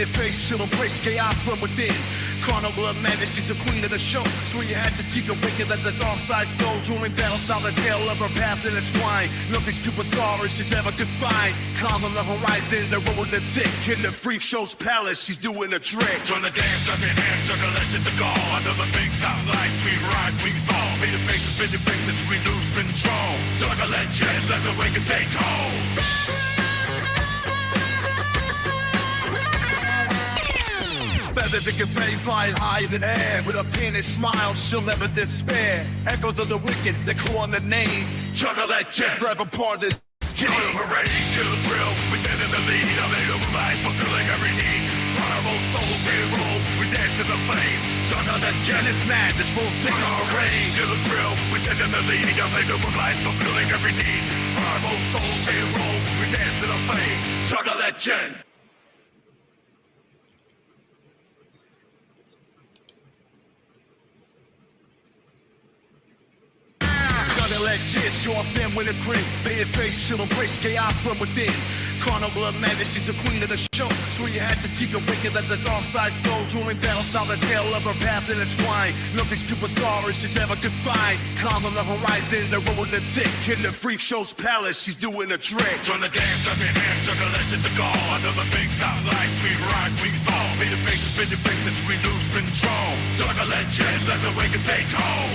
Being faced, she'll embrace chaos from within. Carnival of madness, she's the queen of the show. So you had to see the wicked, let the dark sides go. During battles, on the tail of her path intertwined. Nothing too bizarre as she's ever could find. Calm on the horizon, the road the thick. In the freak show's palace, she's doing a trick. Join the dance, up in hands, Juggalette is the goal. Under the big top lights, we rise, we fall. Be the faces, spin the faces, we lose control. Juggalette Chad, let the wake and take hold. Feathers that can fade, flying high in the air. With a painted smile, she'll never despair. Echoes of the wicked, they call on the name. Juggalette Chad, forever part of this game. Parade, kill the thrill, we stand in the lead. A made of life, fulfilling every need. Carnival souls, we rules, we dance in the flames. Juggalette Chad is mad, this full sing our reign. Kill the thrill, we stand in the lead. A made of life, fulfilling every need. Carnival souls, we rules, we dance in the flames. Juggalette Chad. Juggalette Chad, shorts in with a grin. Being faced, she'll embrace chaos from within. Carnival of madness, she's the queen of the show. So you had to see the wicked, let the dark sides go. During battles, on the tail of her path intertwined. Nothing's too bizarre as she's ever could find. Calm on the horizon, the road the thick. In the freak show's palace, she's doing a trick. Join the dance, up in hands, Juggalette is the goal. Under the big top lights, we rise, we fall. Be the faces, spin the faces, we lose control. Juggalette Chad, let the wake and take hold.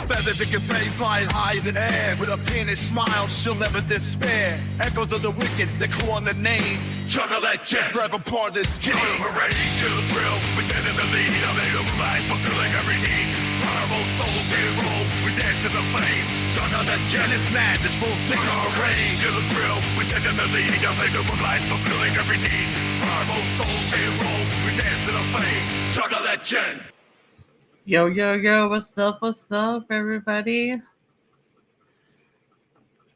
Feathers that can fade, flying high in the air. With a painted smile, she'll never despair. Echoes of the wicked, they call on the name. Juggalette Chad, forever part of this game. Parade, kill the thrill, we stand in the lead. A made of life, fulfilling every need. Carnival souls, we rules, we dance in the flames. Juggalette Chad is mad, this full sing our reign. Kill the thrill, we stand in the lead. A made of life, fulfilling every need. Carnival souls, we rules, we dance in the flames. Juggalette Chad. Yo, yo, yo, what's up, everybody?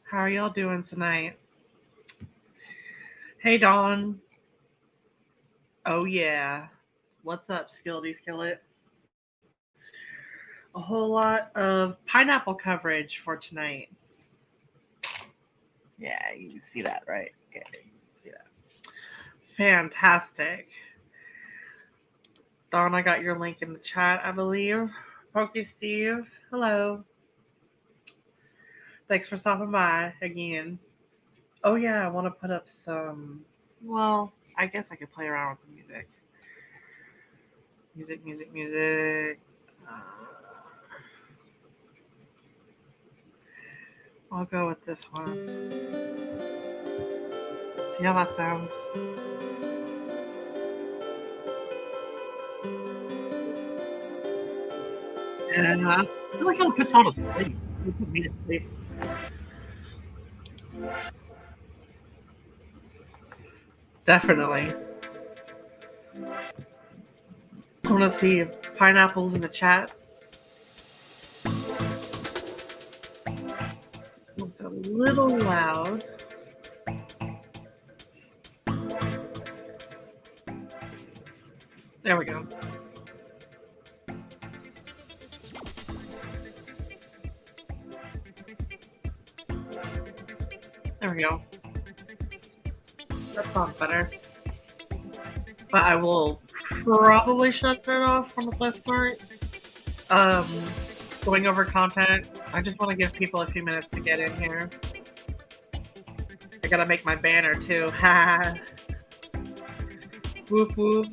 How are y'all doing tonight? Hey, Dawn. Oh, yeah. What's up, Skillet? A whole lot of pineapple coverage for tonight. Yeah, you can see that, right? Yeah, you can see that. Fantastic. Dawn, I got your link in the chat, I believe. Pokey Steve, hello. Thanks for stopping by again. Oh, yeah, I want to put up some... Well, I guess I could play around with the music. Music. I'll go with this one. See how that sounds? And I feel like I'll put y'all to sleep. You put me to sleep. Definitely. I want to see pineapples in the chat. It's a little loud. There we go. There we go. That sounds better. But I will probably shut that off from the first part. Going over content. I just want to give people a few minutes to get in here. I gotta make my banner too. Ha! Whoop whoop.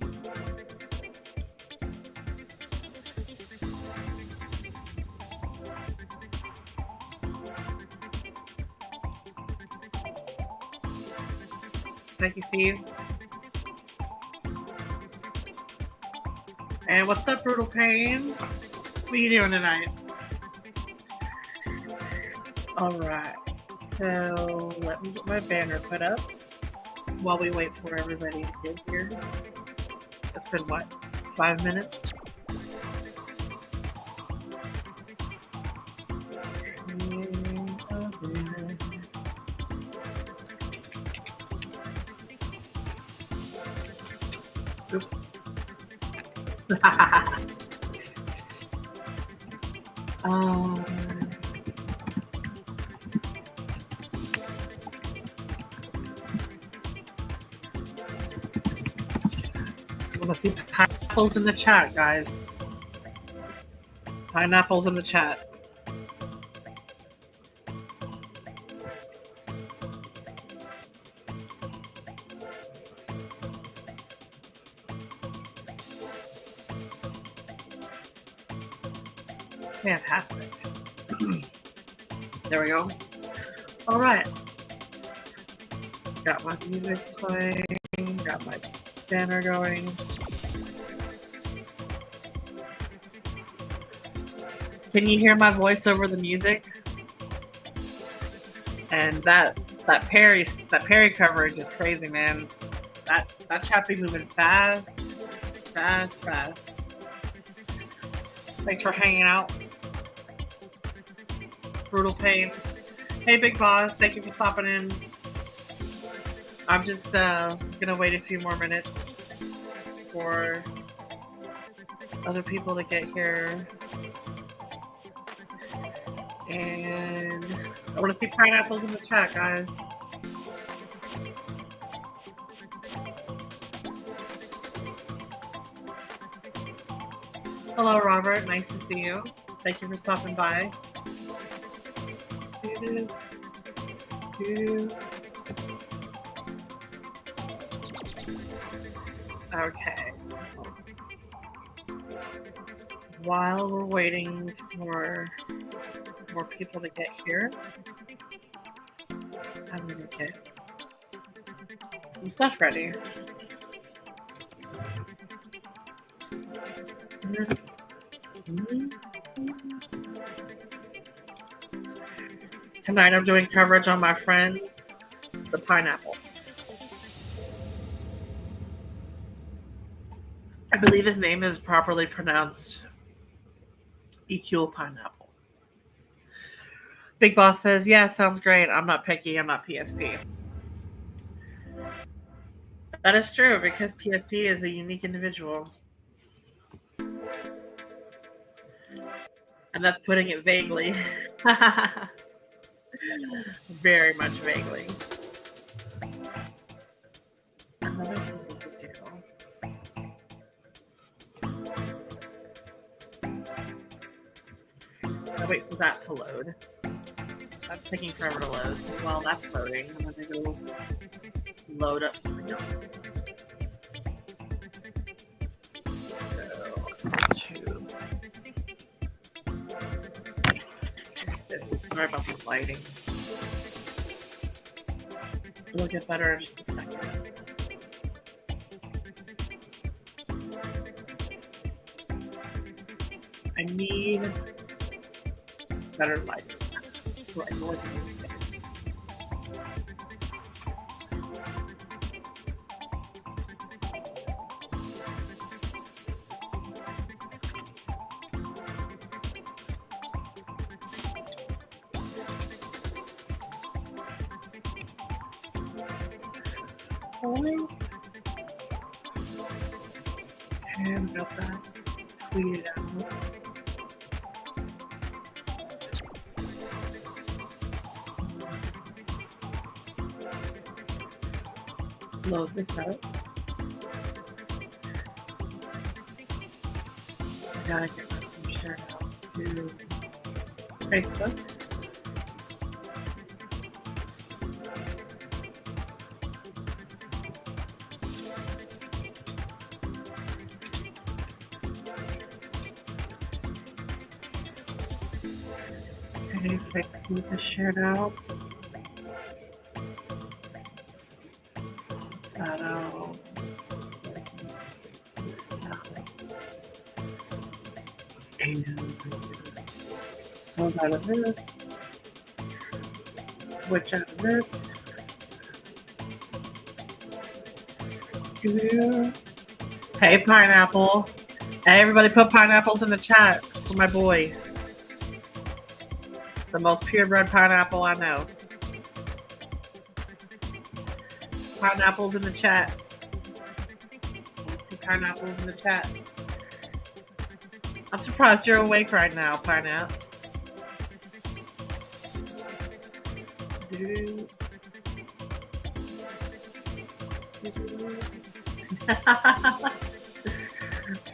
Thank you, Steve. And what's up, Brutal Pain? What are you doing tonight? Alright. So, let me get my banner put up while we wait for everybody to get here. It's been, what, 5 minutes? Let's see pineapples in the chat, guys. Pineapples in the chat. Fantastic. There we go. All right. Got my music playing. Got my banner going. Can you hear my voice over the music? And that parry coverage is crazy, man. That chat be moving fast. Thanks for hanging out. Brutal Pain. Hey, Big Boss. Thank you for stopping in. I'm just gonna wait a few more minutes for other people to get here. And I want to see pineapples in the chat, guys. Hello, Robert. Nice to see you. Thank you for stopping by. Okay. While we're waiting for more people to get here, I'm gonna get some stuff ready. Tonight I'm doing coverage on my friend, the pineapple. I believe his name is properly pronounced EQ Pineapple. Big Boss says, yeah, sounds great. I'm not picky. I'm not PSP. That is true because PSP is a unique individual. And that's putting it vaguely. Very much vaguely. Another thing we could do. I'll wait for that to load. That's taking forever to load. While that's loading, I'm gonna go load up something else. Sorry about the lighting. It'll get better in just a second. I need better lighting. So I know what to do. And got that tweeted out. Load this up. I gotta get some shared out to Facebook. Keep this shared out. That out. And close out of this. Switch out of this. Hey, pineapple. Hey, everybody put pineapples in the chat for my boy. The most purebred pineapple I know. Pineapples in the chat. Pineapples in the chat. I'm surprised you're awake right now, Pineapple.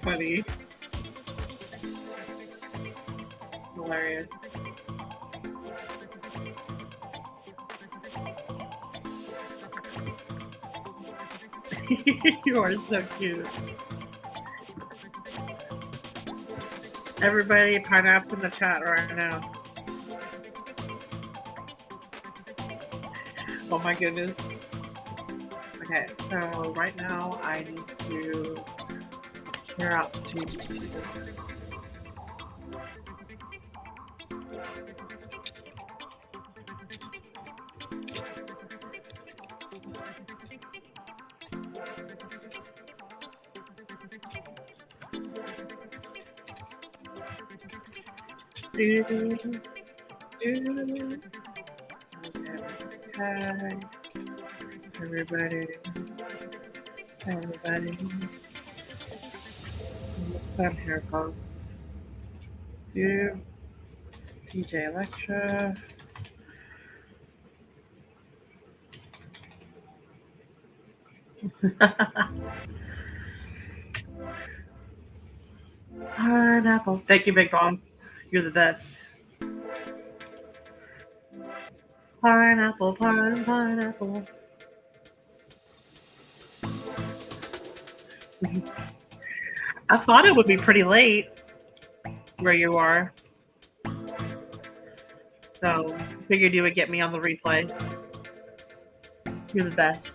funny. Hilarious. You are so cute. Everybody, pineapples in the chat right now. Oh my goodness. Okay, so right now I need to clear out to Okay. Everybody. Some hair goes. Do DJ Electra. Pineapple. Thank you, Big Boss. You're the best. Pineapple, pineapple. I thought it would be pretty late where you are. So figured you would get me on the replay. You're the best.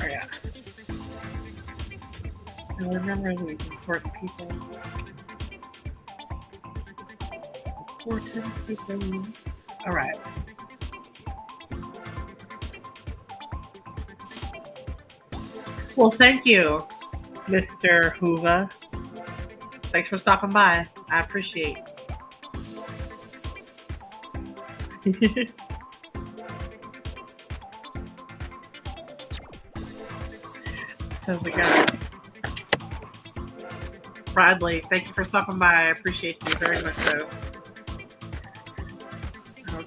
Oh yeah. I remember these important people. Important people. All right. Well, thank you, Mr. Hoover. Thanks for stopping by. I appreciate it. So we got Bradley. Thank you for stopping by. I appreciate you very much so. Okay.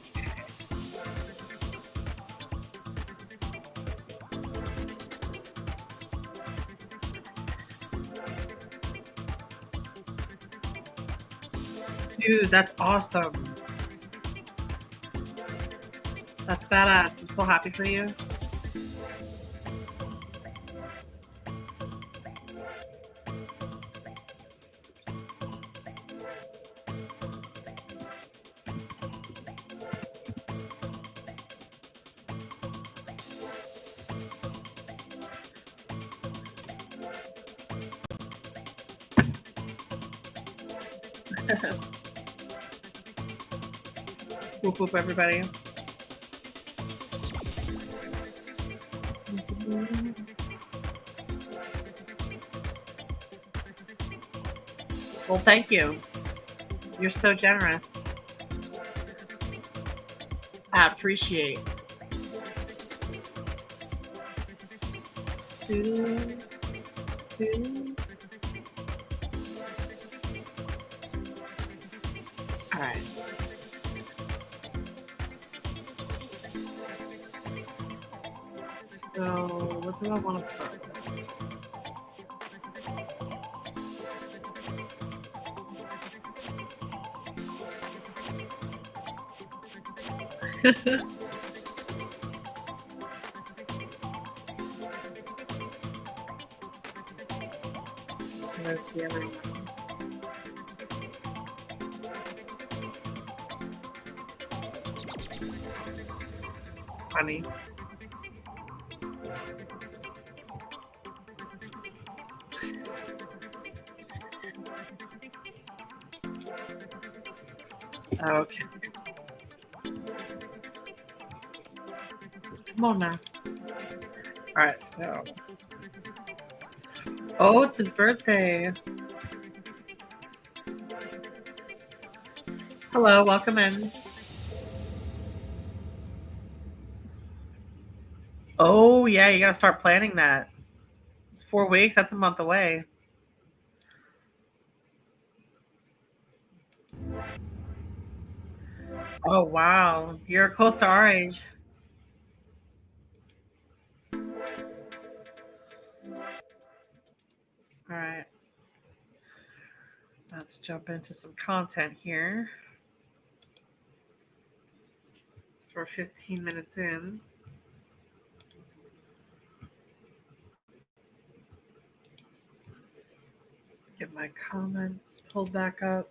Dude, that's awesome. That's badass. I'm so happy for you. Whoop whoop, everybody. Well, thank you. You're so generous. I appreciate. All right. So, what do I want to start with? Let's see everyone. Funny. Okay. Come on now. Alright, so. Oh, it's his birthday. Hello, welcome in. Oh yeah, you gotta start planning that. 4 weeks, that's a month away. Oh wow, you're close to our age. All right, let's jump into some content here. So we're 15 minutes in. Get my comments pulled back up.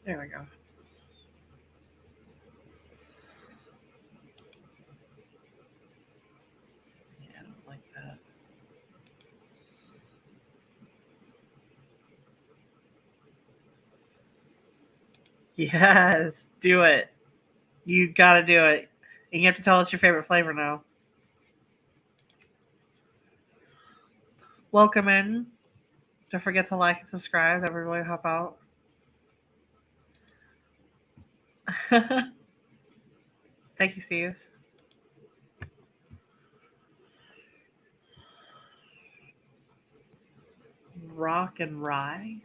There we go. Yeah, I don't like that. Yes, do it. You gotta do it. And you have to tell us your favorite flavor now. Welcome in. Don't forget to like and subscribe. That would really help out. Thank you, Steve. Rock and rye.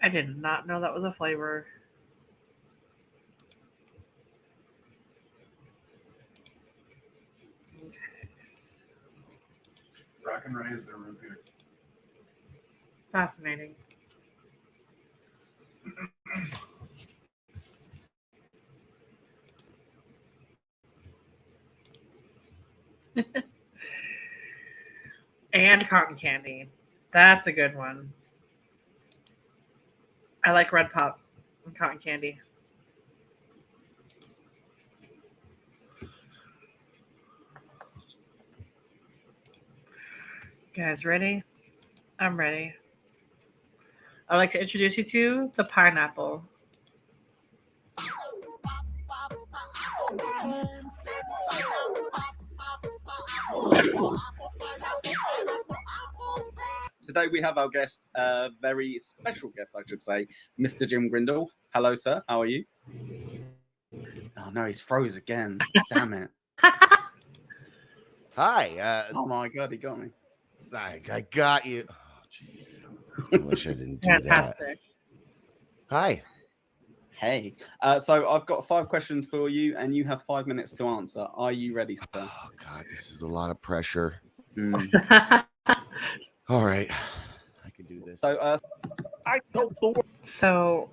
I did not know that was a flavor. Okay. Rock and rye is a root beer. Fascinating. And cotton candy. That's a good one. I like red pop and cotton candy. You guys ready? I'm ready. I'd like to introduce you to the pineapple. Today we have our guest, very special guest, I should say, Mr. Jim Grindle. Hello, sir. How are you? Oh no, he's froze again. Damn it! Hi. Oh my god, he got me. I got you. Oh, jeez. I wish I didn't do that. Fantastic. Hi. Hey. So I've got 5 questions for you, and you have 5 minutes to answer. Are you ready, sir? Oh, God, this is a lot of pressure. Mm. All right. I can do this. So, I don't know. So,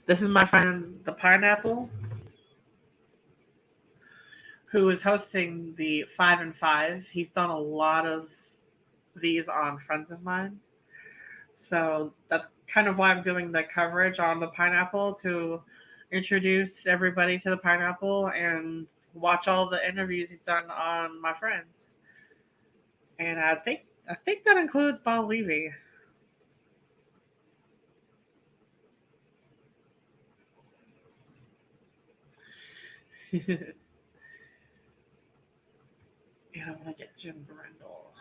this is my friend, the pineapple, who is hosting the 5 and 5. He's done a lot of these on friends of mine. So that's kind of why I'm doing the coverage on the pineapple, to introduce everybody to the pineapple and watch all the interviews he's done on my friends. And I think that includes Bob Levy. Yeah, I want to get Jim Grindle.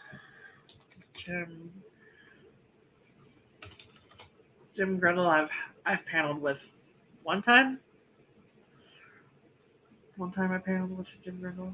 Jim Grindle I've paneled with one time. One time I paneled with Jim Grindle.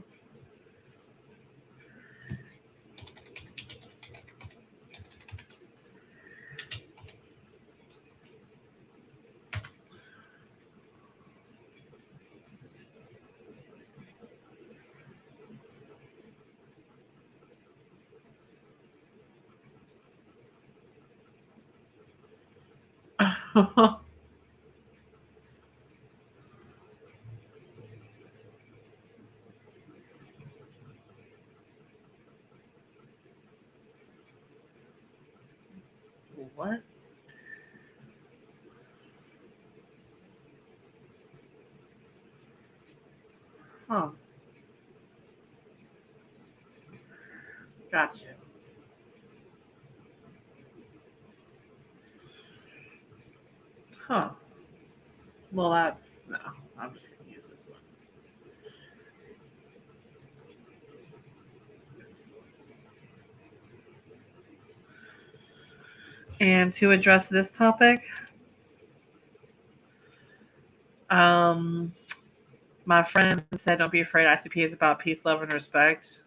What? Huh. Gotcha. Huh. Well, that's no. I'm just gonna use this one. And to address this topic, um, my friend said, "Don't be afraid. ICP is about peace, love, and respect."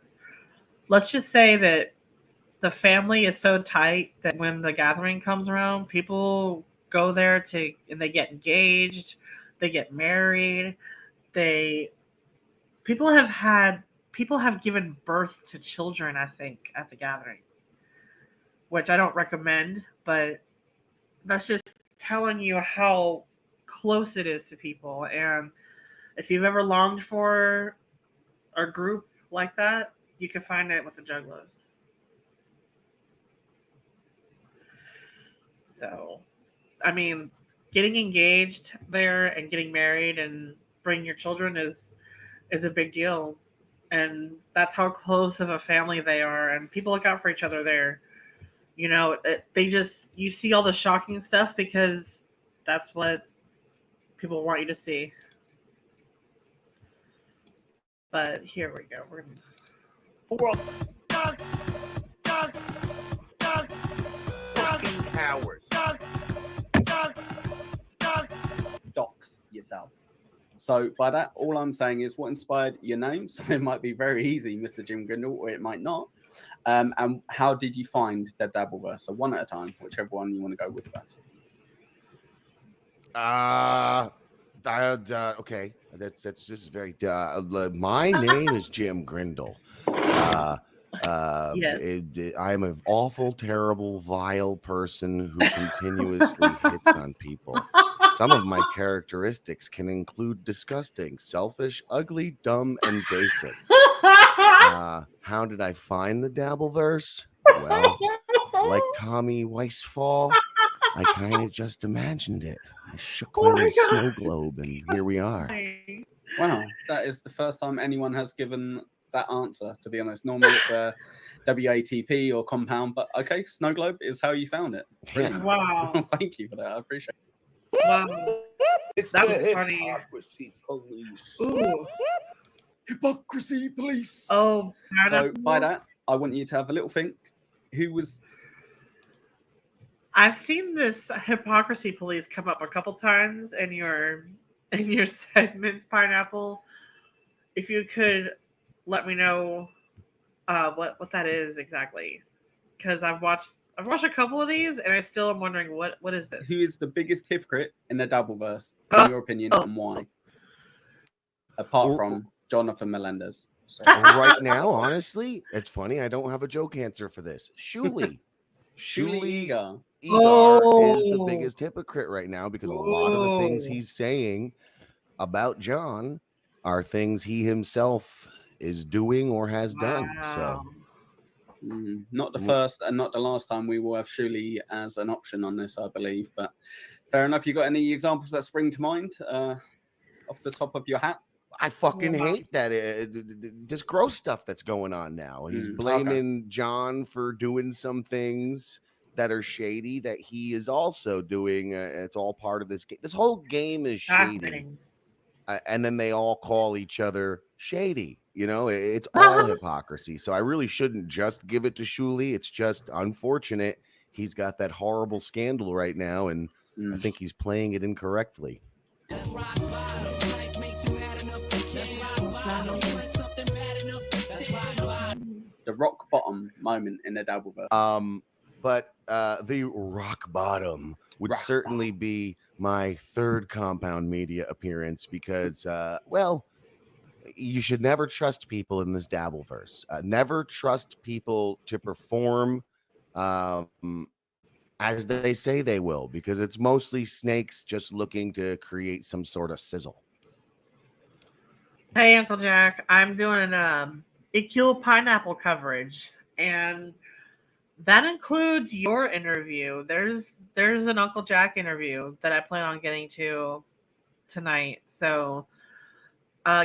Let's just say that the family is so tight that when the gathering comes around, people go there to and they get engaged, they get married, they people have given birth to children, I think, at the gathering, which I don't recommend, but that's just telling you how close it is to people. And if you've ever longed for a group like that, you can find it with the Juggalos. So, I mean, getting engaged there and getting married and bringing your children is a big deal, and that's how close of a family they are. And people look out for each other there. You know, they just you see all the shocking stuff because that's what people want you to see. But here we go. We're Fucking cowards. Dox yourself. So by that, all I'm saying is what inspired your name. So it might be very easy, Mr. Jim Grindle, or it might not. And how did you find the Dabbleverse? So one at a time, whichever one you want to go with first. Okay, that's just very. My name is Jim Grindle. yes. I'm an awful, terrible, vile person who continuously hits on people. Some of my characteristics can include disgusting, selfish, ugly, dumb, and basic. How did I find the Dabbleverse? Well, like Tommy Weisfall, I kind of just imagined it. I shook my little snow globe, and here we are. Wow, that is the first time anyone has given that answer, to be honest. Normally it's a WATP or compound, but okay, snow globe is how you found it. Brilliant. Wow. Thank you for that. I appreciate it. Wow. It's That the was funny. hypocrisy police. Ooh. Hypocrisy police. Oh, So by that, I want you to have a little think. Who was I've seen this hypocrisy police come up a couple times in your segments, Pineapple. If you could let me know what that is exactly, because I've watched a couple of these and I still am wondering what is this? who is the biggest hypocrite in the Dabbleverse, in your opinion, and why? Apart from Jonathan Melendez. Right now, honestly, it's funny. I don't have a joke answer for this. Shuli. Shuli Egar. Egar is the biggest hypocrite right now because a lot of the things he's saying about John are things he himself is doing or has done. So not the first and not the last time we will have Shuli as an option on this, I believe. But fair enough. You got any examples that spring to mind off the top of your hat? I fucking hate that. Just gross stuff that's going on now. He's blaming John for doing some things that are shady that he is also doing. It's all part of this game. This whole game is shady. And then they all call each other shady. You know, it's all hypocrisy. So I really shouldn't just give it to Shuli. It's just unfortunate. He's got that horrible scandal right now, and I think he's playing it incorrectly. The rock bottom moment in the Dabbleverse. But the rock bottom would certainly be my third Compound Media appearance because, well, you should never trust people in this Dabbleverse. Never trust people to perform as they say they will, because it's mostly snakes just looking to create some sort of sizzle. Hey, Uncle Jack. I'm doing EQ pineapple coverage, and that includes your interview. There's an Uncle Jack interview that I plan on getting to tonight. So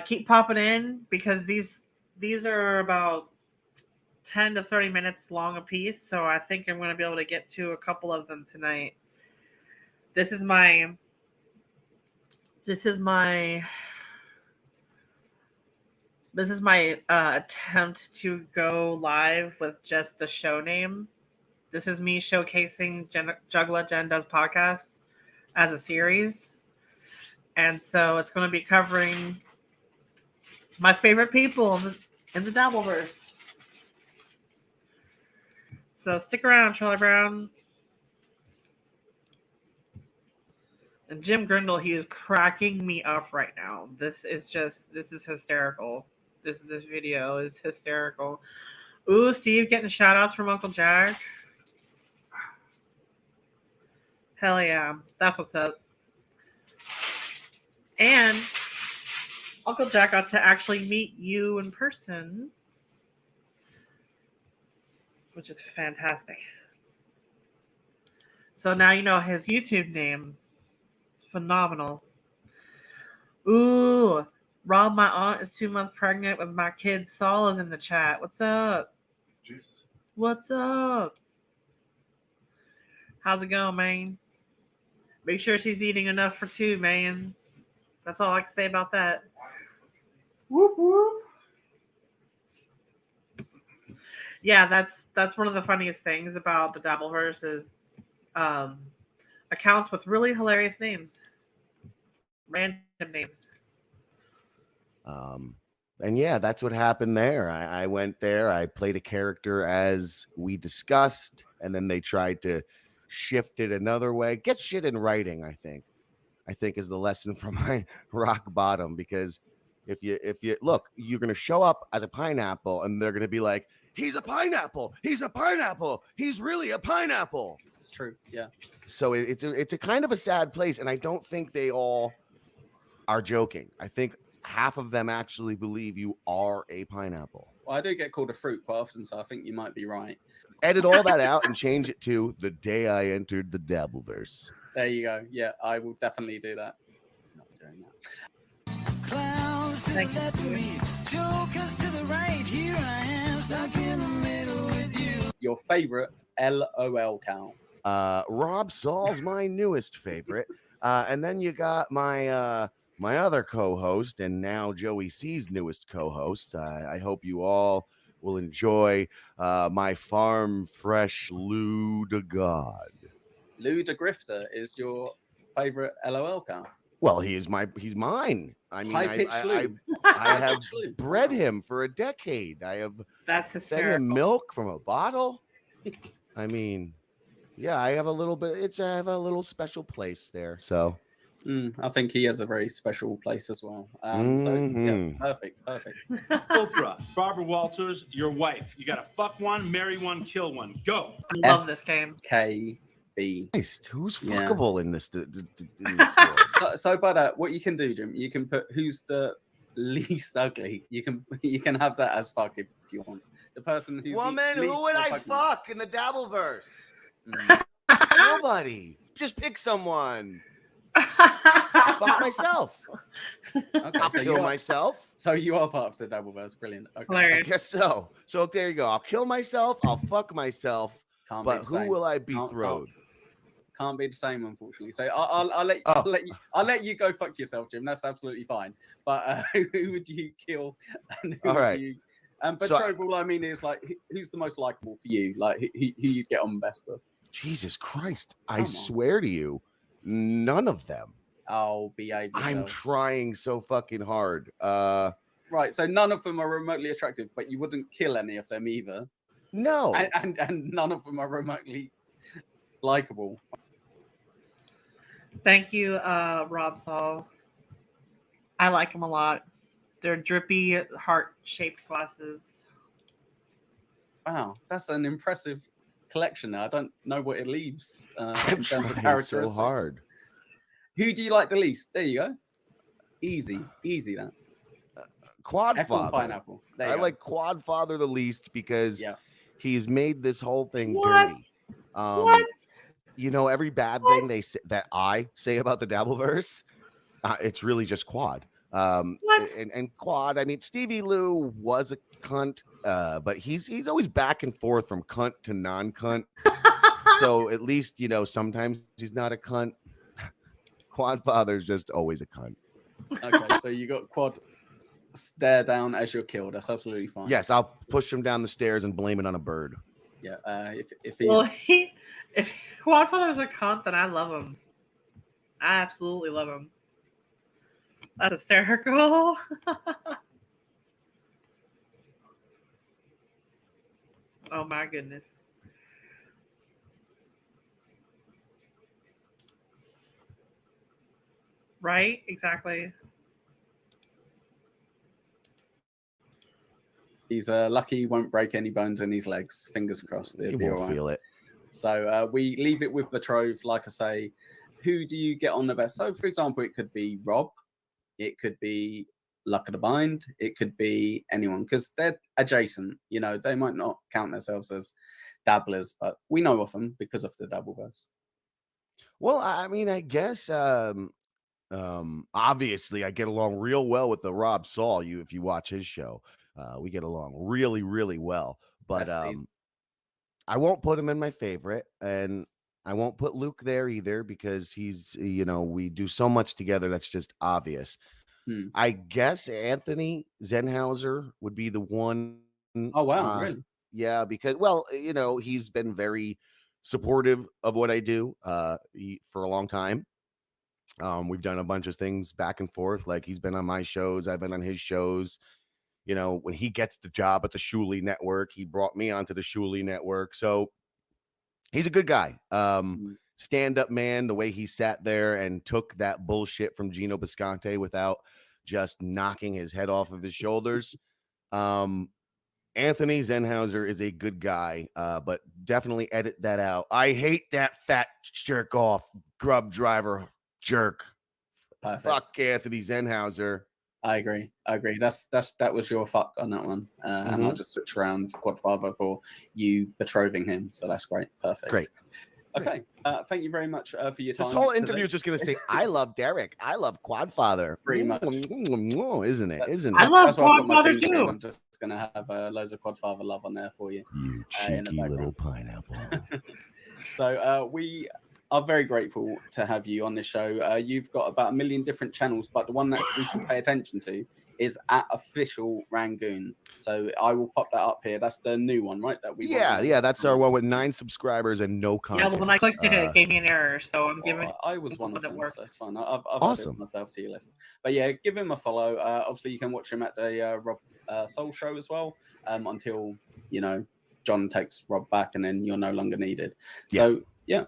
keep popping in because these are about 10 to 30 minutes long a piece. So I think I'm going to be able to get to a couple of them tonight. This is my attempt to go live with just the show name. This is me showcasing Juggalette Jen Does Podcast as a series. And so it's going to be covering my favorite people in the Dabbleverse. So stick around, Charlie Brown. And Jim Grindle, he is cracking me up right now. This is hysterical. This video is hysterical. Ooh, Steve getting shout outs from Uncle Jack. Hell yeah. That's what's up. And Uncle Jack got to actually meet you in person, which is fantastic. So now you know his YouTube name. Phenomenal. Ooh, Rob, my aunt is 2 months pregnant with my kid. Saul is in the chat. What's up? Jesus. What's up? How's it going, man? Make sure she's eating enough for two, man. That's all I can say about that. Whoop whoop. Yeah, that's one of the funniest things about the Dabbleverse is accounts with really hilarious names. Random names. And yeah, that's what happened there. I went there, I played a character as we discussed, and then they tried to shift it another way. Get shit in writing, I think is the lesson from my rock bottom, because if you look, you're gonna show up as a pineapple and they're gonna be like, he's a pineapple, he's really a pineapple. It's true, yeah. So it's a kind of a sad place, and I don't think they all are joking. I think half of them actually believe you are a pineapple. Well, I do get called a fruit quite often, so I think you might be right. Edit all that out and change it to the day I entered the Dabbleverse. There you go. Yeah, I will definitely do that. Not doing that. Clowns to the left of me, jokers to the right. Here I am, stuck in the middle with you. Your favorite LOL count? Rob Saul's my newest favorite, and then you got my my other co-host, and now Joey C's newest co-host. I hope you all will enjoy my farm fresh Lou de God. Lou de Grifter is your favorite LOL count? Well, he's mine. I mean, I have bred him for a decade. I have That's fed hysterical. him milk from a bottle. I mean, yeah, I have a little bit. I have a little special place there. So I think he has a very special place as well. So yeah, perfect. Oprah, Barbara Walters, your wife. You got to fuck one, marry one, kill one. Go. I love this game. KB. Nice. Who's fuckable in this? In this world? So by that, what you can do, Jim, you can put who's the least ugly. You can have that as fuck if you want. The person who's woman. least Who would I repugnant. fuck in the Dabbleverse? Nobody. Just pick someone. I'll fuck myself. Okay, I'll so kill myself. So you are part of the Dabbleverse. Brilliant. Okay. Hilarious. I guess so. So there you go. I'll kill myself. I'll fuck myself. Can't be But the who same. will I betroth? Can't be the same, unfortunately. So I'll let you go fuck yourself, Jim. That's absolutely fine. But who would you kill? And who All would right. you? Betroth, all I mean is like who's the most likable for you? Like who you get on best with? Jesus Christ! I Come on. swear to you, none of them. I'll behave yourself. I'm trying so fucking hard. Right, so none of them are remotely attractive, but you wouldn't kill any of them either. No. And none of them are remotely likable. Thank you, Rob Saul. I like them a lot. They're drippy, heart-shaped glasses. Wow, that's an impressive collection there. I don't know what it leaves I'm in terms of trying so characteristics. hard. Who do you like the least? There you go. Easy that. Apple and Quadfather. pineapple. There you I go. like Quadfather the least because Yeah. he's made this whole thing What? dirty. What? You know, every bad thing they say that I say about the Dabbleverse, it's really just Quad. What? And Quad, I mean, Stevie Lou was a cunt, but he's always back and forth from cunt to non-cunt. So at least, you know, sometimes he's not a cunt. Quadfather's just always a cunt. Okay, so you got Quad stare down as you're killed. That's absolutely fine. Yes, I'll push him down the stairs and blame it on a bird. Yeah. If he's Well, if Quadfather's a cunt, then I love him. I absolutely love him. That's hysterical. Oh my goodness. Right? Exactly. he's lucky he won't break any bones in his legs. Fingers crossed. You It'll be all won't right. feel it. So we leave it with betrothed. Like I say, who do you get on the best? So, for example, it could be Rob, it could be Luck of the Bind, it could be anyone because they're adjacent. You know, they might not count themselves as dabblers, but we know of them because of the Dabbleverse. Well, I mean, I guess obviously I get along real well with the Rob Saul. If you watch his show, we get along really, really well. But I won't put him in my favorite, and I won't put Luke there either because he's, you know, we do so much together that's just obvious. I guess Anthony Zenhauser would be the one. Oh wow, really? Yeah, because well, you know, he's been very supportive of what I do for a long time. We've done a bunch of things back and forth. Like he's been on my shows, I've been on his shows. You know, when he gets the job at the Shuley Network, he brought me onto the Shuley Network. So he's a good guy. Stand-up man, the way he sat there and took that bullshit from Gino Bisconte without just knocking his head off of his shoulders. Anthony Zenhauser is a good guy, but definitely edit that out. I hate that fat jerk off grub driver jerk. Perfect. Fuck Anthony Zenhauser. I agree. That was your fuck on that one. And I'll just switch around Quadfather for you betrothing him. So that's great. Perfect. Great. Okay. Thank you very much for your time. This whole interview is just going to say, I love Derek. I love Quadfather. Pretty much. Isn't it? Isn't I it? love That's why I've got my Quadfather theme tune. too. I'm just going to have loads of Quadfather love on there for you. You in the cheeky little background. pineapple. So we are very grateful to have you on the show. You've got about 1 million different channels, but the one that we should pay attention to is at Official Rangoon. So I will pop that up here. That's the new one, right? That we Yeah, that's our one with 9 subscribers and no Yeah, content. well, when I clicked it gave me an error, so I'm giving. I was one of that them, works. so it's fine. I've Awesome. added myself to your list. But yeah, give him a follow. Obviously, you can watch him at the Rob Soul show as well until, you know, John takes Rob back and then you're no longer needed. So yeah,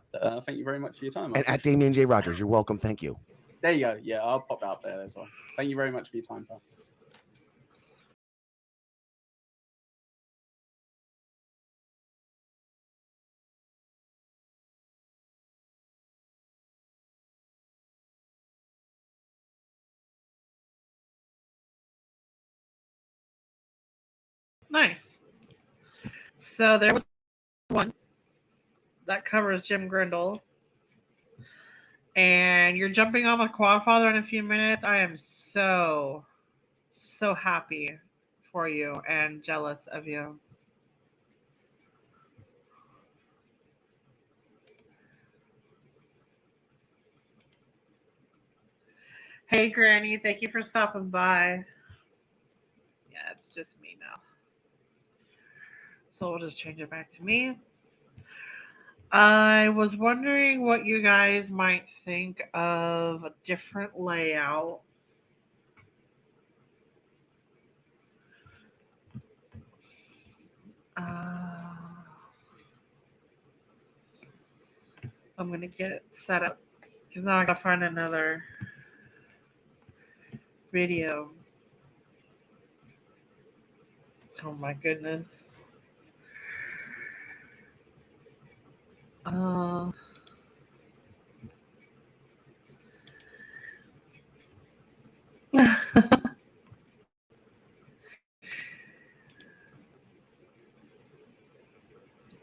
thank you very much for your time. And at Damian J. Rogers, you're welcome. Thank you. There you go. Yeah, I'll pop that up there as well. Thank you very much for your time, pal. Nice. So there was one that covers Jim Grindle. And you're jumping on with Quadfather in a few minutes. I am so happy for you and jealous of you. Hey, Granny, thank you for stopping by. Yeah, it's just me now. So we'll just change it back to me. I was wondering what you guys might think of a different layout. I'm going to get it set up because now I got to find another video. Oh my goodness. Uh,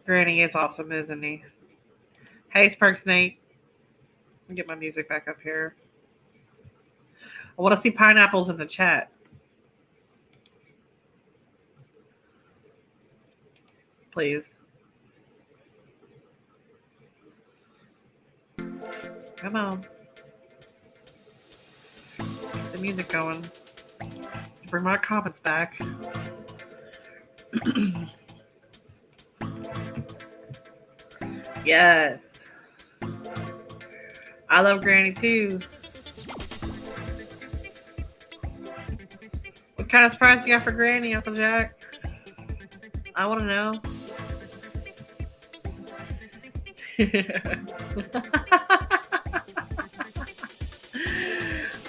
Granny is awesome, isn't he? Hey, Sparks Nate. Let me get my music back up here. I want to see pineapples in the chat. Please. Come on. Get the music going. Bring my comments back. Yes. I love Granny too. What kind of surprise you got for Granny, Uncle Jack? I want to know.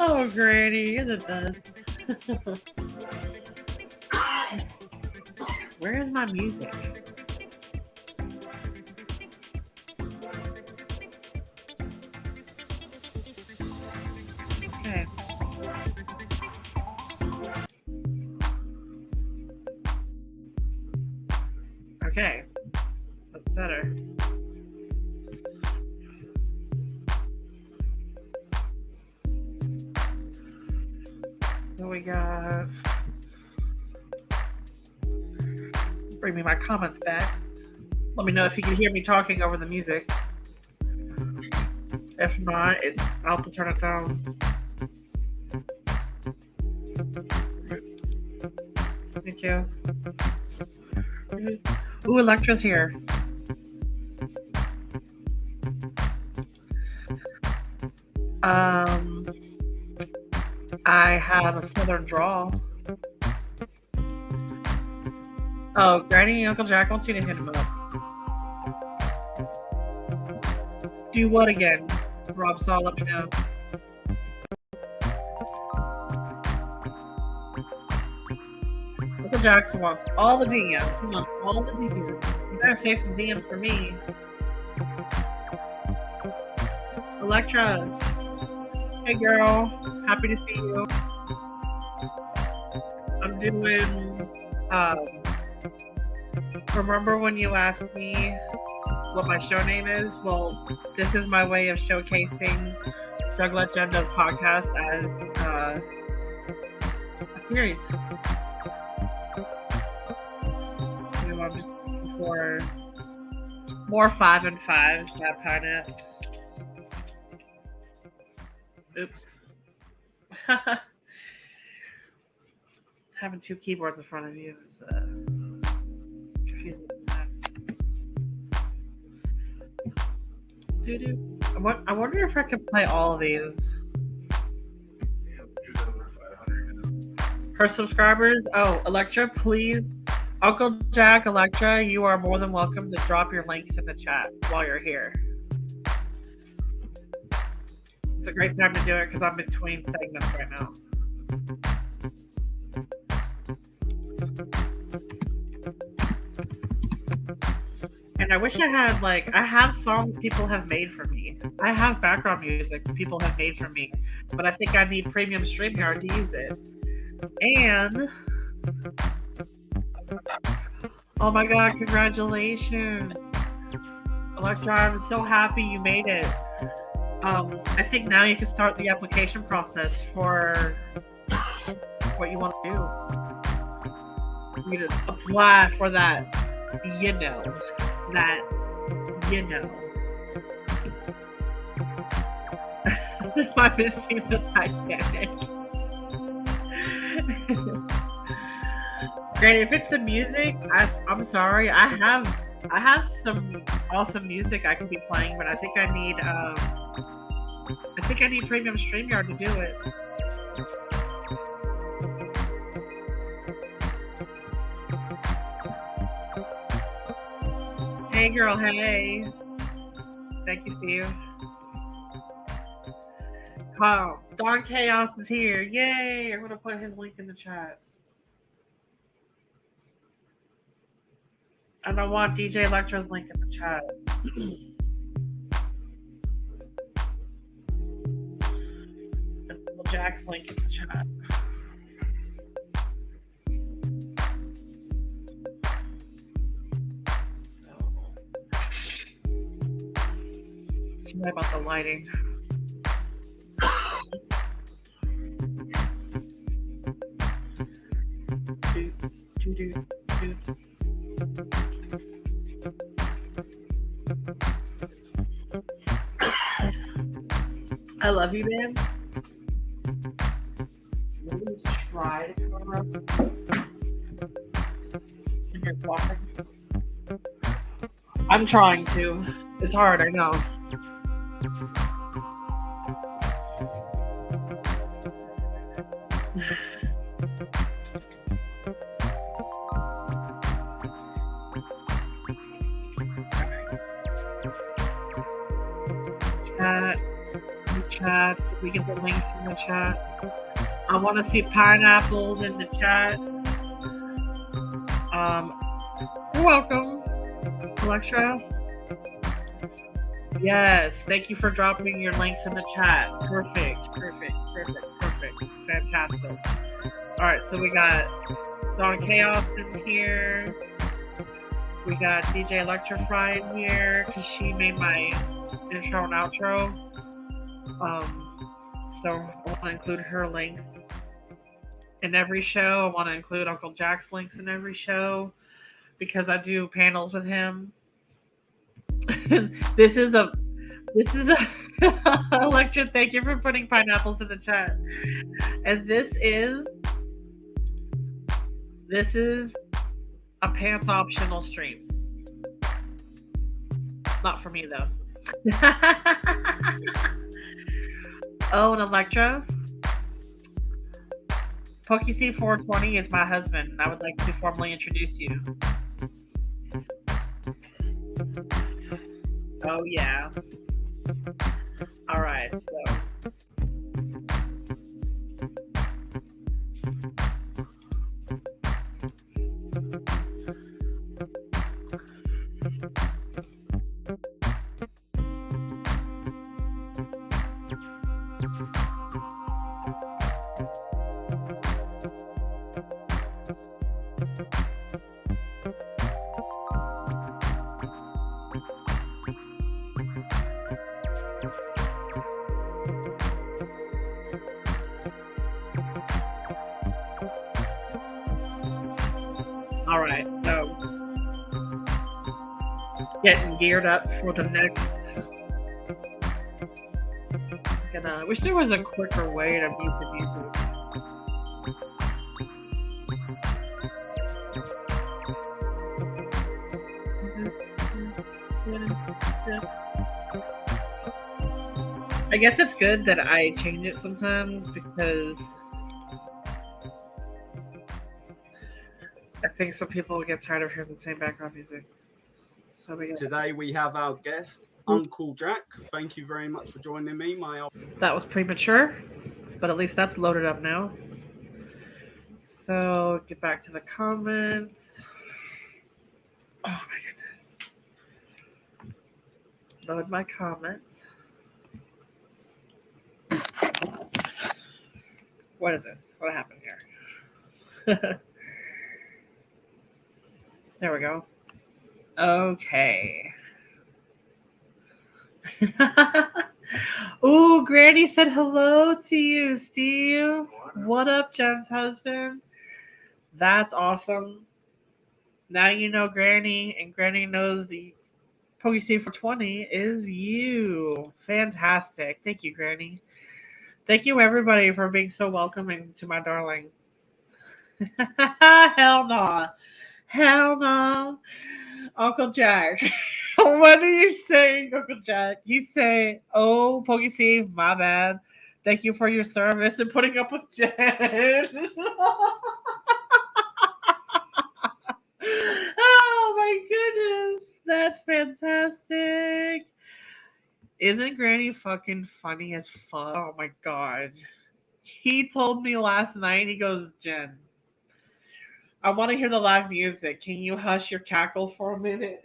Oh, Granny, you're the best. Where is my music? Okay. Okay. That's better. So we got... Bring me my comments back. Let me know if you can hear me talking over the music. If not, I'll have to turn it down. Thank you. Ooh, Electra's here. I have a southern drawl. Oh, Granny, Uncle Jack wants you to hit him up. Do what again? Rob Saw, let me know. Uncle Jackson wants all the DMs. He wants all the DMs. You better save some DMs for me. Electra. Hey girl. Happy to see you. I'm doing remember when you asked me what my show name is? Well, this is my way of showcasing Juggalette Jen Does podcast as a series. So I'm just looking for more 5 and 5s, that pineapple. Oops. Having two keyboards in front of you is confusing. I wonder if I can play all of these. Her subscribers? Oh, Electra, please. Uncle Jack, Electra, you are more than welcome to drop your links in the chat while you're here. It's a great time to do it because I'm between segments right now. And I wish I had, I have songs people have made for me. I have background music people have made for me, but I think I need premium StreamYard to use it. And, oh my god, congratulations. Electra, I'm so happy you made it. I think now you can start the application process for what you want to do. You need to apply for that, I'm missing the Titanic. Granny, if it's the music, I'm sorry. I have some awesome music I could be playing, but I think I need premium StreamYard to do it. Hey girl, hey. Thank you, Steve. Oh, Don Chaos is here. Yay! I'm gonna put his link in the chat. And I want DJ Electra's link in the chat. Jack's link in the chat. Sorry about the lighting. I love you, man. Maybe try to come up when you're talking. I'm trying to. It's hard, I know. Chat. We get the links in the chat. I want to see pineapples in the chat. You're welcome, Electra. Yes, thank you for dropping your links in the chat. Perfect. Fantastic. All right, so we got Dawn Chaos in here. We got DJ Electrify in here because she made my intro and outro. So I want to include her links in every show. I want to include Uncle Jack's links in every show because I do panels with him. This is a Electra, thank you for putting pineapples in the chat. And this is a pants optional stream. Not for me though. Oh, and Electra, PokeC420 is my husband. I would like to formally introduce you. Oh, yeah. All right, so. All right, so getting geared up for the next. I wish there was a quicker way to mute the music. I guess it's good that I change it sometimes because I think some people will get tired of hearing the same background music. So Today we have our guest, Uncle Jack. Thank you very much for joining me. That was premature, but at least that's loaded up now. So get back to the comments. Oh my goodness. Load my comments. What is this? What happened here? There we go. Okay. Ooh, Granny said hello to you, Steve. What up, Jen's husband? That's awesome. Now you know Granny, and Granny knows the PokeC420 is you. Fantastic. Thank you, Granny. Thank you, everybody, for being so welcoming to my darling. Hell no. Hell no. Uncle Jack. What are you saying, Uncle Jack? He's saying, oh, PokeC, my bad. Thank you for your service and putting up with Jen. Oh, my goodness. That's fantastic. Isn't Granny fucking funny as fuck? Oh, my God. He told me last night, he goes, Jen, I want to hear the live music. Can you hush your cackle for a minute?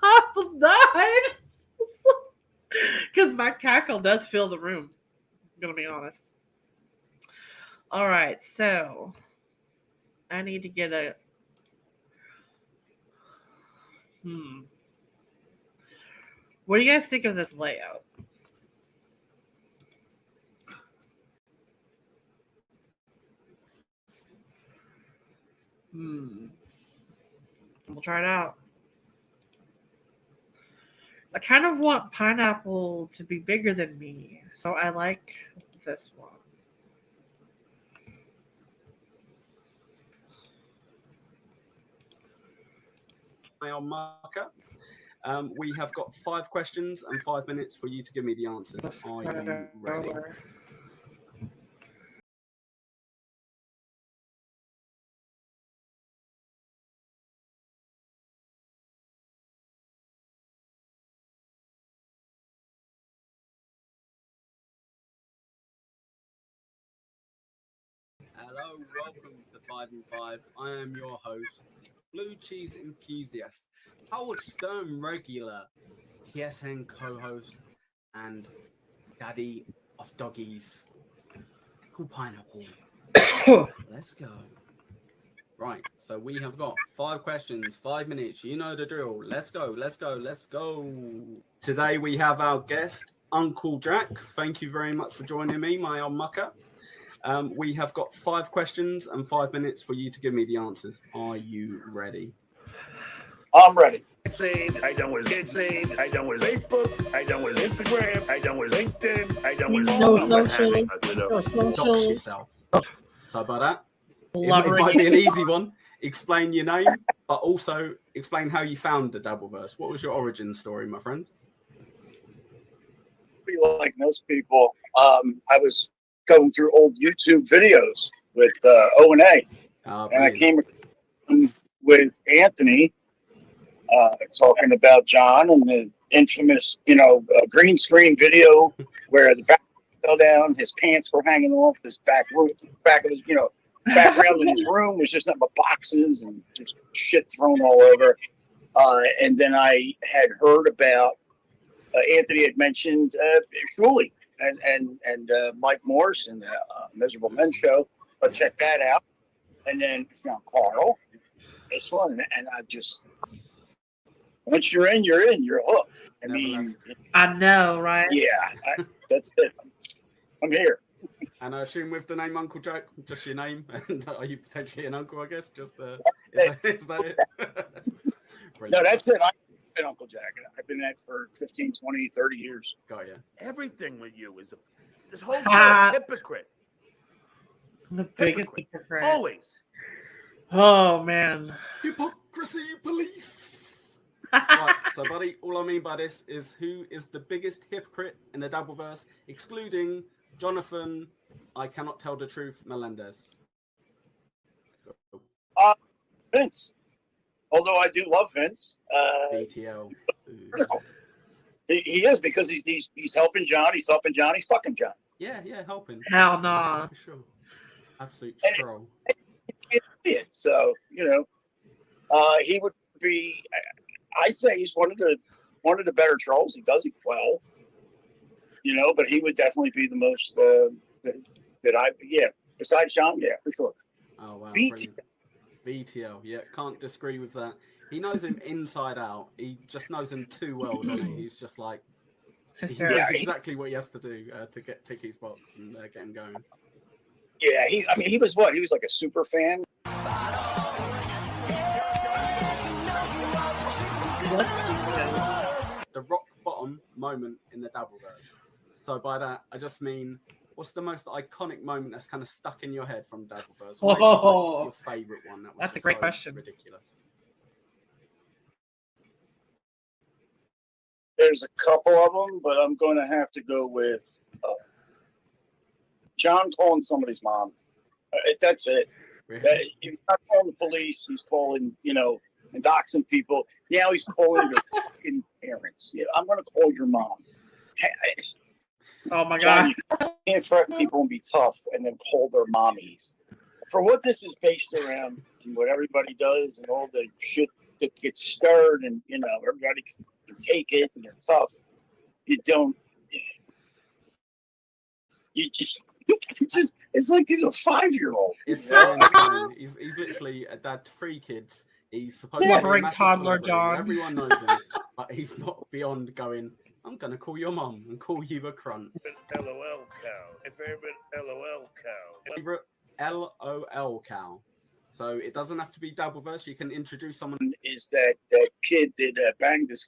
I almost died. Because my cackle does fill the room. gonna be honest. All right, so I need to get a. What do you guys think of this layout? We'll try it out. I kind of want pineapple to be bigger than me, so I like this one. On marker. We have got 5 questions and 5 minutes for you to give me the answers. Are you ready? Hello, welcome to 5 and 5. I am your host, Blue Cheese Enthusiast, Howard Stern regular, TSN co-host, and Daddy of Doggies, Pickle Pineapple. Let's go. Right, so we have got 5 questions, 5 minutes. You know the drill. Let's go, let's go, let's go. Today we have our guest, Uncle Jack. Thank you very much for joining me, my old mucker. We have got 5 questions and 5 minutes for you to give me the answers. Are you ready? I'm ready. I done with I done with Facebook, I done with Instagram, I done with LinkedIn, I done with Dox yourself. So by that, it might be an easy one. Explain your name, but also explain how you found the Dabbleverse. What was your origin story, my friend? Like most people, I was going through old YouTube videos with O&A, and I came with Anthony talking about John and the infamous, green screen video where the back fell down, his pants were hanging off, this back of his, background in his room was just nothing but boxes and just shit thrown all over. And then I had heard about Anthony had mentioned Shuley and Mike Morse and the Miserable Men Show. But check that out. And then found Carl, this one, and I just, once you're in, you're hooked. I know, right? Yeah, that's it. I'm here. And I assume with the name Uncle Jack, just your name, and are you potentially an uncle, I guess? Just is that it? No, that's it. I've been Uncle Jack. I've been that for 15, 20, 30 years. Got you. Everything with you is this whole show hypocrite. The biggest hypocrite. Always. Oh, man. Hypocrisy police. Right, so buddy, all I mean by this is who is the biggest hypocrite in the Dabbleverse, excluding Jonathan, I cannot tell the truth, Melendez. Vince. Although I do love Vince. BTL. He is, because he's helping John. He's helping John. He's fucking John. Yeah, helping. Hell no. For sure. Absolute troll. So, he would be, I'd say he's one of the better trolls. He does it well. But he would definitely be the most besides John, yeah, for sure. Oh wow. BTL, yeah, can't disagree with that. He knows him inside out. He just knows him too well, doesn't he? He's just like, he knows exactly what he has to do to get Ticky's box and get him going. Yeah, he was what? He was like a super fan. The rock bottom moment in the Dabbleverse. So by that, I just mean, what's the most iconic moment that's kind of stuck in your head from Dabbleverse? Oh, your favorite one. That's a great question. Ridiculous. There's a couple of them, but I'm going to have to go with John calling somebody's mom. That's it. Really? He's not calling the police. He's calling, and doxing people. Now he's calling their fucking parents. Yeah, I'm going to call your mom. Oh my John, God. you can't threaten people and be tough and then call their mommies. For what this is based around and what everybody does and all the shit that gets stirred and, everybody can take it and they're tough. You It's like he's a 5-year-old. It's so insane. He's literally a dad to 3 kids. He's supposed to be a Blubbering massive toddler, celebrity. John. Everyone knows him, but he's not beyond going, I'm going to call your mum and call you a crunt. LOL cow. A favorite LOL cow. Favorite LOL cow. So it doesn't have to be Dabbleverse. You can introduce someone. Is that kid that banged his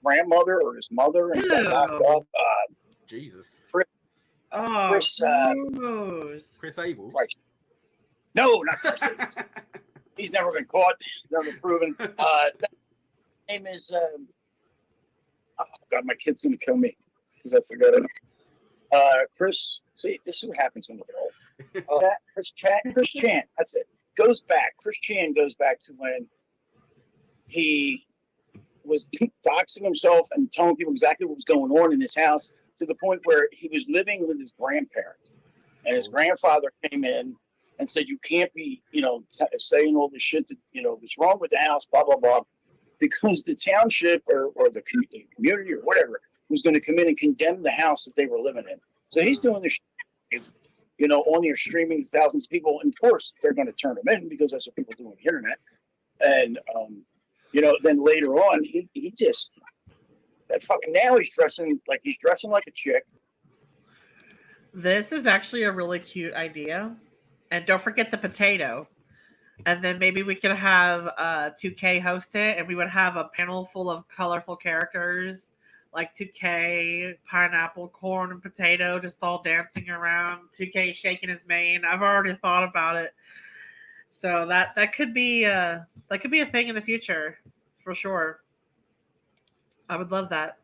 grandmother or his mother and got knocked up? Jesus. Chris, Chris Abel. No, not Chris Abel. He's never been caught. Never been proven. Name is. Oh God, my kid's gonna kill me because I forgot it. Chris. See, this is what happens when we get old. Chris Chan. That's it. Chris Chan goes back to when he was doxing himself and telling people exactly what was going on in his house to the point where he was living with his grandparents. And his grandfather came in and said, you can't be, saying all this shit that, what's wrong with the house, blah, blah, blah, because the township or the community or whatever was going to come in and condemn the house that they were living in. So he's doing this shit. On your streaming, thousands of people, and of course they're going to turn him in because that's what people do on the internet. And then later on, he just now he's dressing like a chick. This is actually a really cute idea, and don't forget the potato. And then maybe we could have 2K host it, and we would have a panel full of colorful characters. Like 2K, pineapple, corn, and potato, just all dancing around. 2K shaking his mane. I've already thought about it, so that could be a thing in the future, for sure. I would love that.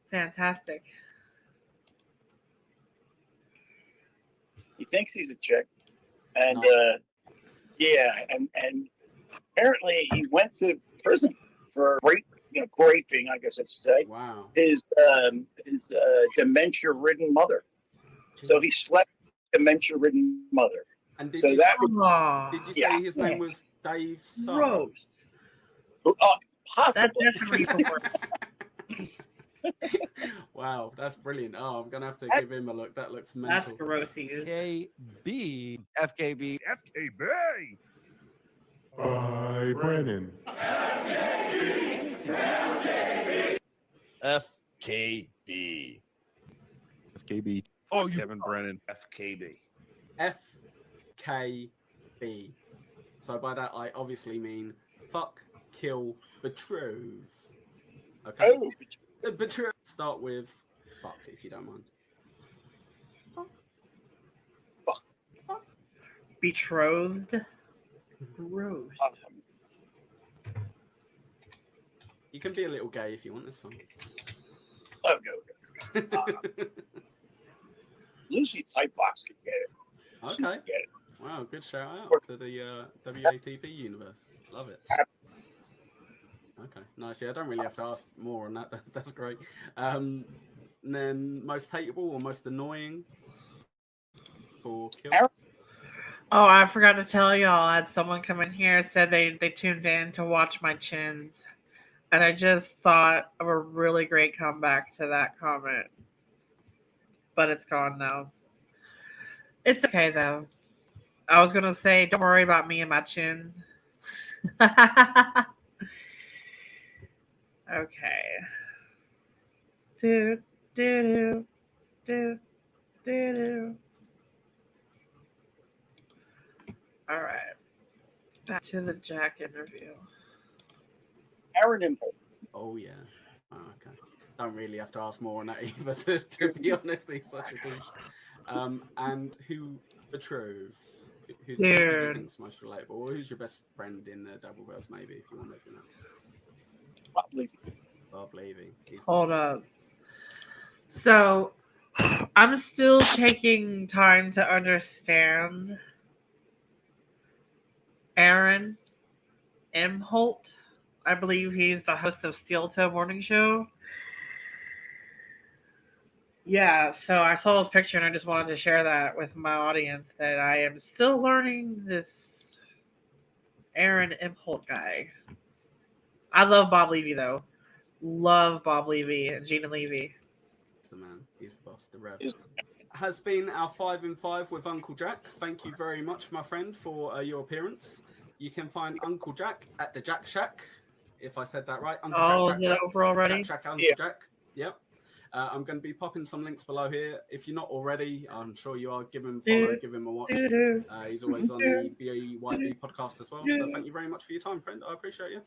Fantastic. He thinks he's a chick, and and apparently he went to prison for rape. Graping, I guess I should say. Wow. His dementia-ridden mother. So he slept with dementia-ridden mother. And did you say his name was Dave Sara? Possibly. Wow, that's brilliant. Oh, I'm gonna have to give him a look. That looks mental. That's grossies. FKB. By Brandon. FKB. FKB. Oh, Kevin Brennan. FKB. FKB. So by that, I obviously mean fuck, kill, betroth. Okay. Oh, betroth. Start with fuck, if you don't mind. Fuck. Betrothed. Gross. You can be a little gay if you want. That's fine. Okay. Lucy Typebox could get it. Okay. Get it. Wow, good shout out to the WATP universe. Love it. Okay, nice. Yeah, I don't really have to ask more on that. That's great. And then most hateable or most annoying for kill? Oh, I forgot to tell y'all. I had someone come in here said they tuned in to watch my chins. And I just thought of a really great comeback to that comment. But it's gone now. It's okay, though. I was going to say, don't worry about me and my chins. Okay. Do, do, do, do, do. All right. Back to the Jack interview. Aaron Impel. Oh, yeah. Oh, okay. Don't really have to ask more on that either, to be honest. He's such a douche. And who betrothed? Who do you think is most relatable? Or who's your best friend in the Dabbleverse, maybe, if you want to know? Bob Levy. Hold up. So, I'm still taking time to understand Aaron M. Holt. I believe he's the host of Steel Toe Morning Show. Yeah, so I saw his picture and I just wanted to share that with my audience that I am still learning this Aaron M. Holt guy. I love Bob Levy, though. Love Bob Levy and Gina Levy. He's the man. He's the boss, the rev. has been our 5 in 5 with Uncle Jack. Thank you very much, my friend, for your appearance. You can find Uncle Jack at the Jack Shack, if I said that right. Uncle Jack, is it over already? Jack, Uncle Jack. Yep. I'm going to be popping some links below here. If you're not already, I'm sure you are. Give him a follow, give him a watch. He's always on the BYB podcast as well. So thank you very much for your time, friend. I appreciate you.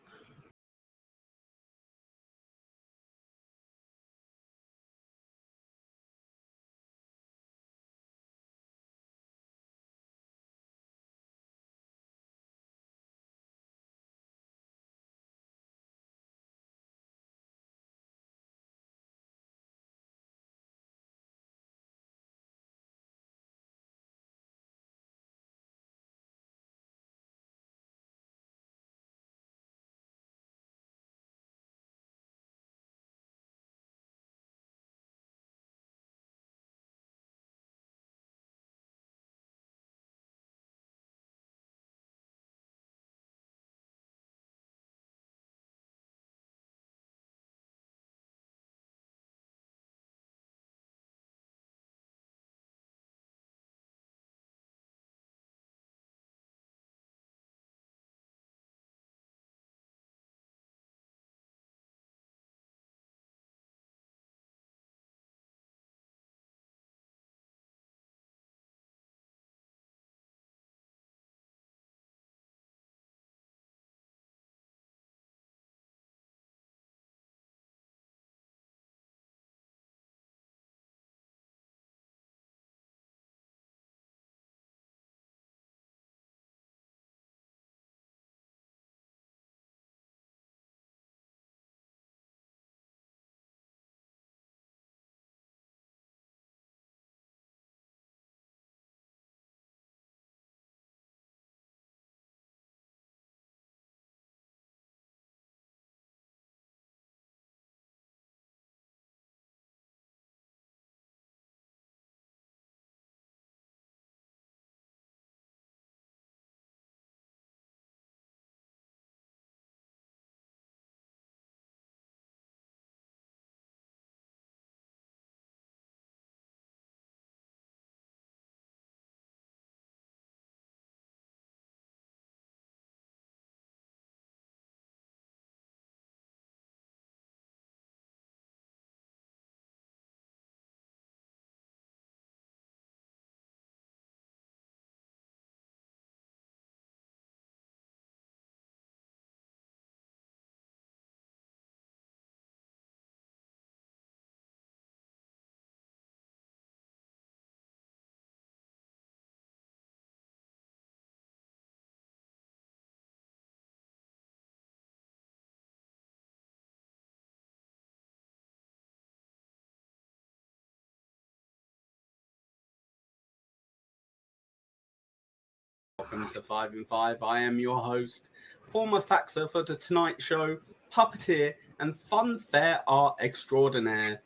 Welcome to 5 in 5. I am your host, former faxer for The Tonight Show, puppeteer, and funfair art extraordinaire,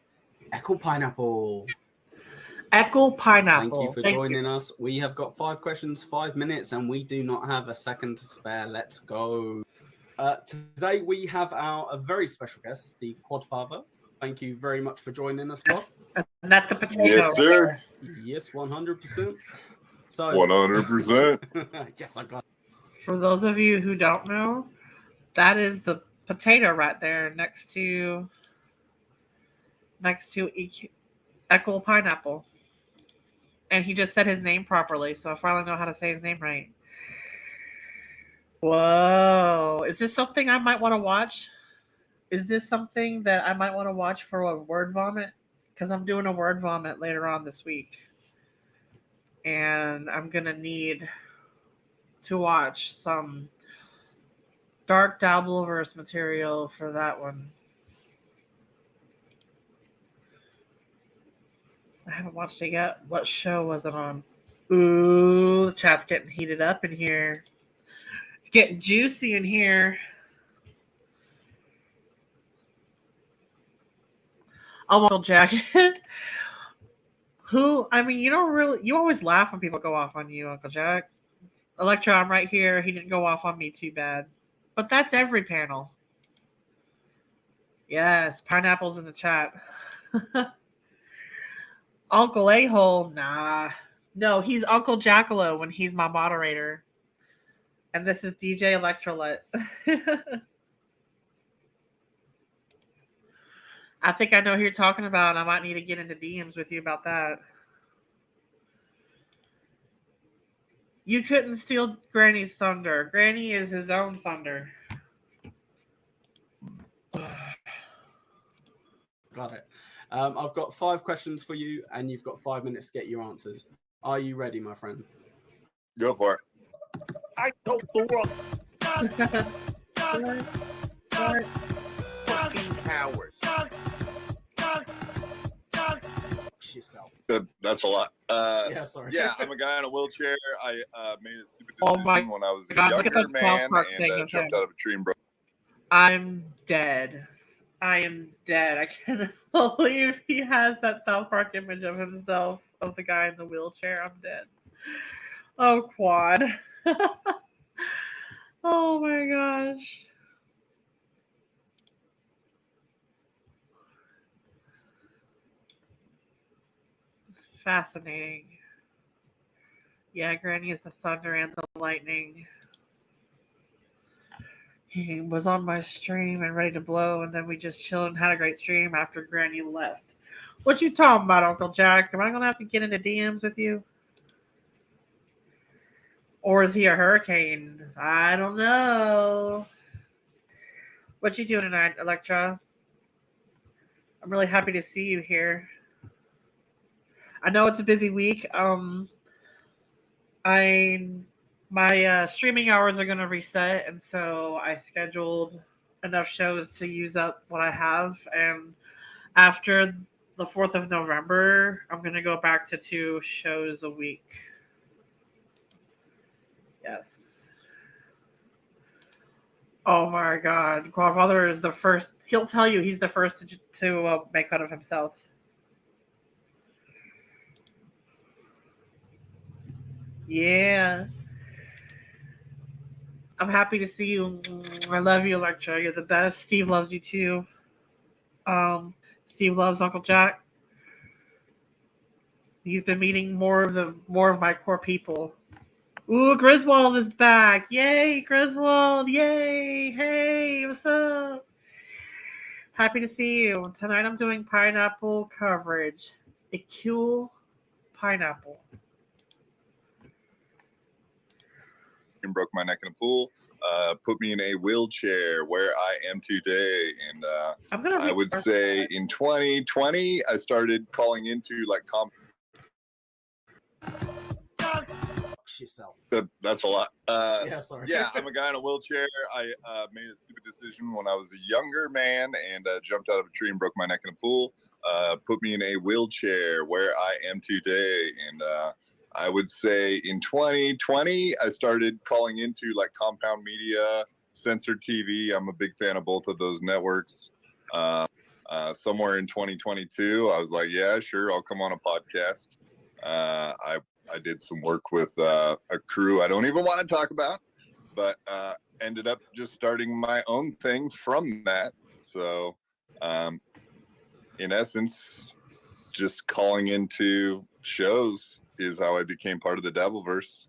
Echo Pineapple. Echo Pineapple. Thank you for joining us. We have got 5 questions, 5 minutes, and we do not have a second to spare. Let's go. Today we have a very special guest, the Quadfather. Thank you very much for joining us, Quad. And that's the potato. Yes, sir. Yes, 100%. So 100%. Yes, I got it. For those of you who don't know, that is the potato right there next to Echo Pineapple. And he just said his name properly, so I finally know how to say his name right. Whoa. Is this something I might want to watch? Is this something that I might want to watch for a word vomit? Because I'm doing a word vomit later on this week. And I'm going to need to watch some Dark Dabbleverse material for that one. I haven't watched it yet. What show was it on? Ooh, the chat's getting heated up in here. It's getting juicy in here. Oh, Uncle Jack. Who? I mean, you always laugh when people go off on you, Uncle Jack. Electra, I'm right here. He didn't go off on me too bad. But that's every panel. Yes, pineapples in the chat. Uncle A-hole? Nah. No, he's Uncle Jackalo when he's my moderator. And this is DJ Electrolette. I think I know who you're talking about. I might need to get into DMs with you about that. You couldn't steal Granny's thunder. Granny is his own thunder. Got it. I've got 5 questions for you, and you've got 5 minutes to get your answers. Are you ready, my friend? Go for it. I told the world. Fucking powers. Yourself. That's a lot. Yeah, sorry. Yeah, I'm a guy in a wheelchair. I made a stupid Oh decision my when I was a God, look at younger that South man Park and thing of jumped him. out of a tree and broke. I'm dead. I am dead. I can't believe he has that South Park image of himself, of the guy in the wheelchair. I'm dead. Oh, Quad. Oh my gosh. Fascinating. Yeah, Granny is the thunder and the lightning. He was on my stream and ready to blow, and then we just chilled and had a great stream after Granny left. What you talking about, Uncle Jack? Am I gonna have to get into DMs with you? Or is he a hurricane? I don't know. What you doing tonight, Electra? I'm really happy to see you here. I know it's a busy week. My streaming hours are going to reset, and so I scheduled enough shows to use up what I have. And after the 4th of November, I'm going to go back to 2 shows a week. Yes. Oh my God. Quadfather is the first. He'll tell you he's the first to make fun of himself. Yeah. I'm happy to see you. I love you, Electra. You're the best. Steve loves you too. Steve loves Uncle Jack. He's been meeting more of my core people. Ooh, Griswold is back. Yay, Griswold. Yay. Hey, what's up? Happy to see you. Tonight I'm doing pineapple coverage. A cool pineapple. And broke my neck in a pool. Put me in a wheelchair where I am today. And I would say in 2020, I started calling into like Yourself. That's a lot. Yeah, sorry. Yeah, I'm a guy in a wheelchair. I made a stupid decision when I was a younger man and jumped out of a tree and broke my neck in a pool. Put me in a wheelchair where I am today. And I would say in 2020, I started calling into like Compound Media, Censored TV. I'm a big fan of both of those networks. Somewhere in 2022, I was like, yeah, sure, I'll come on a podcast. I did some work with a crew I don't even want to talk about, but ended up just starting my own thing from that. So, in essence, just calling into shows is how I became part of the Devilverse.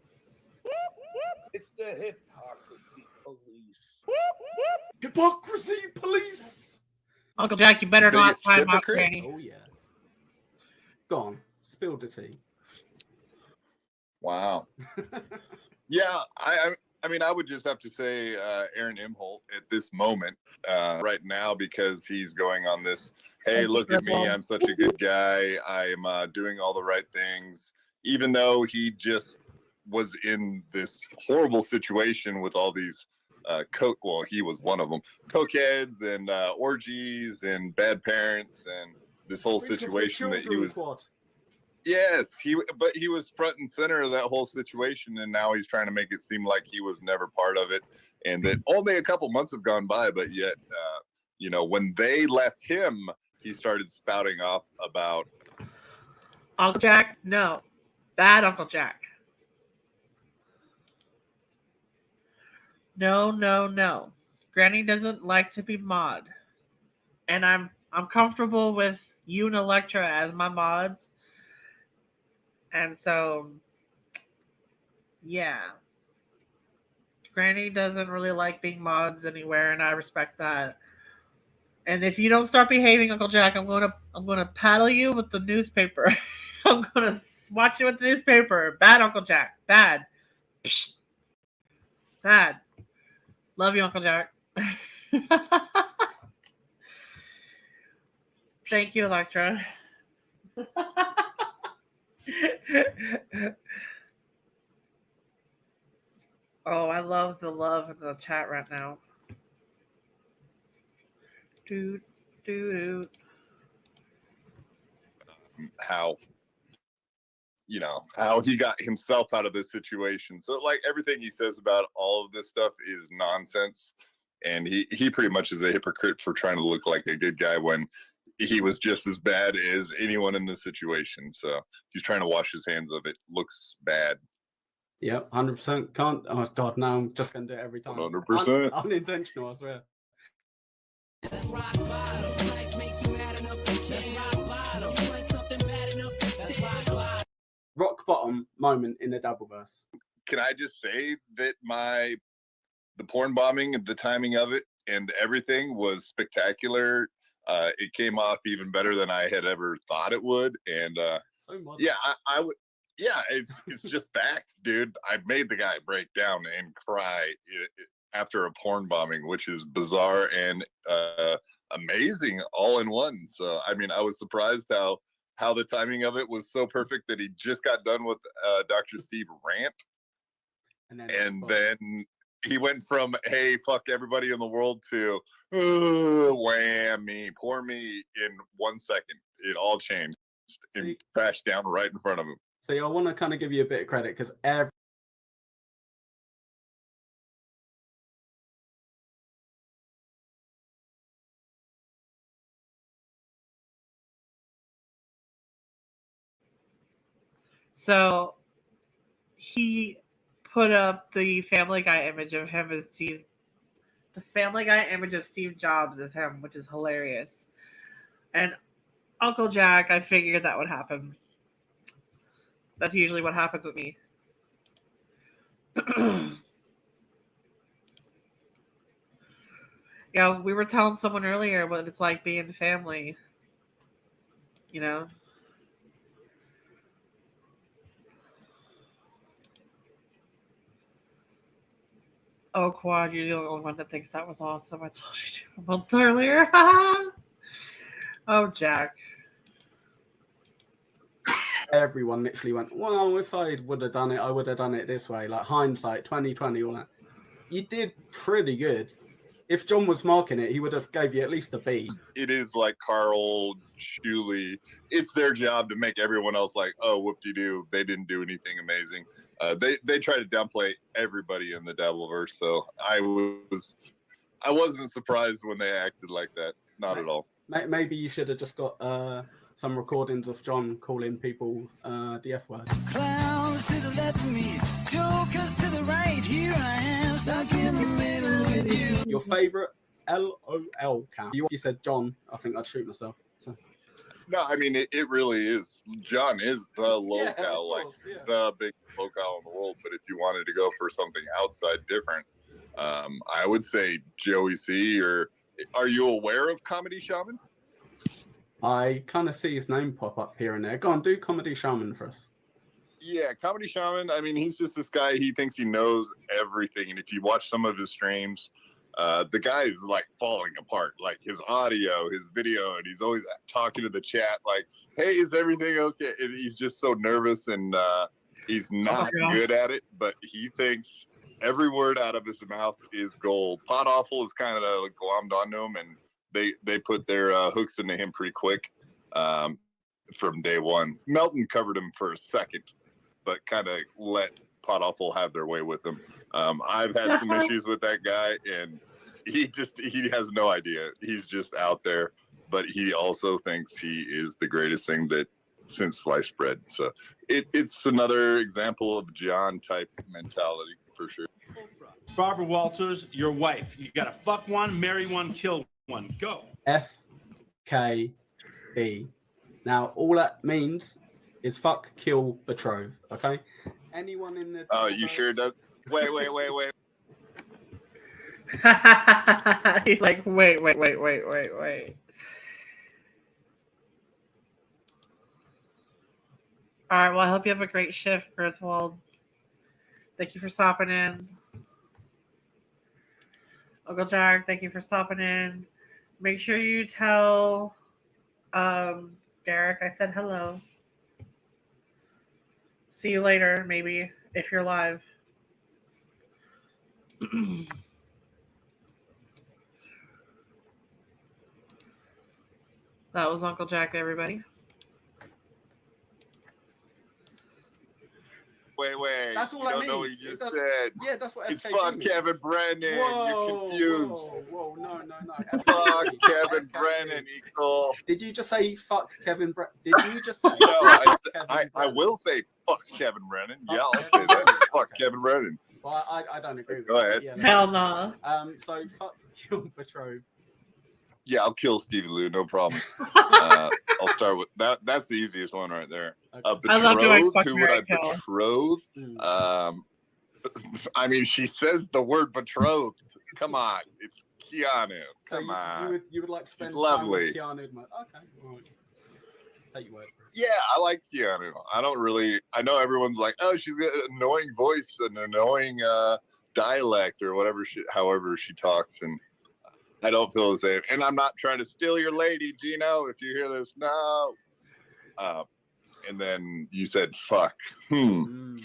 It's the hypocrisy police. Hypocrisy police. Uncle Jack, you better not Biggest time out hypocrite. Granny. Oh yeah. Go on, spill the tea. Wow. Yeah, I mean, I would just have to say Aaron Imholt at this moment, right now, because he's going on this, hey, look at me, I'm such a good guy, I'm doing all the right things, even though he just was in this horrible situation with all these well, he was one of them, cokeheads and orgies and bad parents and this whole situation that he was. Yes, but he was front and center of that whole situation, and now he's trying to make it seem like he was never part of it, and that only a couple months have gone by, but yet, when they left him, he started spouting off about Uncle Jack, no. Bad Uncle Jack. No. Granny doesn't like to be mod. And I'm comfortable with you and Electra as my mods. And so, yeah. Granny doesn't really like being mods anywhere, and I respect that. And if you don't start behaving, Uncle Jack, I'm gonna paddle you with the newspaper. I'm gonna watch you with the newspaper. Bad, Uncle Jack. Bad. Psh. Bad. Love you, Uncle Jack. Thank you, Electra. Oh, I love the love in the chat right now. Dude, dude. How how he got himself out of this situation. So like everything he says about all of this stuff is nonsense, and he pretty much is a hypocrite for trying to look like a good guy when he was just as bad as anyone in this situation. So he's trying to wash his hands of it. Looks bad. Yep, 100%. Can't. Oh God, now I'm just gonna do it every time. 100%. Unintentional, I swear. Rock bottom moment in the Doubleverse. Can I just say that the porn bombing, the timing of it, and everything was spectacular. It came off even better than I had ever thought it would, and so modern. yeah, I would. Yeah, it's just facts, dude. I made the guy break down and cry after a porn bombing, which is bizarre and amazing all in one. So I mean, I was surprised how the timing of it was so perfect that he just got done with Dr. Steve rant, and then he went from "Hey, fuck everybody in the world" to "Whammy, poor me" in 1 second. It all changed and crashed down right in front of him. So I want to kind of give you a bit of credit because So he put up the Family Guy image of him as Steve. The Family Guy image of Steve Jobs as him, which is hilarious. And Uncle Jack, I figured that would happen. That's usually what happens with me. Yeah, we were telling someone earlier what it's like being family. You know? Oh, Quad, you're the only one that thinks that was awesome. I told you a month earlier. Oh, Jack. everyone literally went, well, if I would have done it, I would have done it this way. Like hindsight, 2020, all that. You did pretty good. If John was marking it, he would have gave you at least a B. It is like Carl, Shuley. It's their job to make everyone else like, oh, whoop-de-doo. They didn't do anything amazing. They try to downplay everybody in the Dabbleverse. So I wasn't surprised when they acted like that. Not at all. Maybe you should have just got some recordings of John calling people the F word. Clowns to the left of me, jokers to the right. Here I am, stuck in the middle with you. Your favourite LOL count? You said John. I think I'd shoot myself. So. No, I mean, it really is. John is the locale, the big locale in the world. But if you wanted to go for something outside different, I would say Joey C. Or are you aware of Comedy Shaman? I kind of see his name pop up here and there. Go on, do Comedy Shaman for us. Yeah, Comedy Shaman. I mean, he's just this guy. He thinks he knows everything. And if you watch some of his streams, the guy is like falling apart. Like his audio, his video, and he's always talking to the chat like, hey, is everything okay? And he's just so nervous and he's not good at it. But he thinks every word out of his mouth is gold. Pot Awful is kind of glommed onto him, and they put their hooks into him pretty quick from day one. Melton covered him for a second, but kind of let Pot Awful have their way with him. I've had some issues with that guy, and he has no idea. He's just out there, but he also thinks he is the greatest thing that since sliced bread. So it's another example of John type mentality for sure. Barbara Walters, your wife. You gotta fuck one, marry one, kill one. Go. FKB. Now, all that means is fuck, kill, betrove. Okay. Anyone in the Oh, you sure does? Wait. He's like, wait. All right, well, I hope you have a great shift, Griswold. Thank you for stopping in. Uncle Jack, thank you for stopping in. Make sure you tell Derek I said hello. See you later, maybe, if you're live. That was Uncle Jack, everybody. Wait. That's all you I don't mean. know what you just said. Yeah, that's what It's FKG fuck means. Kevin Brennan. You're confused. Whoa, no. Fuck Kevin Brennan, equal. Did you just say fuck Kevin Brennan? Did you just say? No, I will say fuck Kevin Brennan. Yeah, I'll say that. Fuck Kevin Brennan. Well, I don't agree with Go ahead. Yeah, Hell no. So fuck, kill, betrove. Yeah, I'll kill Stevie Lou, no problem. I'll start with that. That's the easiest one right there. Okay. I love doing Betrothed, fuck, who would I marry, kill. betroth? I mean, she says the word betrothed. Come on, it's Keanu. Come on. You would like to spend She's lovely. time with Keanu? Okay, all right. Take your word for it. Yeah, I like Keanu. I know everyone's like, oh, she's got an annoying voice, an annoying dialect, or however she talks, and I don't feel the same. And I'm not trying to steal your lady, Gino. If you hear this, no. And then you said, fuck. You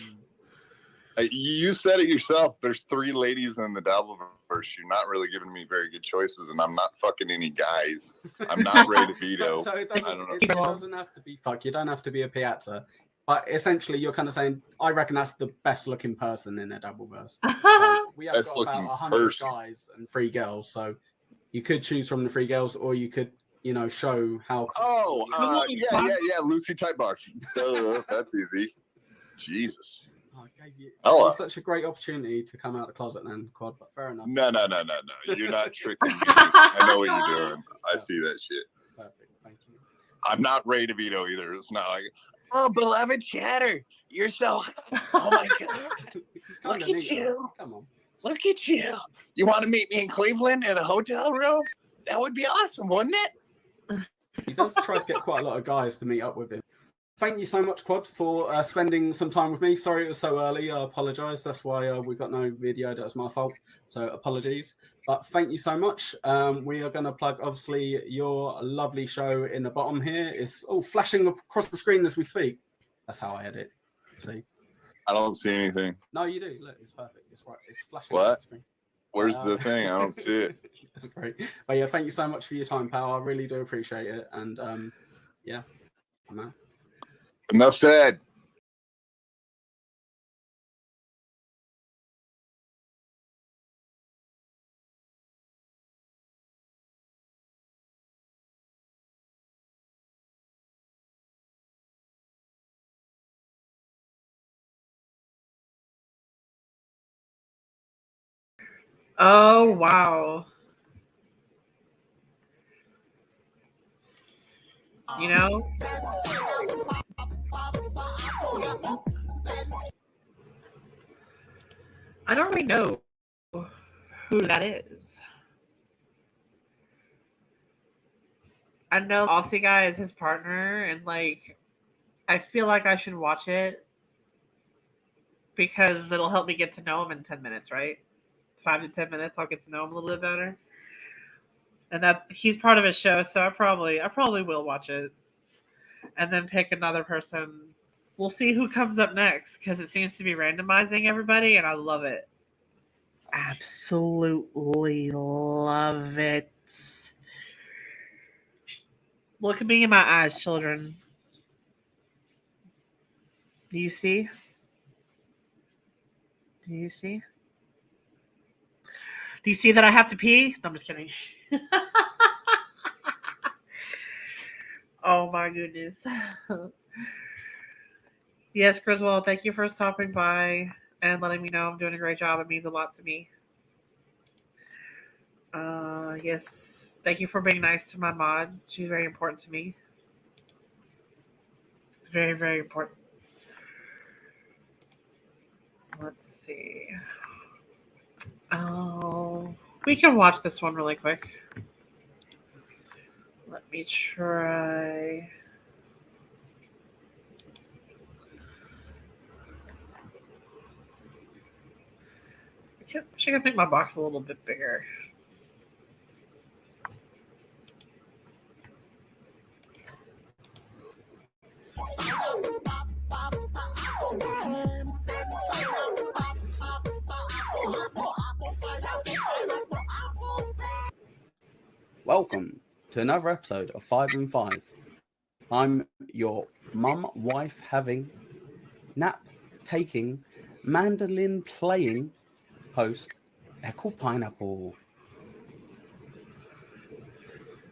said it yourself. There's 3 ladies in the Dabbleverse. You're not really giving me very good choices, and I'm not fucking any guys. I'm not ready to veto. So it doesn't have to be fuck. You don't have to be a piazza. But essentially, you're kind of saying, I reckon that's the best looking person in the Dabbleverse. So we have Best got about looking 100 person. guys and 3 girls. So you could choose from the 3 girls, or you could, show how. Oh, yeah. Lucy Tightbox. That's easy. Jesus. I gave you Hello. such a great opportunity to come out of the closet then, Quad, but fair enough. No. You're not tricking me. I know what you're doing. I see that shit. Perfect. Thank you. I'm not ready to veto either. It's not like, oh, beloved Chatter, you're so. Oh my god. Look at you. Come on. Look at you. You want to meet me in Cleveland in a hotel room? That would be awesome, wouldn't it? He does try to get quite a lot of guys to meet up with him. Thank you so much, Quad, for spending some time with me. Sorry it was so early. I apologise. That's why we got no video. That was my fault. So apologies. But thank you so much. We are going to plug, obviously, your lovely show in the bottom here. It's all flashing across the screen as we speak. That's how I edit. See? I don't see anything. No, you do. Look, it's perfect. It's right. It's flashing What? across the screen. Where's the thing? I don't see it. That's great. But yeah, thank you so much for your time, pal. I really do appreciate it. And yeah, man. Enough said. Oh, wow. You know? I don't really know who that is. I know Aussie guy is his partner, and like, I feel like I should watch it because it'll help me get to know him in 10 minutes, right? 5 to 10 minutes, I'll get to know him a little bit better. And that he's part of his show, so I probably will watch it. And then pick another person. We'll see who comes up next, because it seems to be randomizing everybody, and I love it. Absolutely love it. Look at me in my eyes, children. Do you see? Do you see? Do you see that I have to pee? No, I'm just kidding. Oh my goodness. Yes, Griswold, thank you for stopping by and letting me know I'm doing a great job. It means a lot to me. Yes, thank you for being nice to my mod. She's very important to me. Very, very important. Let's see. Oh, we can watch this one really quick. Let me try. I should make my box a little bit bigger. Welcome to another episode of 5 and 5. I'm your mum, wife having, nap taking, mandolin playing host, Echo Pineapple.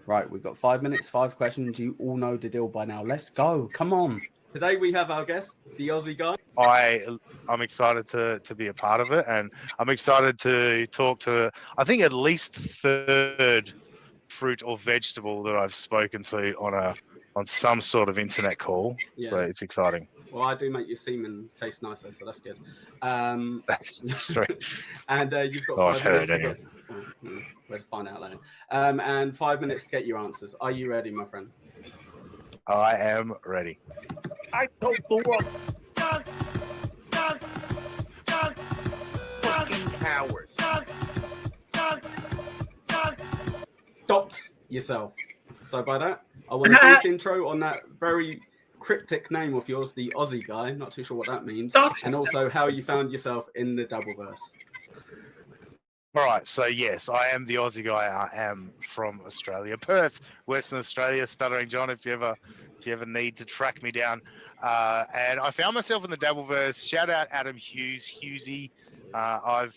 Right, we've got 5 minutes, 5 questions. You all know the deal by now. Let's go. Come on. Today we have our guest, the Aussie guy. I'm excited to be a part of it, and I'm excited to talk to, I think, at least third fruit or vegetable that I've spoken to on some sort of internet call. Yeah. So it's exciting. Well, I do make your semen taste nicer, so that's good. That's true. And you've got 5 I've heard minutes. anyway. We'll find out later. And 5 minutes to get your answers. Are you ready, my friend? I am ready. I told the world. Fucking cowards. Dox yourself. So by that, I want a brief intro on that very cryptic name of yours, the Aussie guy. Not too sure what that means. And also how you found yourself in the Doubleverse. All right, so yes, I am the Aussie guy. I am from Australia, Perth, Western Australia. Stuttering John, if you ever need to track me down. And I found myself in the Doubleverse. Shout out Adam Hughesy. I've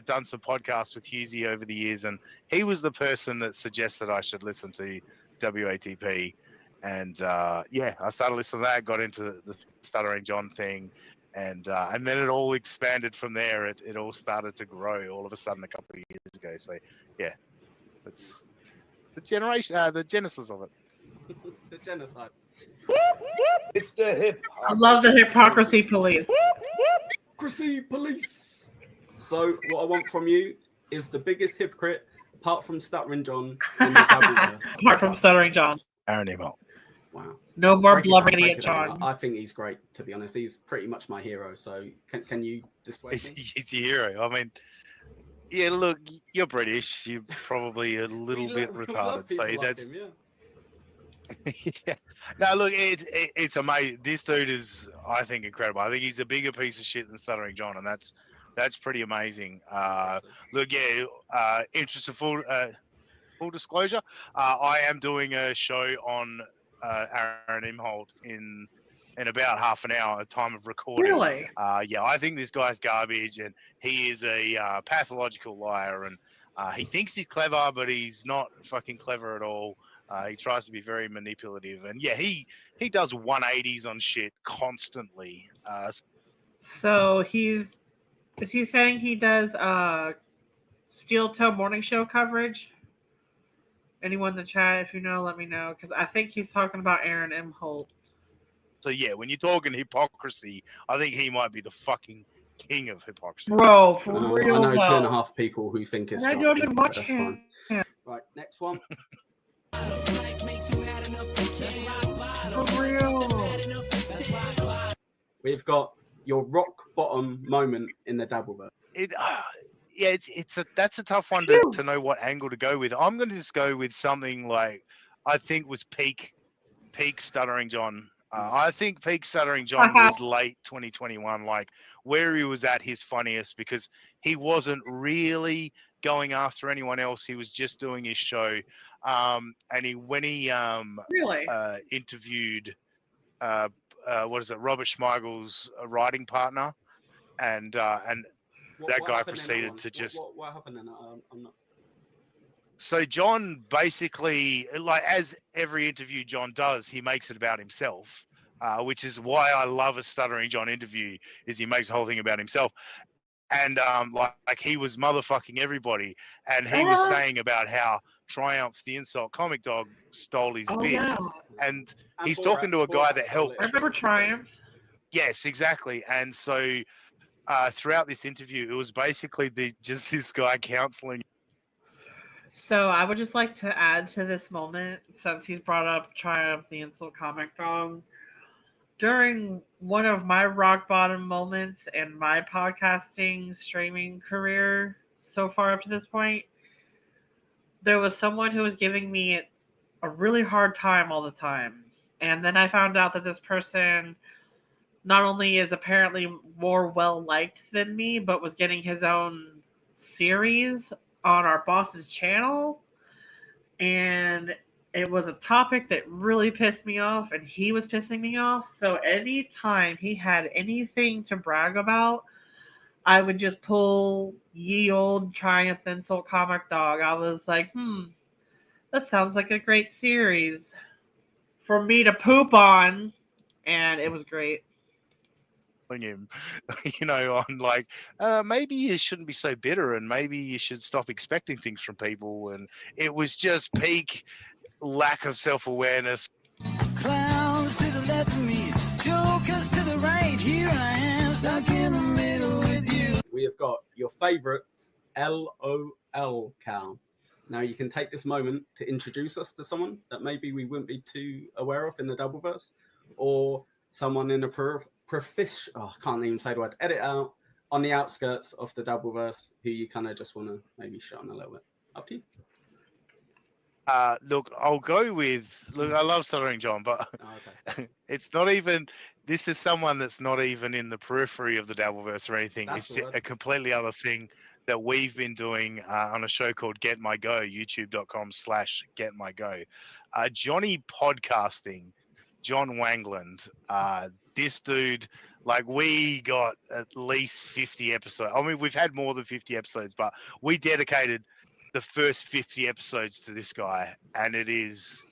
done some podcasts with Hughesy over the years, and he was the person that suggested I should listen to WATP. And I started listening to that, got into the Stuttering John thing. And then it all expanded from there. It all started to grow all of a sudden a couple of years ago. So yeah, that's the genesis of it. The genocide. It's the hip. I love the hypocrisy police. Hypocrisy police. So what I want from you is the biggest hypocrite, apart from Stuttering John. In the Doubleverse. Apart from Stuttering John. Aaron Emo. Wow. No more blubbering idiot John. I think he's great, to be honest. He's pretty much my hero. So can you dissuade me? He's your hero. I mean, yeah, look, you're British. You're probably a little bit retarded. So that's... Him, yeah. No, look, it's amazing. This dude is, I think, incredible. I think he's a bigger piece of shit than Stuttering John, and that's pretty amazing. Look, yeah, interest of full disclosure, I am doing a show on Aaron Imholt in about half an hour, time of recording. Really? Yeah, I think this guy's garbage, and he is a pathological liar, and he thinks he's clever, but he's not fucking clever at all. He tries to be very manipulative, and yeah, he does 180s on shit constantly. So is he saying he does Steel Toe morning show coverage? Anyone in the chat, if you know, let me know, because I think he's talking about Aaron M. Holt. So yeah, when you're talking hypocrisy, I think he might be the fucking king of hypocrisy. Bro, for real. I know 2.5 people who think it's I don't even watch that's him. fine. Right, next one. For real. We've got your rock bottom moment in the Doubleverse. Yeah, that's a tough one to know what angle to go with. I'm going to just go with something like I think was peak Stuttering John. I think peak Stuttering John was late 2021, like where he was at his funniest, because he wasn't really going after anyone else. He was just doing his show. And when he interviewed Robert Schmeigel's writing partner, and that guy proceeded to just... What happened in that? I'm not... So John basically, like as every interview John does, he makes it about himself, which is why I love a Stuttering John interview, is he makes the whole thing about himself. And like he was motherfucking everybody. And he was saying about how Triumph the Insult Comic Dog stole his bit, yeah. and he's talking to a guy that helped. I remember Triumph. Yes, exactly. And so throughout this interview, it was basically just this guy counseling. So I would just like to add to this moment, since he's brought up Triumph the Insult Comic Dog. During one of my rock bottom moments in my podcasting streaming career so far up to this point, there was someone who was giving me a really hard time all the time. And then I found out that this person not only is apparently more well-liked than me, but was getting his own series on our boss's channel. And it was a topic that really pissed me off, and he was pissing me off. So anytime he had anything to brag about, I would just pull ye old Triumph Insult Comic Dog. I was like, that sounds like a great series for me to poop on. And it was great. Him, on like, maybe you shouldn't be so bitter, and maybe you should stop expecting things from people. And it was just peak lack of self-awareness. Clowns to the left of me, jokers to the right. Here I am, stuck in the middle with you. We have got your favorite LOL cow. Now you can take this moment to introduce us to someone that maybe we wouldn't be too aware of in the Doubleverse, or someone in a I can't even say the word, edit out, on the outskirts of the Doubleverse who you kind of just want to maybe shut on a little bit. Up to you. Look, I'll go with, I love Stuttering John, but it's not even, this is someone that's not even in the periphery of the Doubleverse or anything. It's just a completely other thing that we've been doing on a show called Get My Go, youtube.com/GetMyGo. Johnny Podcasting, John Wangland, this dude, like, we got at least 50 episodes. I mean, we've had more than 50 episodes, but we dedicated the first 50 episodes to this guy, and it is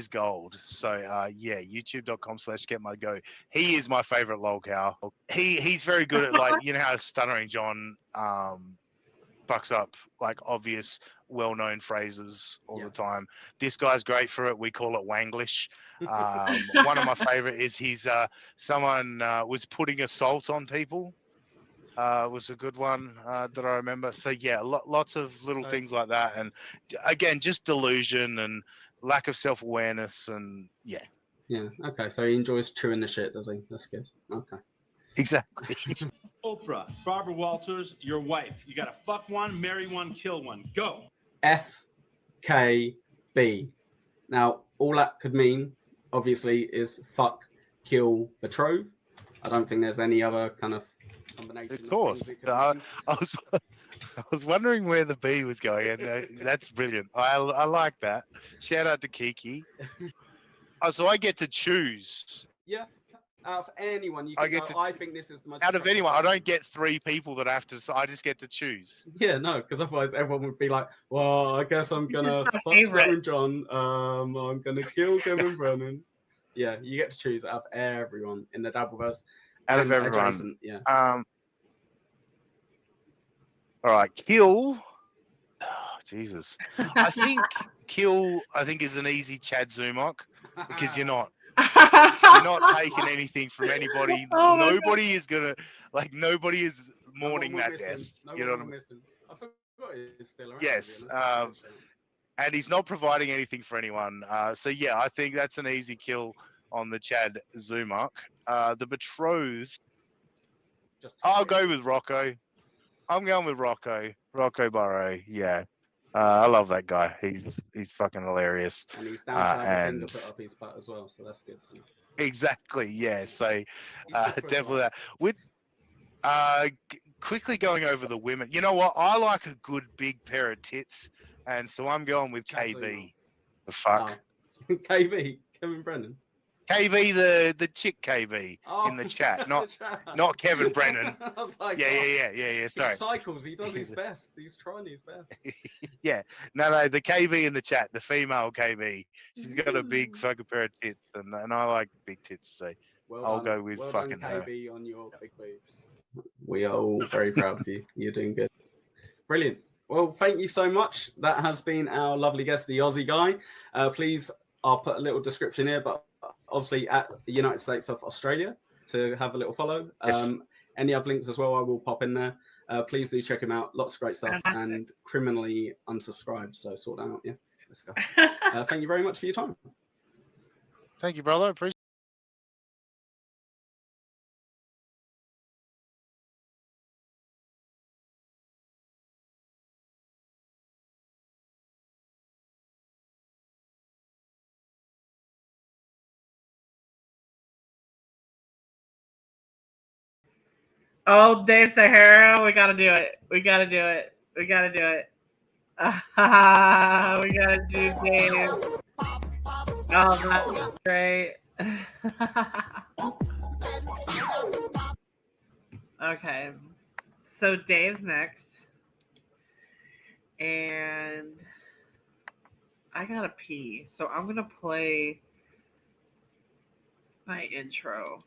gold. So youtube.com/GetMyGo. He is my favorite lol cow. He's very good at, like, how Stuttering John fucks up like obvious well-known phrases all the time. This guy's great for it. We call it Wanglish. One of my favorite is someone was putting a salt on people. Was a good one that I remember. So yeah, lots of little things like that, and again, just delusion and lack of self-awareness, and yeah. Okay, so he enjoys chewing the shit, does he? That's good. Okay, exactly. Oprah, Barbara Walters, your wife. You gotta fuck one, marry one, kill one. Go. FKB. Now, all that could mean, obviously, is fuck, kill, betrothed. I don't think there's any other kind of combination. Of course. I was wondering where the B was going, and that's brilliant. I like that. Shout out to Kiki. So I get to choose. Yeah. Out of anyone, you can I think this is the most... Out of anyone, I don't get 3 people that have to... So I just get to choose. Yeah, no, because otherwise everyone would be like, well, I guess I'm going to fuck Stuttering John. I'm going to kill Kevin Brennan. Yeah, you get to choose out of everyone in the Doubleverse. Out of everyone. Adjacent, yeah. All right, kill... Oh, Jesus. I think kill, is an easy Chad Zumok, because you're not taking anything from anybody. Nobody is gonna, nobody is mourning that death. You know what I mean? I forgot he's still around. Yes, and he's not providing anything for anyone. So yeah, I think that's an easy kill on the Chad Zumok. The betrothed, I'll go with Rocco. I'm going with Rocco Barre. Yeah. I love that guy. He's fucking hilarious. And he's down to have a put up his butt as well, so that's good. Exactly, yeah. So definitely that. With quickly going over the women, you know what? I like a good big pair of tits, and so I'm going with KB. The fuck? Oh. KB, Kevin Brennan. KB, the chick KB in the chat, not Kevin Brennan. I was like, yeah. Sorry. He cycles. He does his best. He's trying his best. Yeah. No. The KB in the chat, the female KB. She's got a big fucking pair of tits, and I like big tits, so I'll go with fucking KB on your big boobs. We are all very proud of you. You're doing good. Brilliant. Well, thank you so much. That has been our lovely guest, the Aussie guy. Please, I'll put a little description here, but obviously at the United States of Australia to have a little follow. Yes. Any other links as well, I will pop in there. Please do check him out. Lots of great stuff. And criminally unsubscribed. So sort that out. Yeah, let's go. Thank you very much for your time. Thank you, brother. Appreciate. Oh, Dave Sara, we gotta do it. We gotta do it. We gotta do it. We gotta do Dave. Oh, that's great. Okay, so Dave's next, and I gotta pee, so I'm gonna play my intro.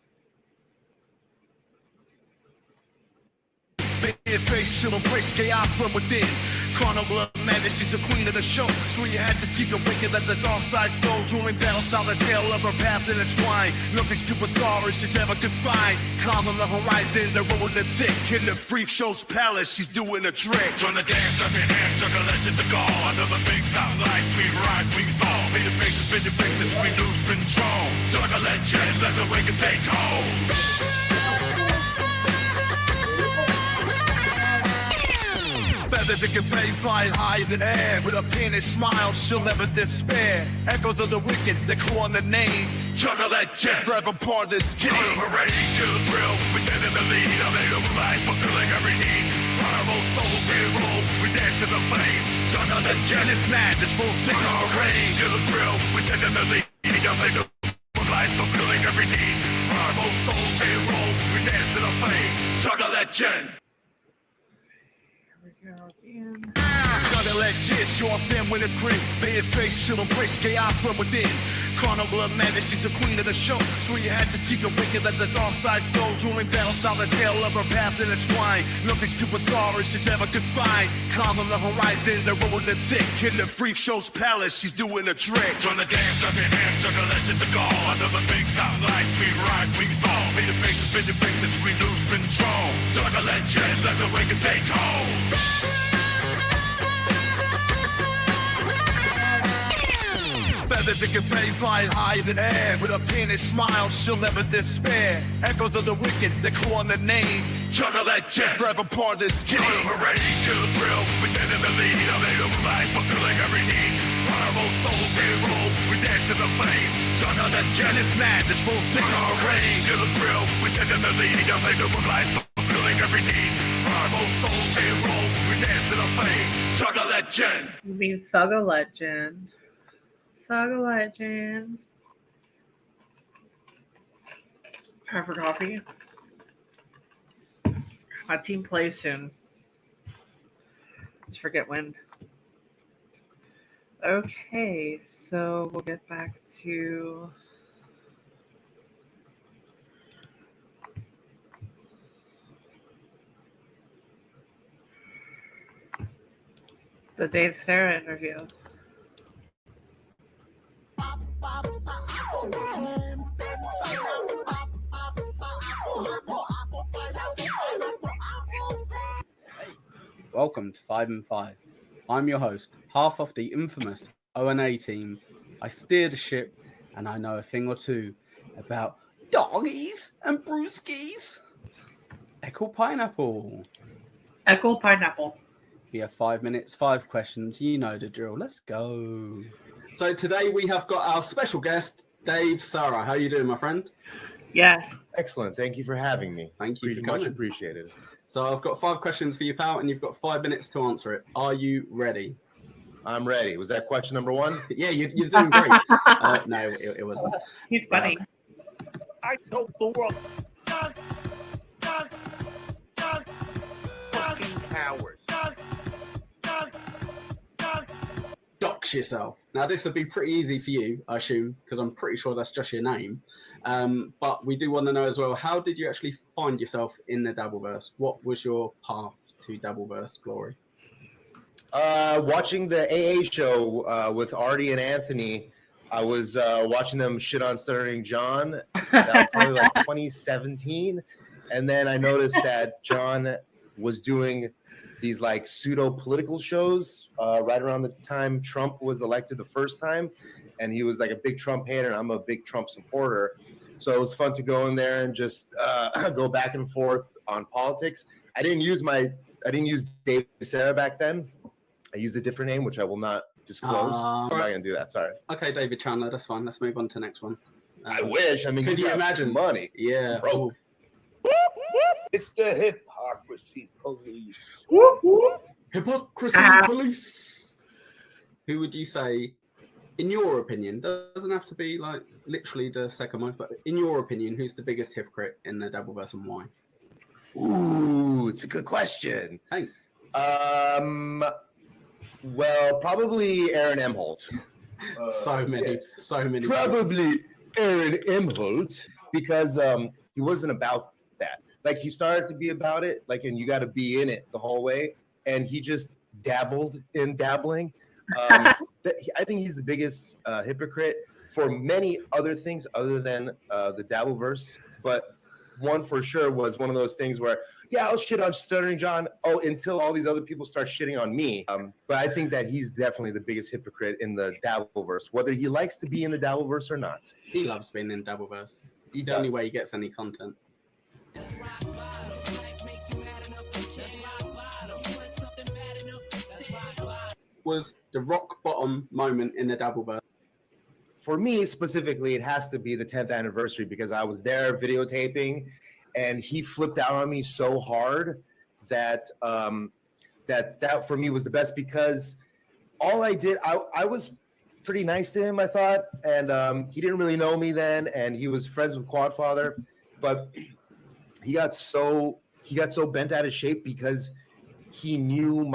Face, she'll embrace chaos from within. Carnival of madness, she's the queen of the show. So you had to keep her wicked, let the dark sides go. During battle, saw the tail of her path intertwine. Nothing too bizarre as she's ever could find. Calm on the horizon, the road the thick. In the freak show's palace, she's doing a trick. Join the dance, up in hand, Juggalette is the goal. Under the big top lights, we rise, we fall. Be the faces, spin the faces, we lose control. Juggalette Chad, let the wicked take hold. Feathers that can fade, fly high in the air. With a pianist smile, she'll never despair. Echoes of the wicked, they call on the name. Juggalette Chad, forever part of this game. we're ready to the thrill. We stand in the lead, a made of life, fulfilling every need. Carnival souls, we roll, we dance to the flames. Juggalette Chad is mad, this full sing our reign. To the thrill, we stand in the lead, a made of life, fulfilling every need. Carnival souls, we roll, we dance to the flames. Juggalette Chad. Juggalette Chad, shorts in with a grin. Bare face, she'll embrace chaos from within. Carnival of madness, she's the queen of the show. So you had to keep her wicked, let the dark sides go. During battle, saw the tail of her path intertwine. Nothing's too bizarre as she's ever could find. Calm on the horizon, the road the thick. In the freak show's palace, she's doing a trick. Join the dance, up in hand, Juggalette is the goal. Under the big top lights, we rise, we fall. Be the faces, spin the faces, we lose control. Juggalette Chad, let the wicked take hold. Feathers that can fade, fly high in the air. With a pianist smile, she'll never despair. Echoes of the wicked, they call on the name. Juggalette Chad, forever part of this game. we're ready to the thrill. We stand in the lead, a made of life, fulfilling every need. Carnival souls, we roll, we dance to the flames. Juggalette Chad is mad, this full sing our reign. To the thrill, we stand in the lead, a made of life, fulfilling every need. Carnival souls, we roll, we dance to the flames. Juggalette Chad. You mean Saga Legend? Saga Legend. Time for coffee. My team plays soon. Just forget when. Okay, so we'll get back to the Dave Sara interview. Welcome to 5 and 5. I'm your host, half of the infamous O&A team. I steer the ship, and I know a thing or two about doggies and brewskis. Echo Pineapple. Echo Pineapple. We have 5 minutes, 5 questions. You know the drill. Let's go. So today we have got our special guest, Dave Sara. How are you doing, my friend? Yes. Excellent. Thank you for having me. Thank you. Much appreciated. So I've got 5 questions for you, pal, and you've got 5 minutes to answer it. Are you ready? I'm ready. Was that question number 1? Yeah, you're doing great. No, it wasn't. He's funny. I told the world. Fucking cowards. Dox yourself. Now, this would be pretty easy for you, I assume, because I'm pretty sure that's just your name. But we do want to know as well, how did you actually find yourself in the Dabbleverse? What was your path to Dabbleverse glory? Watching the AA show with Artie and Anthony, I was watching them shit on Stuttering John. That was probably like 2017. And then I noticed that John was doing these like pseudo political shows right around the time Trump was elected the first time. And he was like a big Trump hater, and I'm a big Trump supporter. So it was fun to go in there and just go back and forth on politics. I didn't use Dave Sara back then. I used a different name, which I will not disclose. I'm not going to do that. Sorry. Okay, David Chandler, that's fine. Let's move on to the next one. I wish. I mean, could you imagine money? Yeah. Broke. It's the hypocrisy police. Hypocrisy police. Who would you say, in your opinion, doesn't have to be like literally the second most, but in your opinion, who's the biggest hypocrite in the Dabbleverse and why? Ooh, it's a good question. Thanks. Well, probably Aaron Emholt. So many. Probably Aaron Emholt, because he wasn't about that. Like, he started to be about it, like, and you got to be in it the whole way, and he just dabbled in dabbling. I think he's the biggest hypocrite for many other things other than the Dabbleverse, but one for sure was one of those things where, yeah, I'll shit on Stuttering John, until all these other people start shitting on me. But I think that he's definitely the biggest hypocrite in the Dabbleverse, whether he likes to be in the Dabbleverse or not. He loves being in Dabbleverse. The only way he gets any content. Was the rock bottom moment in the Dabbleverse? For me specifically, it has to be the 10th anniversary, because I was there videotaping, and he flipped out on me so hard that that for me was the best, because all I did, I was pretty nice to him, I thought, and he didn't really know me then, and he was friends with Quadfather, but he got so bent out of shape because he knew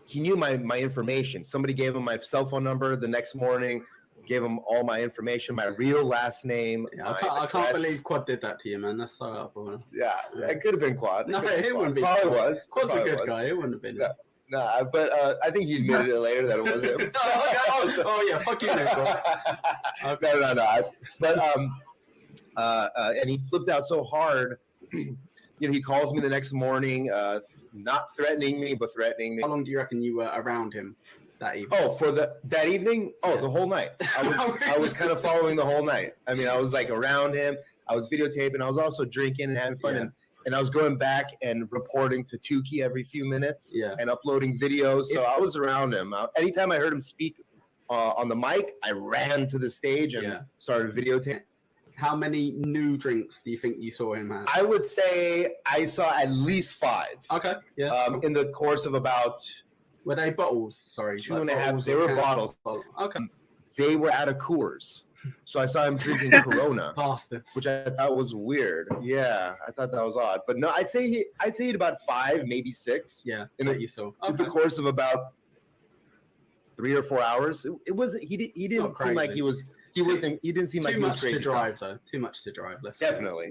he knew my information. Somebody gave him my cell phone number the next morning, gave him all my information, my real last name. Yeah, I can't believe Quad did that to you, man. That's so up. Yeah, it could have been Quad. No, it wouldn't be. Probably was. Quad's Probably a good was. guy. It wouldn't have been. No, but I think he admitted it later that it was him. Oh yeah, fuck you, Nick. No. But and he flipped out so hard. He calls me the next morning, not threatening me, but threatening me. How long do you reckon you were around him that evening? Oh, for that evening? Oh, yeah. The whole night. I was kind of following the whole night. I mean, I was like around him. I was videotaping. I was also drinking and having fun, and I was going back and reporting to Tukey every few minutes, and uploading videos. So I was around him. Anytime I heard him speak on the mic, I ran to the stage and started videotaping. How many new drinks do you think you saw him have? I would say I saw at least 5. Okay. Yeah. In the course of about. Were they bottles? Sorry. 2.5. They were bottles. Okay. They were out of Coors. So I saw him drinking Corona. Bastards. Which I thought was weird. Yeah, I thought that was odd. But no, I'd say he had about 5, maybe 6. Yeah. In you saw. In the course of about 3 or 4 hours. It wasn't. He didn't seem like he was. He didn't seem like he was crazy. Too much to drive, though. Too much to drive. Definitely.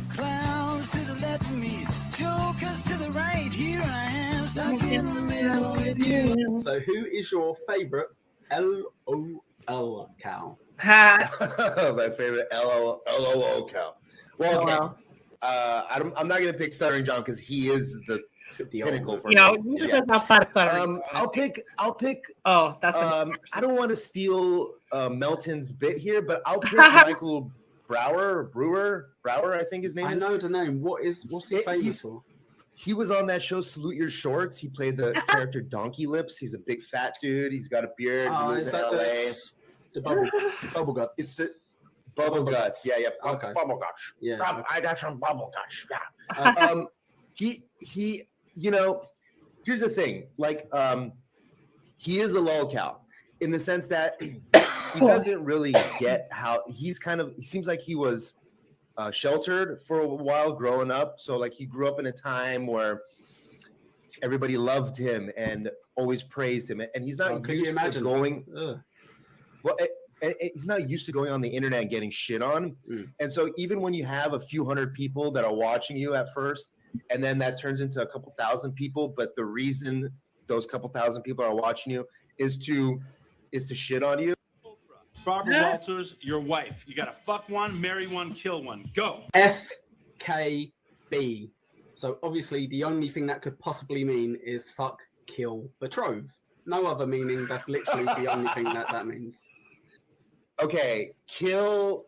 Clowns to the left of me, jokers to the right. Here I am, stuck in the middle with you. So, who is your favorite LOL cow? My favorite LOL cow. Well, okay. I'm not gonna pick Stuttering John because he is the pinnacle for me. You just outside Stuttering. I'll pick. Oh, that's. I don't want to steal Melton's bit here, but I'll pick Michael Brower, I think his name is. I know the name. What's he famous for? He was on that show, Salute Your Shorts. He played the character Donkey Lips. He's a big fat dude. He's got a beard. He lives in LA. The bubble guts. It's the bubble guts. Yeah. Okay. Bubble guts. Yeah. I got some bubble guts. Yeah. He. Here's the thing. Like, he is a lolcow in the sense that he doesn't really get how he seems like he was sheltered for a while growing up. So like he grew up in a time where everybody loved him and always praised him, and he's not used to going. Well, he's not used to going on the internet and getting shit on. And so even when you have a few hundred people that are watching you at first, and then that turns into a couple thousand people, but the those couple thousand people are watching you is to shit on you. Barbara Walters, your wife. You gotta fuck one, marry one, kill one. Go. FKB. So obviously the only thing that could possibly mean is fuck, kill, betrothed. No other meaning. That's literally the only thing that means. Okay, kill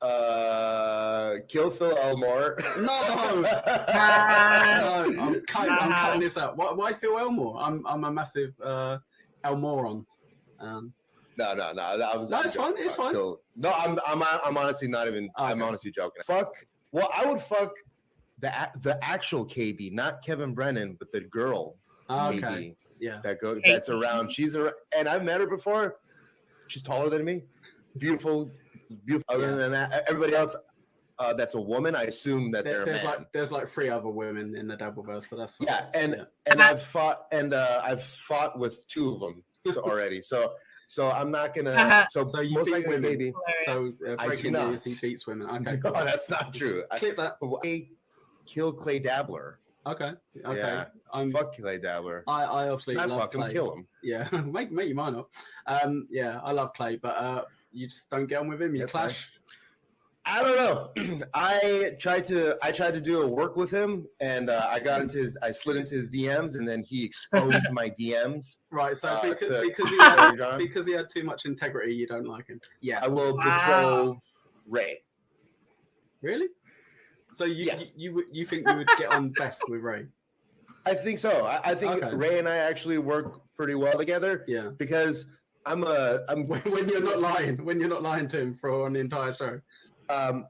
Phil Elmore. No, no, I'm cutting this out. Why Phil Elmore? I'm a massive Elmoron. No. It's fine. It's fine. No, I'm honestly not even. Okay. I'm honestly joking. Fuck. Well, I would fuck the actual KB, not Kevin Brennan, but the girl KB. Yeah. That's around. She's around, and I've met her before. She's taller than me. Beautiful. Other than that, everybody else. That's a woman. I assume that there's like 3 other women in the Dabbleverse, so that's fine. Yeah, and I've fought with 2 of them already. So I'm not gonna. So you most beat likely, women. maybe. So breaking news, he beats women. Okay, no, that's not true. Clip that. I kill Clay Dabbler. Okay. Yeah. Fuck Clay Dabbler. I obviously not love fuck Clay. him. Kill him. Yeah, make you mine up. Yeah, I love Clay, but you just don't get on with him. You clash. I don't know. I tried to do a work with him, and I slid into his DMs, and then he exposed my DMs. Right. So because he had too much integrity, you don't like him. Yeah. I will betroth Ray. Really? So you think you would get on best with Ray? I think so. I think Ray and I actually work pretty well together. Yeah. Because I'm when you're not lying to him for an entire show. I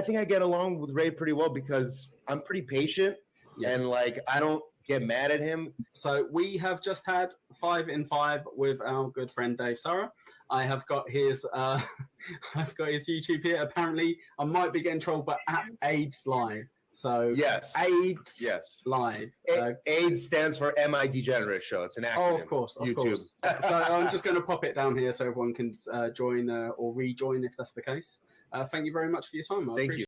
think I get along with Ray pretty well because I'm pretty patient and like I don't get mad at him. So we have just had 5 in 5 with our good friend Dave Sara. I have got his YouTube here. Apparently, I might be getting trolled, but at AIDS Live. So yes, AIDS Live. AIDS stands for MI Degenerate Show. It's an acronym. Oh, of course, of course. So I'm just going to pop it down here so everyone can join or rejoin if that's the case. Thank you very much for your time. Thank you.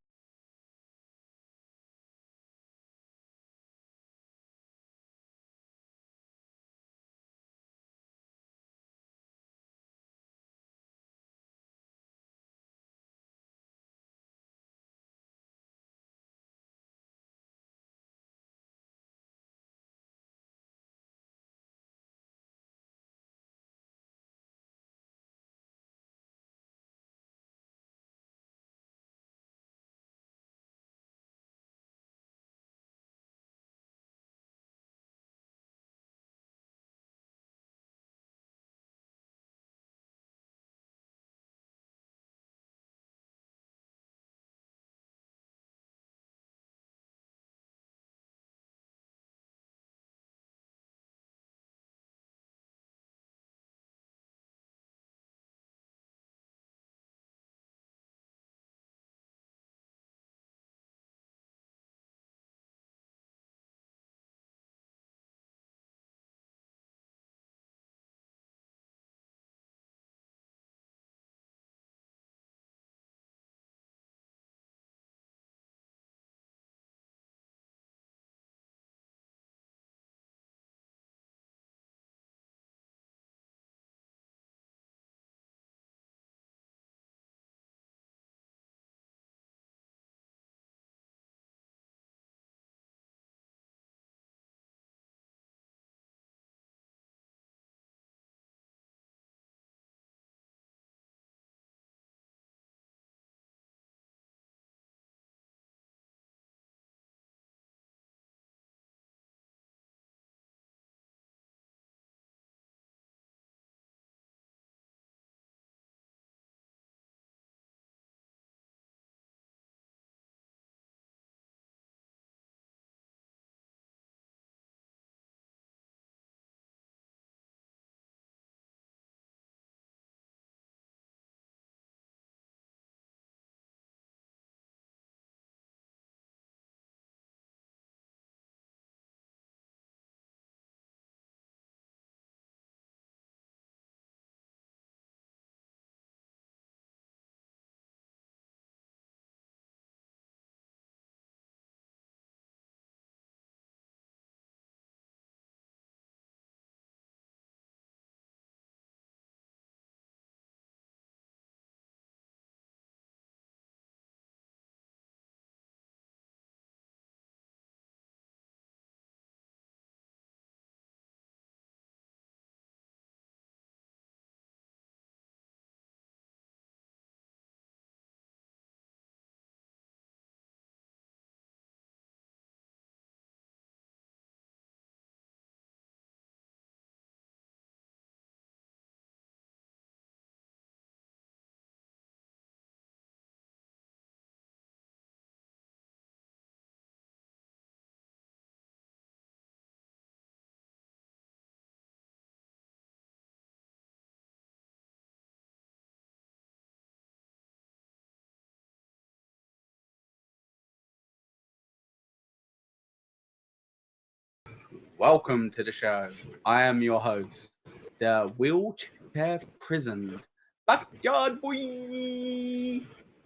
Welcome to the show. I am your host, the wheelchair prisoned backyard boy,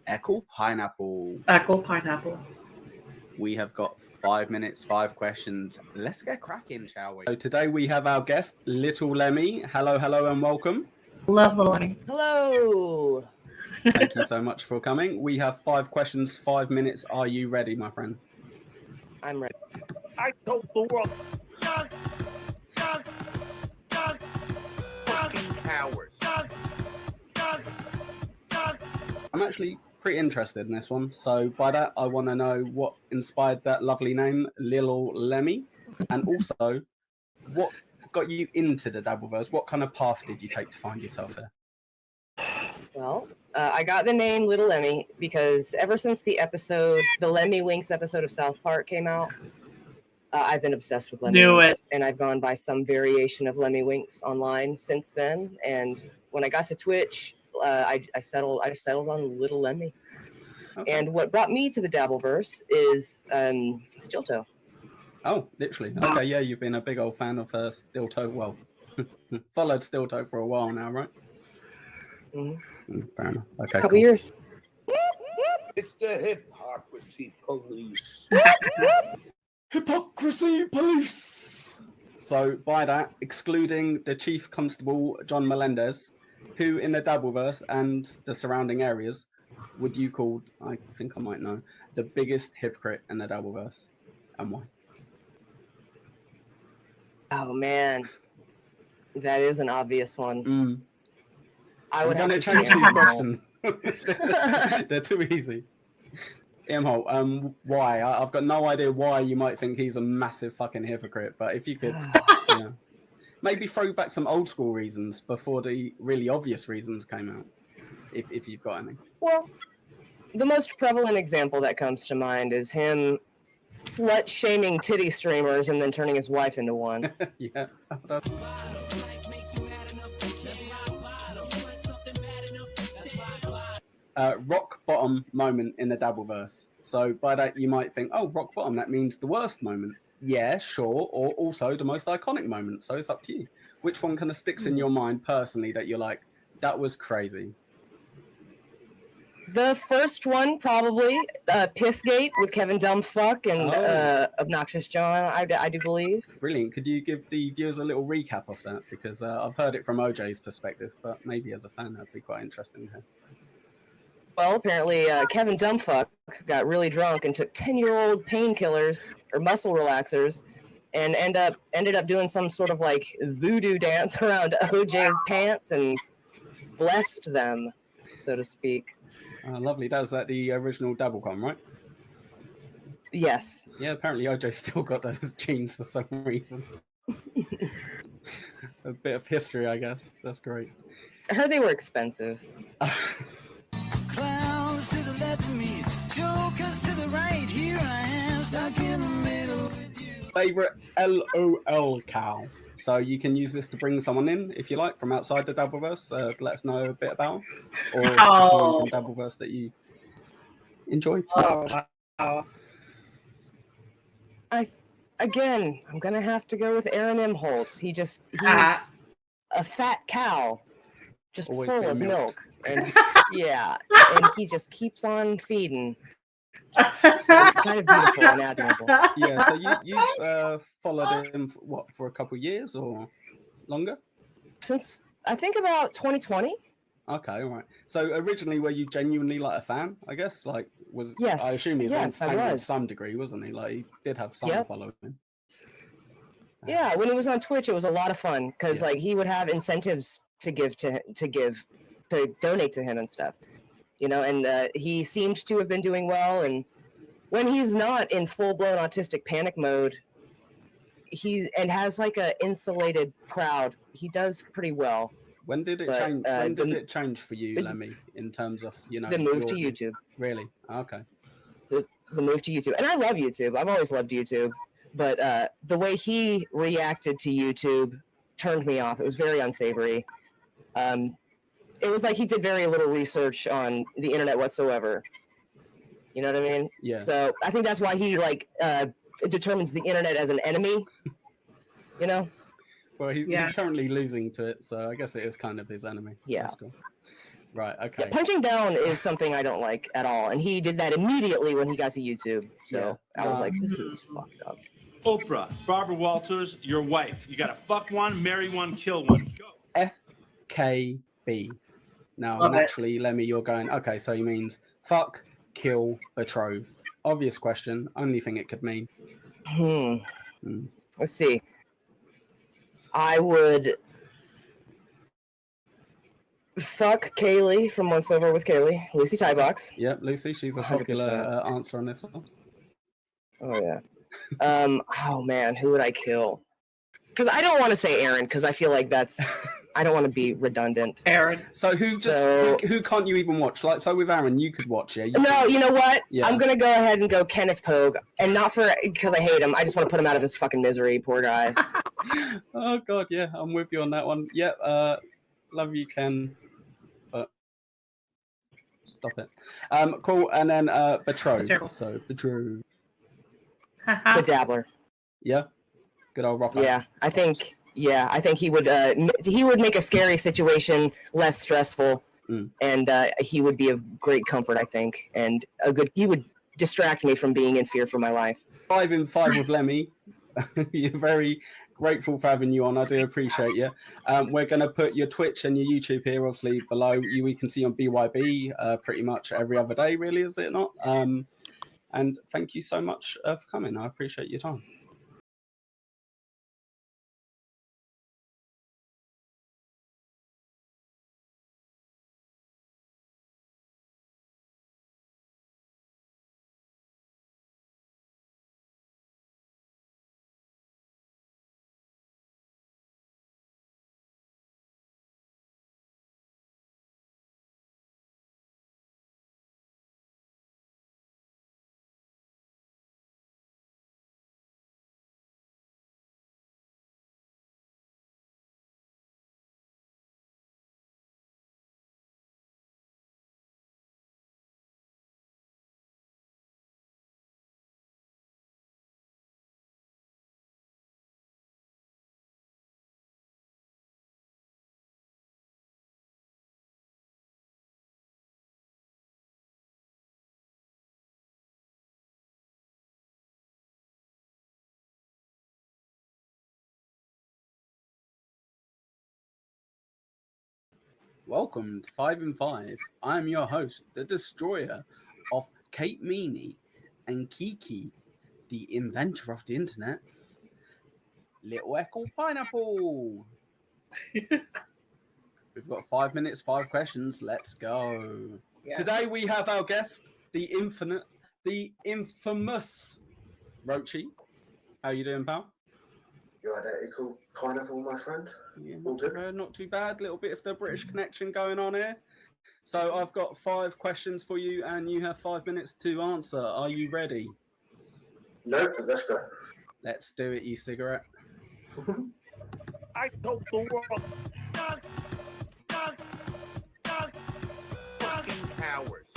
Echo Pineapple. Echo Pineapple. We have got 5 minutes, 5 questions. Let's get cracking, shall we? So today we have our guest, Little Lemy. Hello, hello, and welcome. Love Little Lemy. Hello. Thank you so much for coming. We have 5 questions, 5 minutes. Are you ready, my friend? I'm ready. I told the world. Fucking cowards. I'm actually pretty interested in this one. So by that, I want to know what inspired that lovely name, Little Lemy, and also what got you into the Dabbleverse. What kind of path did you take to find yourself there? Well, I got the name Little Lemy because ever since the Lemmy Winks episode of South Park came out, I've been obsessed with Lemmy Winks, and I've gone by some variation of Lemmy Winks online since then. And when I got to Twitch, I settled on Little Lemmy. Okay. And what brought me to the Dabbleverse is Steel Toe. Oh, literally. Okay, yeah, you've been a big old fan of Steel Toe. Well, followed Steel Toe for a while now, right? Mm-hmm. Fair enough. Okay, a couple years. It's the hypocrisy police. Hypocrisy police. So by that, excluding the Chief Constable John Melendez, who in the Dabbleverse and the surrounding areas would you call, I think I might know, the biggest hypocrite in the Dabbleverse, and why? Oh man, that is an obvious one. I would have to change these questions. They're too easy. Imhol, why? I've got no idea why you might think he's a massive fucking hypocrite, but if you could, maybe throw back some old school reasons before the really obvious reasons came out, if you've got any. Well, the most prevalent example that comes to mind is him slut-shaming titty streamers and then turning his wife into one. Yeah. Rock bottom moment in the Dabbleverse. So by that you might think, oh, rock bottom, that means the worst moment. Yeah, sure, or also the most iconic moment. So it's up to you. Which one kind of sticks in your mind personally that you're like, that was crazy? The first one, probably, Pissgate with Kevin Dumbfuck and Obnoxious John, I do believe. Brilliant. Could you give the viewers a little recap of that? Because I've heard it from OJ's perspective, but maybe as a fan, that'd be quite interesting to hear. Well, apparently Kevin Dumbfuck got really drunk and took 10-year-old painkillers or muscle relaxers and ended up doing some sort of like voodoo dance around OJ's pants and blessed them, so to speak. Lovely. That was the original Dabblecom, right? Yes. Yeah, apparently OJ still got those jeans for some reason. A bit of history, I guess. That's great. I heard they were expensive. Clowns to the left of me, jokers to the right. Here I am, stuck in the middle with you. Favorite LOL cow. So you can use this to bring someone in, if you like, from outside the Dabbleverse. Let us know a bit about, or just someone from Dabbleverse that you enjoyed. I'm gonna have to go with Aaron Imholtz. He's a fat cow, just Always full of milk, and and he just keeps on feeding. So it's kind of beautiful and admirable. Yeah, so you've followed him for a couple of years or longer? Since I think about 2020. Okay, all right. So originally, were you genuinely like a fan? I guess Yes. I assume he's Yes, on I to was. some degree, wasn't he? Like he did have some following. Yeah, when he was on Twitch, it was a lot of fun because like he would have incentives to donate to him and stuff. And he seemed to have been doing well. And when he's not in full-blown autistic panic mode, and has like a insulated crowd, he does pretty well. When did it change? When did it change for you, Lemmy, in terms of the move to YouTube? Really? Okay. The move to YouTube, and I love YouTube. I've always loved YouTube, but the way he reacted to YouTube turned me off. It was very unsavory. It was like he did very little research on the internet whatsoever. You know what I mean? Yeah. So I think that's why he determines the internet as an enemy. You know. Well, he's currently losing to it, so I guess it is kind of his enemy. Yeah. That's cool. Right. Okay. Yeah, punching down is something I don't like at all, and he did that immediately when he got to YouTube. So I was like, this is fucked up. Oprah, Barbara Walters, your wife. You gotta fuck one, marry one, kill one. Go. FKB. Now, Love naturally, Lemmy, you're going, okay, so he means fuck, kill, betroth. Obvious question. Only thing it could mean. Let's see. I would fuck Kaylee from Once Over with Kaylee, Lucy Tiebox. Yep, Lucy, she's a popular answer on this one. Oh yeah. Oh man, who would I kill? Because I don't want to say Aaron, because I feel like that's I don't want to be redundant. Aaron. So who can't you even watch? Like, so with Aaron, you could watch, yeah? You know what? Yeah. I'm gonna go ahead and go Kenneth Pogue, and not because I hate him. I just want to put him out of his fucking misery. Poor guy. Oh god, yeah, I'm with you on that one. Yep, love you, Ken, but stop it. Cool, and then betrothed. So betrothed. The Dabbler. Yeah, good old Rocco. Yeah, I think he would make a scary situation less stressful, and he would be of great comfort, I think, and he would distract me from being in fear for my life. 5 in 5 with Lemmy. You're very grateful for having you on. I do appreciate you. We're going to put your Twitch and your YouTube here, obviously, below. We can see on BYB pretty much every other day, really, is it not? And thank you so much for coming. I appreciate your time. Welcome to 5 in 5. I'm your host, the destroyer of Kate Meany and Kiki, the inventor of the internet, Little Echo Pineapple. We've got 5 minutes, 5 questions. Let's go. Yeah. Today we have our guest, the infamous Rochi. How you doing, pal? You're identical pineapple, my friend. Yeah, not too bad. Little bit of the British connection going on here. So I've got 5 questions for you, and you have 5 minutes to answer. Are you ready? Nope, let's go. Let's do it, you cigarette. I told the world. Fucking cowards.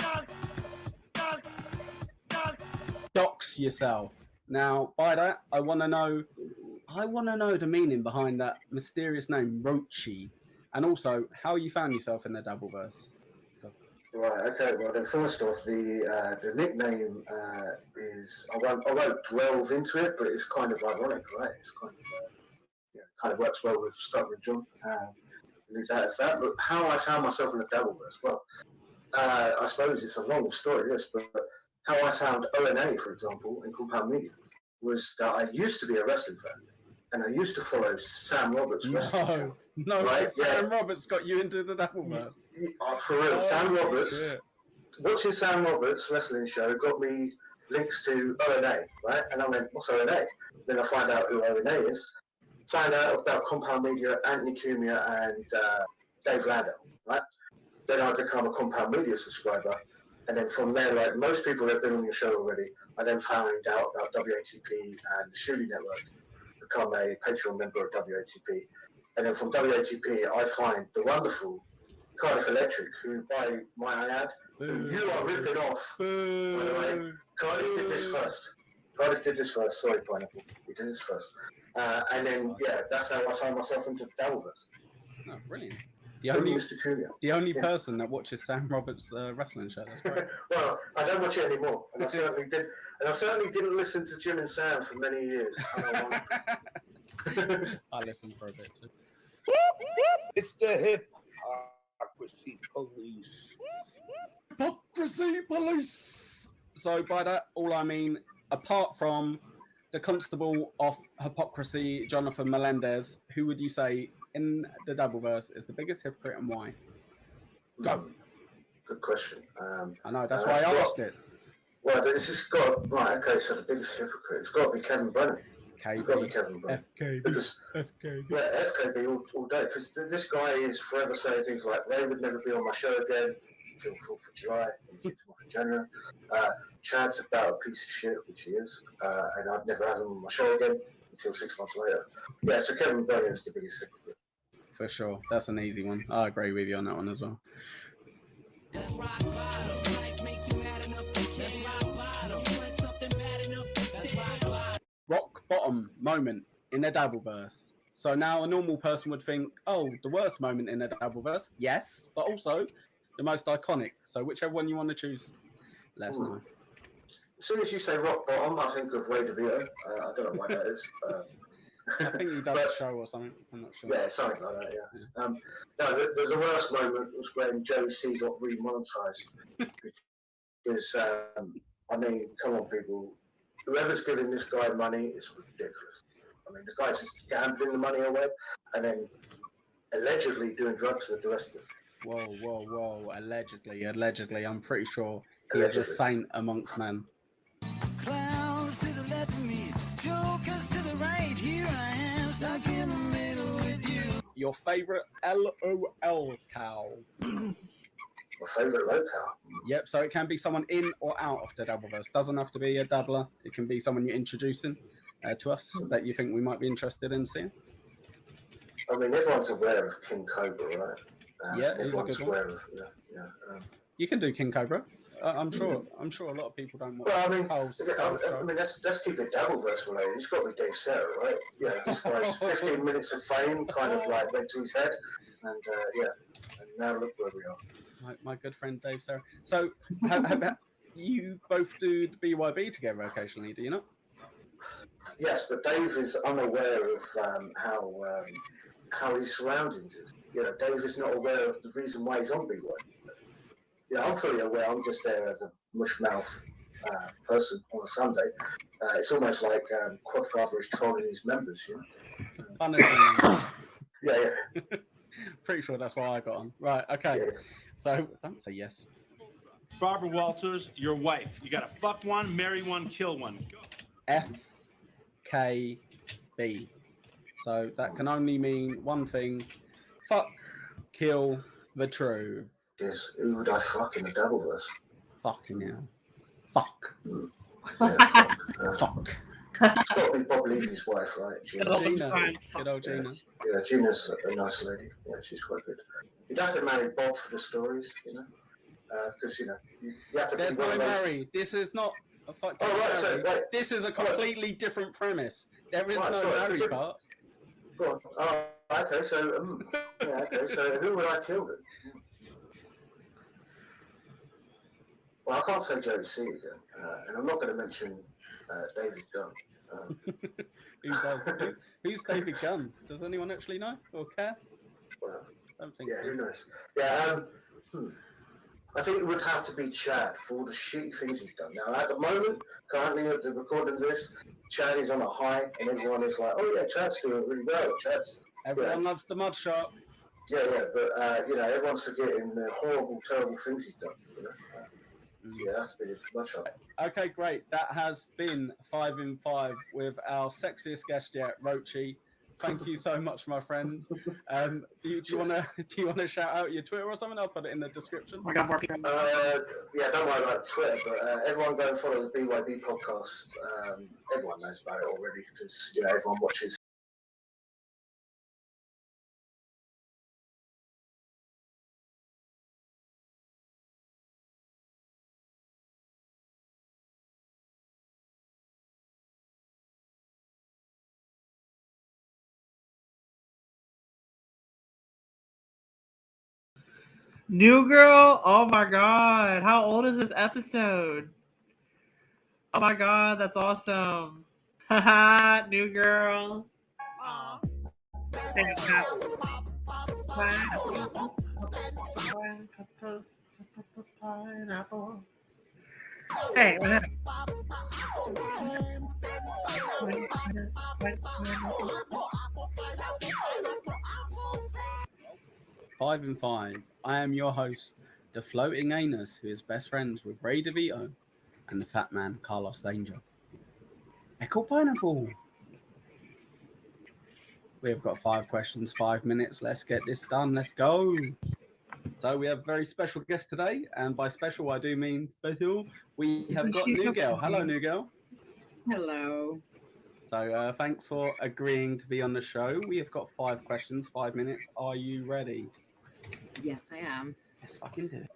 Dox yourself. Now, by that, I want to know the meaning behind that mysterious name, Rochi, and also how you found yourself in the Doubleverse. Right. Okay. Well, then first off, the nickname is I won't delve into it, but it's kind of ironic, right? It's kind of works well with starting with John. Leaves out as that. But how I found myself in the Doubleverse, well, I suppose it's a long story, yes, but how I found ONA, for example, in Compound Media, was that I used to be a wrestling fan, and I used to follow Sam Roberts' wrestling show. No, right? Sam Roberts got you into the Doubleverse. For real, Sam Roberts. Watching Sam Roberts' wrestling show got me links to ONA, right? And I went, what's ONA? Then I find out who ONA is. Find out about Compound Media, Anthony Cumia, and Dave Landau, right? Then I become a Compound Media subscriber. And then from there, like most people that have been on your show already, I then found out about WATP and the Shuli Network, become a Patreon member of WATP. And then from WATP, I find the wonderful Cardiff Electric, who, by my ad, you are ripping off. By the way, Cardiff did this first. Sorry, Pineapple. He did this first. And then, that's how I found myself into the Devilverse. Oh, brilliant. The only person that watches Sam Roberts' wrestling show. That's great. Well, I don't watch it anymore, and I certainly didn't listen to Jim and Sam for many years. I listened for a bit too. It's the hypocrisy police. Hypocrisy police. So by that, all I mean, apart from the constable of hypocrisy, Jonathan Melendez, who would you say in the Doubleverse is the biggest hypocrite and why? Go. Good question. I know, that's why I asked it. Well, this has got, right, okay, so the biggest hypocrite, it's got to be Kevin Brennan. It's got to be Kevin Brennan. FKB. Yeah, FKB all day, because this guy is forever saying things like, Ray would never be on my show again until 4th of July, and kicked him off in January. Chad's about a piece of shit, which he is, and I'd never have him on my show again until 6 months later. Yeah, so Kevin Brennan is the biggest hypocrite. For sure. That's an easy one. I agree with you on that one as well. Rock bottom moment in the Doubleverse. So now a normal person would think, oh, the worst moment in the Doubleverse. Yes, but also the most iconic. So whichever one you want to choose, let us know. As soon as you say rock bottom, I think of Ray DeVito. I don't know why that is. I think he does a show or something. I'm not sure. Yeah, something like that, yeah. No, the worst moment was when Joey C got remonetized. Because, I mean, come on, people. Whoever's giving this guy money is ridiculous. I mean, the guy's just gambling the money away and then allegedly doing drugs with the rest of it. Whoa. Allegedly. I'm pretty sure he is a saint amongst men. Clowns to the left of me, jokers to the right. Here I am, stuck in the middle with you. Your favorite LOL cow? My favorite locale? Yep, so it can be someone in or out of the Doubleverse. Doesn't have to be a dabbler. It can be someone you're introducing to us that you think we might be interested in seeing. I mean, everyone's aware of King Cobra, right? Yeah, he's a good one. You can do King Cobra. I'm sure a lot of people don't want. Well, I mean, let's keep it Doubleverse related. It's got to be Dave Sara, right? Yeah, this guy's 15 minutes of fame kind of like went to his head, and and now look where we are. My good friend Dave Sara. So, have you both do the BYB together occasionally? Do you not? Yes, but Dave is unaware of how his surroundings is. You know, Dave is not aware of the reason why he's on BYB. Yeah, I'm fully aware. I'm just there as a mushmouth person on a Sunday. It's almost like Quadfather is trolling his members, you know. Yeah. Pretty sure that's why I got on. Right, okay. Yeah. So, don't say yes. Barbara Walters, your wife. You gotta fuck one, marry one, kill one. FKB. So that can only mean one thing. Fuck, kill the truth. Yes, who would I fuck in the Doubleverse? Fucking hell. Fuck. Fuck. It's got to be Bob Levy's wife, right? Gina. Good old Gina. Yeah, Gina's a nice lady. Yeah, she's quite good. You'd have to marry Bob for the stories, you know? Because, you have to. There's no marry. This is not a fucking marry. This is a completely different premise. There is no marry part. Go on. Oh, okay, so, so who would I kill then? Well, I can't say Joey C again, and I'm not going to mention David Gunn. Who does? Who's David Gunn? Does anyone actually know or care? Well, I don't think so. Who knows? Yeah, I think it would have to be Chad for all the shitty things he's done. Now, at the moment, currently at the recording of this, Chad is on a high, and everyone is like, "Oh yeah, Chad's doing really well." Everyone loves the mud shot. Yeah, but everyone's forgetting the horrible, terrible things he's done. You know? Yeah, that's been much of it. Okay, great. That has been 5 in 5 with our sexiest guest yet, Rochi. Thank you so much, my friend. Do you want to shout out your Twitter or something? I'll put it in the description. Yeah, don't worry about Twitter, but everyone go and follow the BYB podcast. Everyone knows about it already because everyone watches New Girl? Oh my god. How old is this episode? Oh my god, that's awesome. Haha, New Girl. Pineapple. Hey, what happened? 5 and 5. I am your host, the floating anus, who is best friends with Ray DeVito and the fat man Carlos Danger. Echo Pineapple. We have got 5 questions, 5 minutes. Let's get this done. Let's go. So we have a very special guest today, and by special I do mean special. We have got New Girl. Hello, New Girl. Hello. So thanks for agreeing to be on the show. We have got 5 questions, 5 minutes. Are you ready? Yes, I am. Let's fucking do it.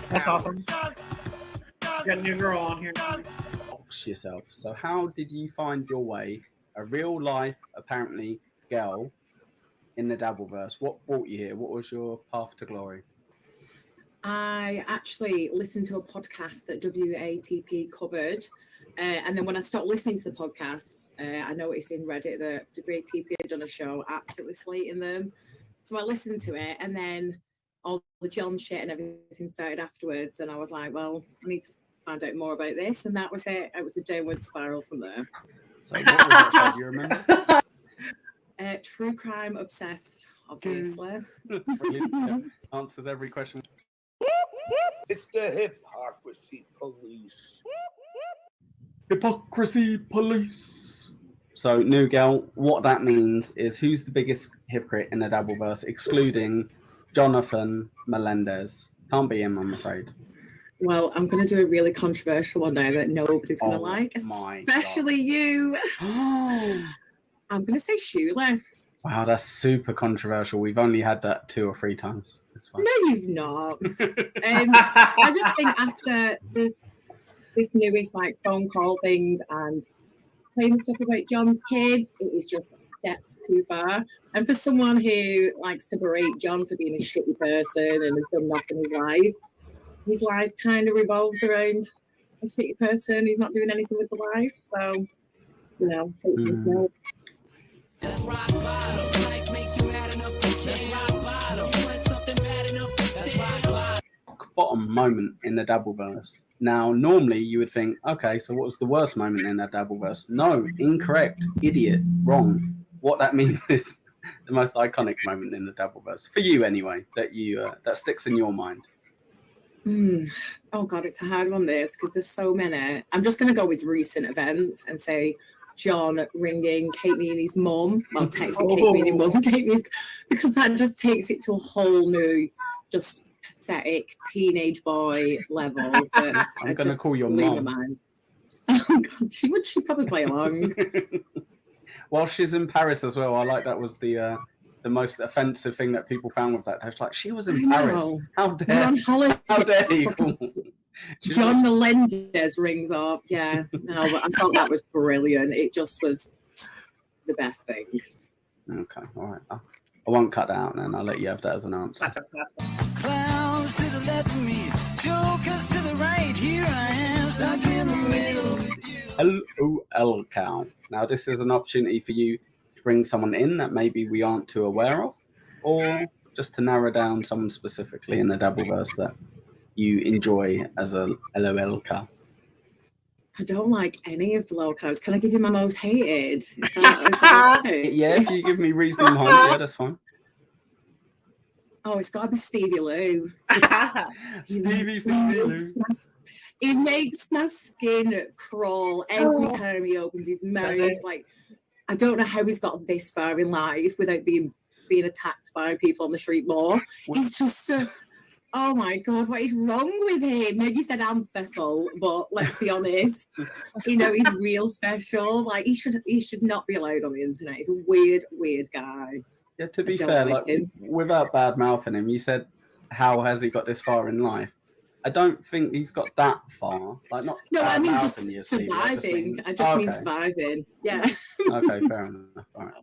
That's awesome. Got a New Girl on here. Box yourself. So how did you find your way, a real life, apparently, girl in the Dabbleverse? What brought you here? What was your path to glory? I actually listened to a podcast that WATP covered. And then when I stopped listening to the podcasts, I noticed in Reddit that WATP had done a show absolutely slating them. So I listened to it, and then all the John shit and everything started afterwards. And I was like, well, I need to find out more about this. And that was it. It was a downward spiral from there. So what was that show? Do you remember? True crime obsessed, obviously. Brilliant. Yeah. Answers every question. It's the hypocrisy police. Hypocrisy police. So, New Girl, what that means is who's the biggest hypocrite in the Dabbleverse, excluding Jonathan Melendez? Can't be him, I'm afraid. Well, I'm going to do a really controversial one now that nobody's going to like, especially you. I'm going to say Shula. Wow, that's super controversial. We've only had that 2 or 3 times. No, you've not. I just think after this newest like phone call things and playing stuff about John's kids, it is just a step too far. And for someone who likes to berate John for being a shitty person and has done nothing in his life kind of revolves around a shitty person. He's not doing anything with the life, so you know. Bottom moment in the Dabbleverse. Now, normally you would think, okay, so what was the worst moment in that Dabbleverse? No, incorrect, idiot, wrong. What that means is the most iconic moment in the Dabbleverse for you, anyway, that you that sticks in your mind. Oh God, it's a hard one this because there's so many. I'm just going to go with recent events and say John ringing Kate Meany's mum, well, texting Kate Meany's mum, because that just takes it to a whole new, just pathetic teenage boy level. That I'm going to call your mum. Oh God, she'd probably play along. Well, she's in Paris as well. I like that was the most offensive thing that people found with that. I was like, she was in Paris. How dare? We're on holiday. How dare you? John Melendez rings up. Yeah, no, but I thought that was brilliant. It just was the best thing. Okay, all right. I won't cut that out, then. I'll let you have that as an answer. Clowns to the left of me, jokers to the right. Here I am, stuck in the middle with you. LOL cow. Now, this is an opportunity for you to bring someone in that maybe we aren't too aware of, or just to narrow down someone specifically in the Dabbleverse that you enjoy as a LOL cow. I don't like any of the LOL cows. Can I give you my most hated? Is that okay? Yeah, if you give me reason, yeah, that's fine. Oh, it's got to be Stevie Lou. Stevie Lou. It makes my skin crawl every time he opens his mouth. Like, I don't know how he's got this far in life without being attacked by people on the street more. He's just so... Oh my God, what is wrong with him? Now, you said I'm special, but let's be honest, you know, he's real special. Like, he should not be allowed on the internet. He's a weird guy. Yeah, to be fair, like without bad mouthing him, you said, how has he got this far in life? I don't think he's got that far. Like, not. No, I mean just surviving. I just mean surviving. Yeah. Okay, fair enough. All right.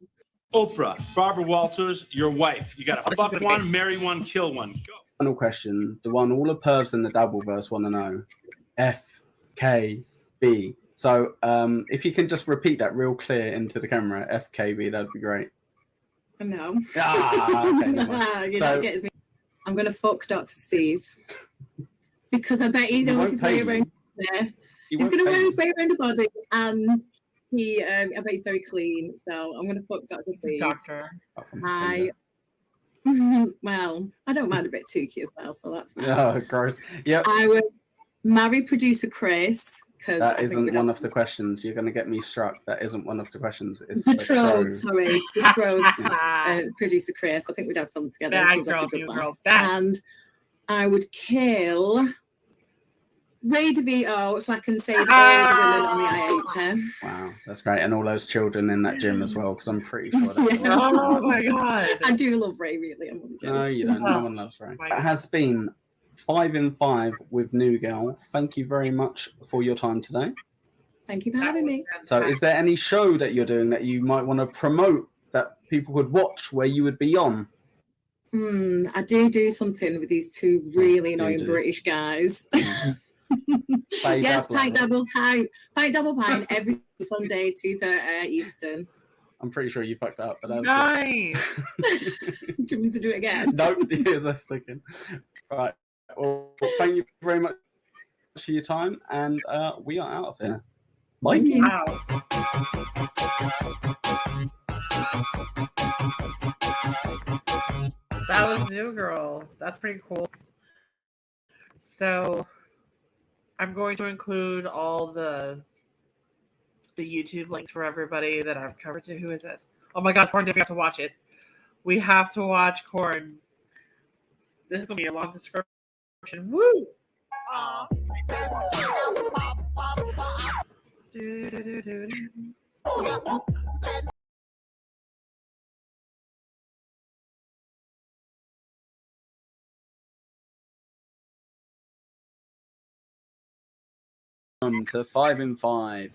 Oprah, Barbara Walters, your wife. You got to fuck one, marry one, kill one. Go. Final question, the one all the pervs in the Dabbleverse want to know. FKB. So if you can just repeat that real clear into the camera, FKB, that'd be great. No. Okay, You're not getting me. I'm going to fuck Dr. Steve. Because I bet he knows his way around there. He's going to wear his way around the body, and I bet he's very clean. So I'm going to fuck Dr. Steve. Doctor. Well, I don't mind a bit tooky as well, so that's fine. Oh, gross. Yep. I would marry producer Chris. That isn't one of the questions. You're going to get me struck. That isn't one of the questions. It's betrothed, sorry. Betrothed producer Chris. I think we'd have fun together. Bad girl, you girl. And I would kill Ray DeVito so I can save all the women on the I-80. Wow, that's great. And all those children in that gym as well, because I'm pretty sure that's Oh my God. I do love Ray, really. I'm No, you don't. No one loves Ray. It has been 5 in 5 with New Girl. Thank you very much for your time today. Thank you for having me. So is there any show that you're doing that you might want to promote that people could watch where you would be on? I do something with these two really annoying British guys. Yes, Pint Double Pint. Pint Double Pint every Sunday, 2:30 Eastern. I'm pretty sure you fucked up. But that was nice. Do you want me to do it again? Nope, here's us thinking. Right. Well, thank you very much for your time, and we are out of here. Bye. Thank you. That was New Girl. That's pretty cool. So I'm going to include all the YouTube links for everybody that I've covered to. Who is this? Oh my God, Corn, we have to watch it. We have to watch Corn. This is going to be a long description. Woo! Welcome to 5 in 5.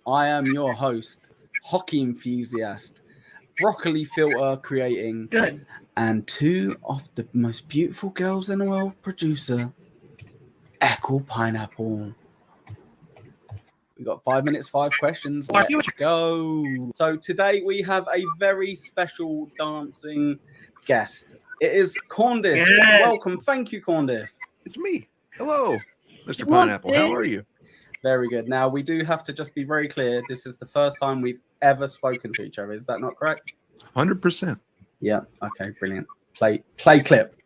I am your host, hockey enthusiast, broccoli filter creating, and two of the most beautiful girls in the world, producer, Echo Pineapple. We got 5 minutes, 5 questions. Let's go. So today we have a very special dancing guest. It is Corndiff. Yes. Welcome. Thank you, Corndiff. It's me. Hello, Mr. Pineapple. How are you? Very good. Now, we do have to just be very clear. This is the first time we've ever spoken to each other. Is that not correct? 100%. Yeah. Okay, brilliant. Play clip.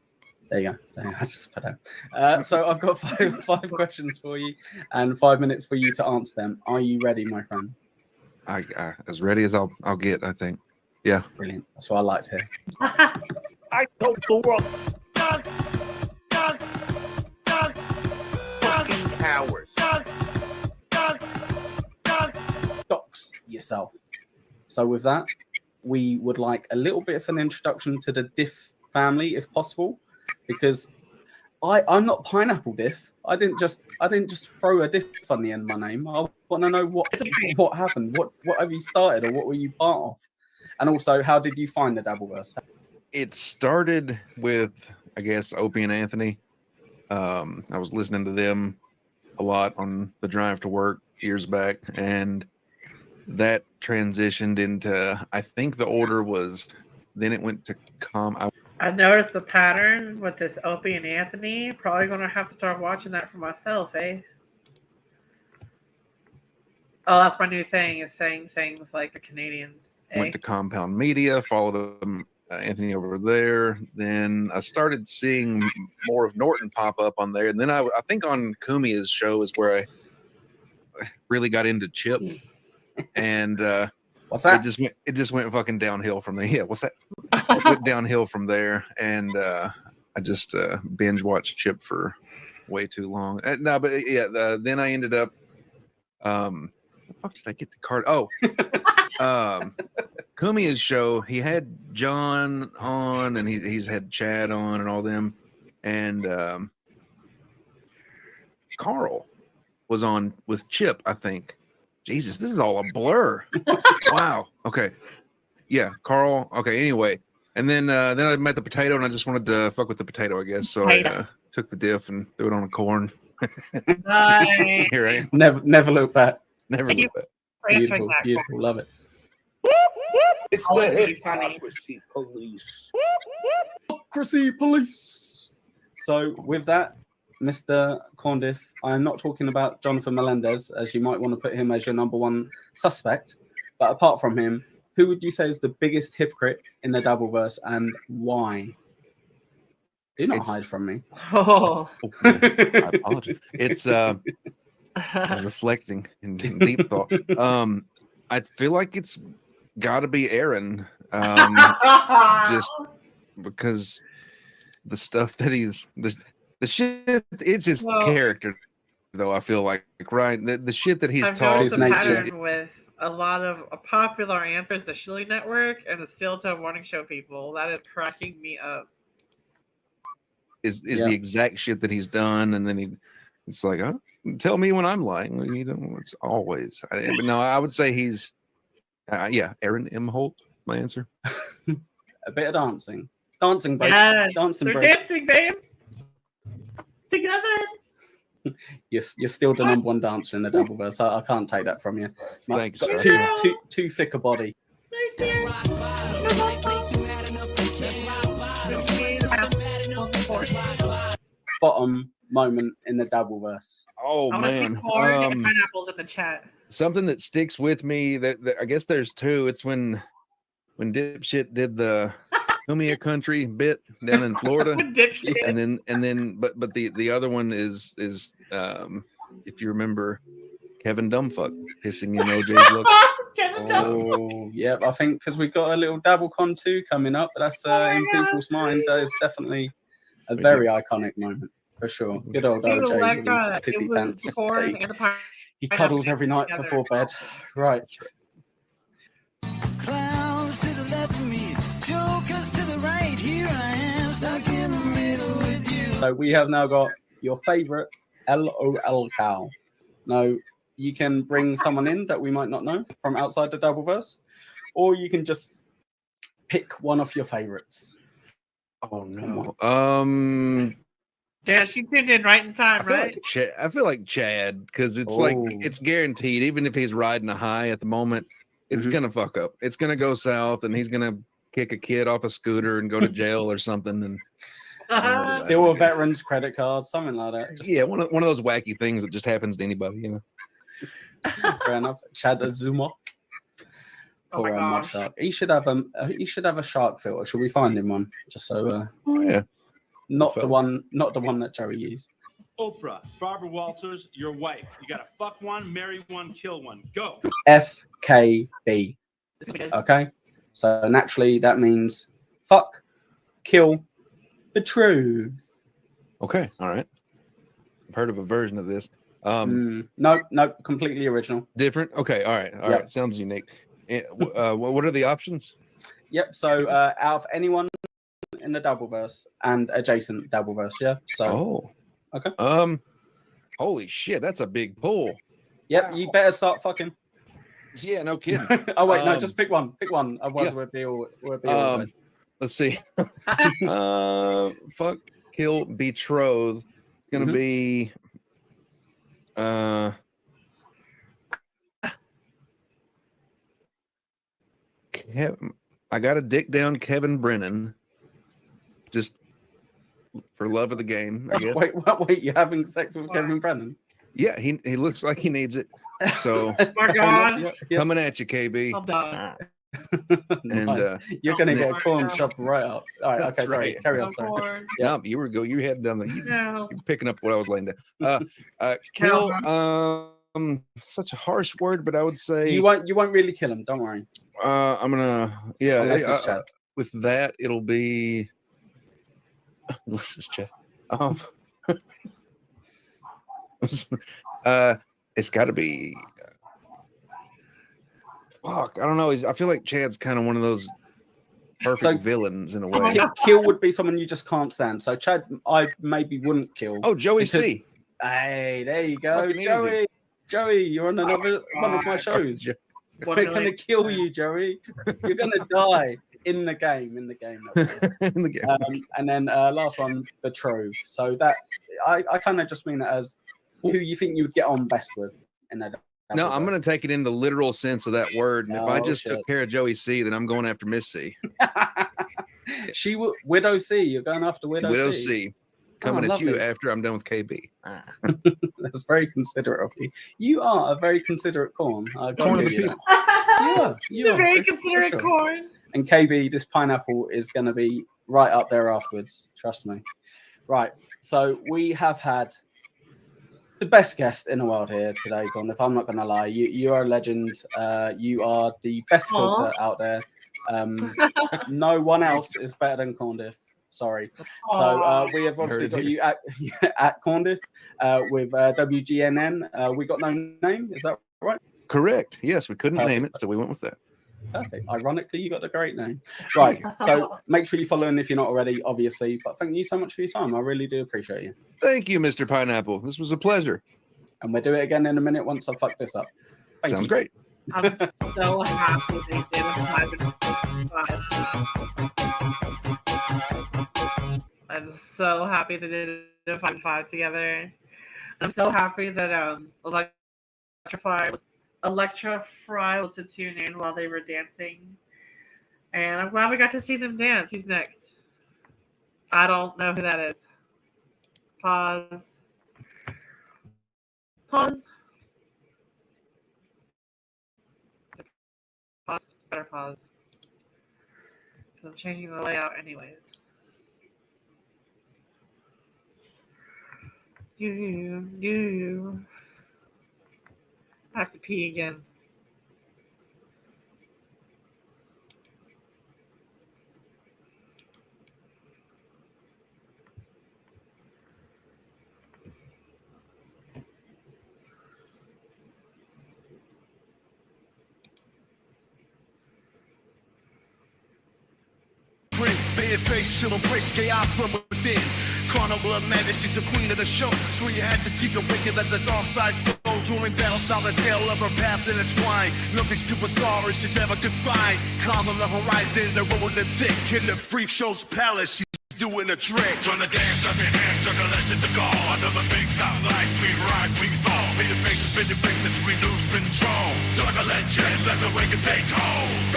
There you go. I just put out. So I've got five questions for you and 5 minutes for you to answer them. Are you ready, my friend? I as ready as I'll get, I think. Yeah. Brilliant. That's what I like to hear. I told the world. Fucking cowards. Dox yourself. So with that, we would like a little bit of an introduction to the Diff family, if possible, because I'm not Pineapple Diff. I didn't just throw a Diff on the end of my name. I want to know what happened. What have you started, or what were you part of? And also, how did you find the Dabbleverse? It started with, I guess, Opie and Anthony. I was listening to them a lot on the drive to work years back, and that transitioned into, I think the order was, then it went to I noticed the pattern with this Opie and Anthony. Probably going to have to start watching that for myself, eh? Oh, that's my new thing, is saying things like a Canadian. Eh? Went to Compound Media, followed Anthony over there. Then I started seeing more of Norton pop up on there. And then I think on Kumia's show is where I really got into Chip. And what's that? It just went fucking downhill from there. Yeah, what's that? It went downhill from there, and I just binge watched Chip for way too long. No, but yeah, then I ended up. The fuck did I get the card? Oh, Kumia's show. He had John on, and he's had Chad on, and all them, and Carl was on with Chip, I think. Jesus, this is all a blur. Wow. Okay. Yeah, Carl. Okay, anyway. And then I met the potato, and I just wanted to fuck with the potato, I guess. So I took the diff and threw it on a corn. Nice. Here I am. Never look back. Never look back. Beautiful, beautiful. Love it. It's Always the be funny. hypocrisy police. Hypocrisy police. So with that, Mr. Corndiff, I'm not talking about Jonathan Melendez, as you might want to put him as your number one suspect. But apart from him, who would you say is the biggest hypocrite in the Dabbleverse, and why? Do not hide from me. Oh. I apologize. It's I was reflecting in deep thought. I feel like it's got to be Aaron, just because the stuff that he's the shit. It's his character, though. I feel like right the shit that he's I've taught. noticed a pattern with a lot of popular answers, the Shilly Network and the Steel Toe Morning Show people. That is cracking me up. Is the exact shit that he's done, and then it's like, huh? Tell me when I'm lying. You know, it's always. But no, I would say he's, Aaron M. Holt. My answer. A bit of dancing, babe. Yes, Dancing, they're babe. dancing, babe. Together. You're still the number one dancer in the Dabbleverse. I can't take that from you. Thanks. Too thick a body. Bottom moment in the Dabbleverse. Oh I want to see man, corn and pineapples in the chat. something that sticks with me. That I guess there's two. It's when Dipshit did the Humia Country bit down in Florida, and then but the other one is if you remember Kevin Dumbfuck pissing in OJ's look. Oh, yeah, I think because we've got a little DabbleCon 2 coming up, that's in people's mind. That is definitely a very iconic moment for sure. Good old OJ with his pissy pants. He cuddles every night before bed. Right. Clowns to the left of me, jokers to the right. Here I am, stuck in the middle with you. So we have now got your favorite LOL cow. Now, you can bring someone in that we might not know from outside the Dabbleverse, or you can just pick one of your favorites. Oh no. Yeah, she tuned in right in time, right? I feel like Chad, because it's like it's guaranteed. Even if he's riding a high at the moment, it's gonna fuck up. It's gonna go south, and he's gonna kick a kid off a scooter and go to jail or something. And steal a veteran's credit card, something like that. Yeah, one of those wacky things that just happens to anybody, you know. Fair enough. Chad Azuma. Oh my gosh. Shark. He should have a shark filter. Should we find him one? Just so. Oh yeah. Not the one that Joey used. Oprah, Barbara Walters, your wife. You gotta fuck one, marry one, kill one. Go. FKB. Okay. So naturally that means fuck, kill, betroth. Okay. All right. I've heard of a version of this. No, completely original. Different. Okay. All right. Sounds unique. What are the options? Yep. So out of anyone in the Dabbleverse and adjacent Dabbleverse, yeah. So. Okay. Holy shit, that's a big pull. Yep. You better start fucking. Yeah. No kidding. Oh wait, no, just pick one. Pick one. Otherwise, we'll be all good. Let's see. Fuck, kill, betroth. It's gonna be. I got to dick down Kevin Brennan, just for love of the game, I guess. Wait, you're having sex with Kevin Brennan? Yeah, he looks like he needs it. So, oh my God. Coming at you, KB. I'm done. And nice. You're gonna get corn shoved right up. All right, That's okay, sorry. right. Carry on. Sorry. Yeah, you had down there. You're picking up what I was laying down. Kill. Such a harsh word, but I would say you won't really kill him. Don't worry. I'm gonna with that it'll be. Let's just check. It's got to be. Fuck, I don't know. I feel like Chad's kind of one of those perfect villains in a way. Kill would be someone you just can't stand. So Chad, I maybe wouldn't kill. Oh, Joey C. Hey, there you go, Fucking Joey. easy. Joey, you're on another one of my shows. 1 We're million gonna kill you, Joey. You're gonna die in the game. In the game. And then last one, betrothed. So that I kind of just mean it as who you think you would get on best with in that. No, I'm going to take it in the literal sense of that word. And if I just took care of Joey C, then I'm going after Miss C. Widow C. You're going after Widow C. Coming at you after I'm done with KB. That's very considerate of you. You are a very considerate corn. Corn of the people. You are very considerate corn. And KB, this pineapple is going to be right up there afterwards. Trust me. Right. So we have had the best guest in the world here today, Corn. If I'm not going to lie, you are a legend. You are the best filter out there. No one else is better than Corndiff. Sorry. So we have obviously got you at Corndiff with WGNN. We got no name. Is that right? Correct. Yes, we couldn't name it, so we went with that. Perfect. Ironically, you got a great name. Right. So make sure you follow in if you're not already, obviously. But thank you so much for your time. I really do appreciate you. Thank you, Mr. Pineapple. This was a pleasure. And we'll do it again in a minute once I fuck this up. Sounds great. I'm so happy they did I'm so happy they did a 5-5 together. I'm so happy that Electrify was to tune in while they were dancing. And I'm glad we got to see them dance. Who's next? I don't know who that is. Pause. Pause. Pause. Better pause. Because I'm changing the layout anyways. You. I have to pee again. Bare face, she'll embrace chaos from within. Carnival of madness, she's the queen of the show. So you had to see the wicked, let the dark sides go. During battle, saw the tail of her path intertwined. Nothing too bizarre she's ever could find. Calm on the horizon, the road the dick. In the freak show's palace, she's doing a trick. Trying to dance, up your hands, Juggalette is the goal. Under the big top lights, we rise, we fall. Be the faces, spin your faces, we lose control. Juggalette Chad, let the wake and take hold.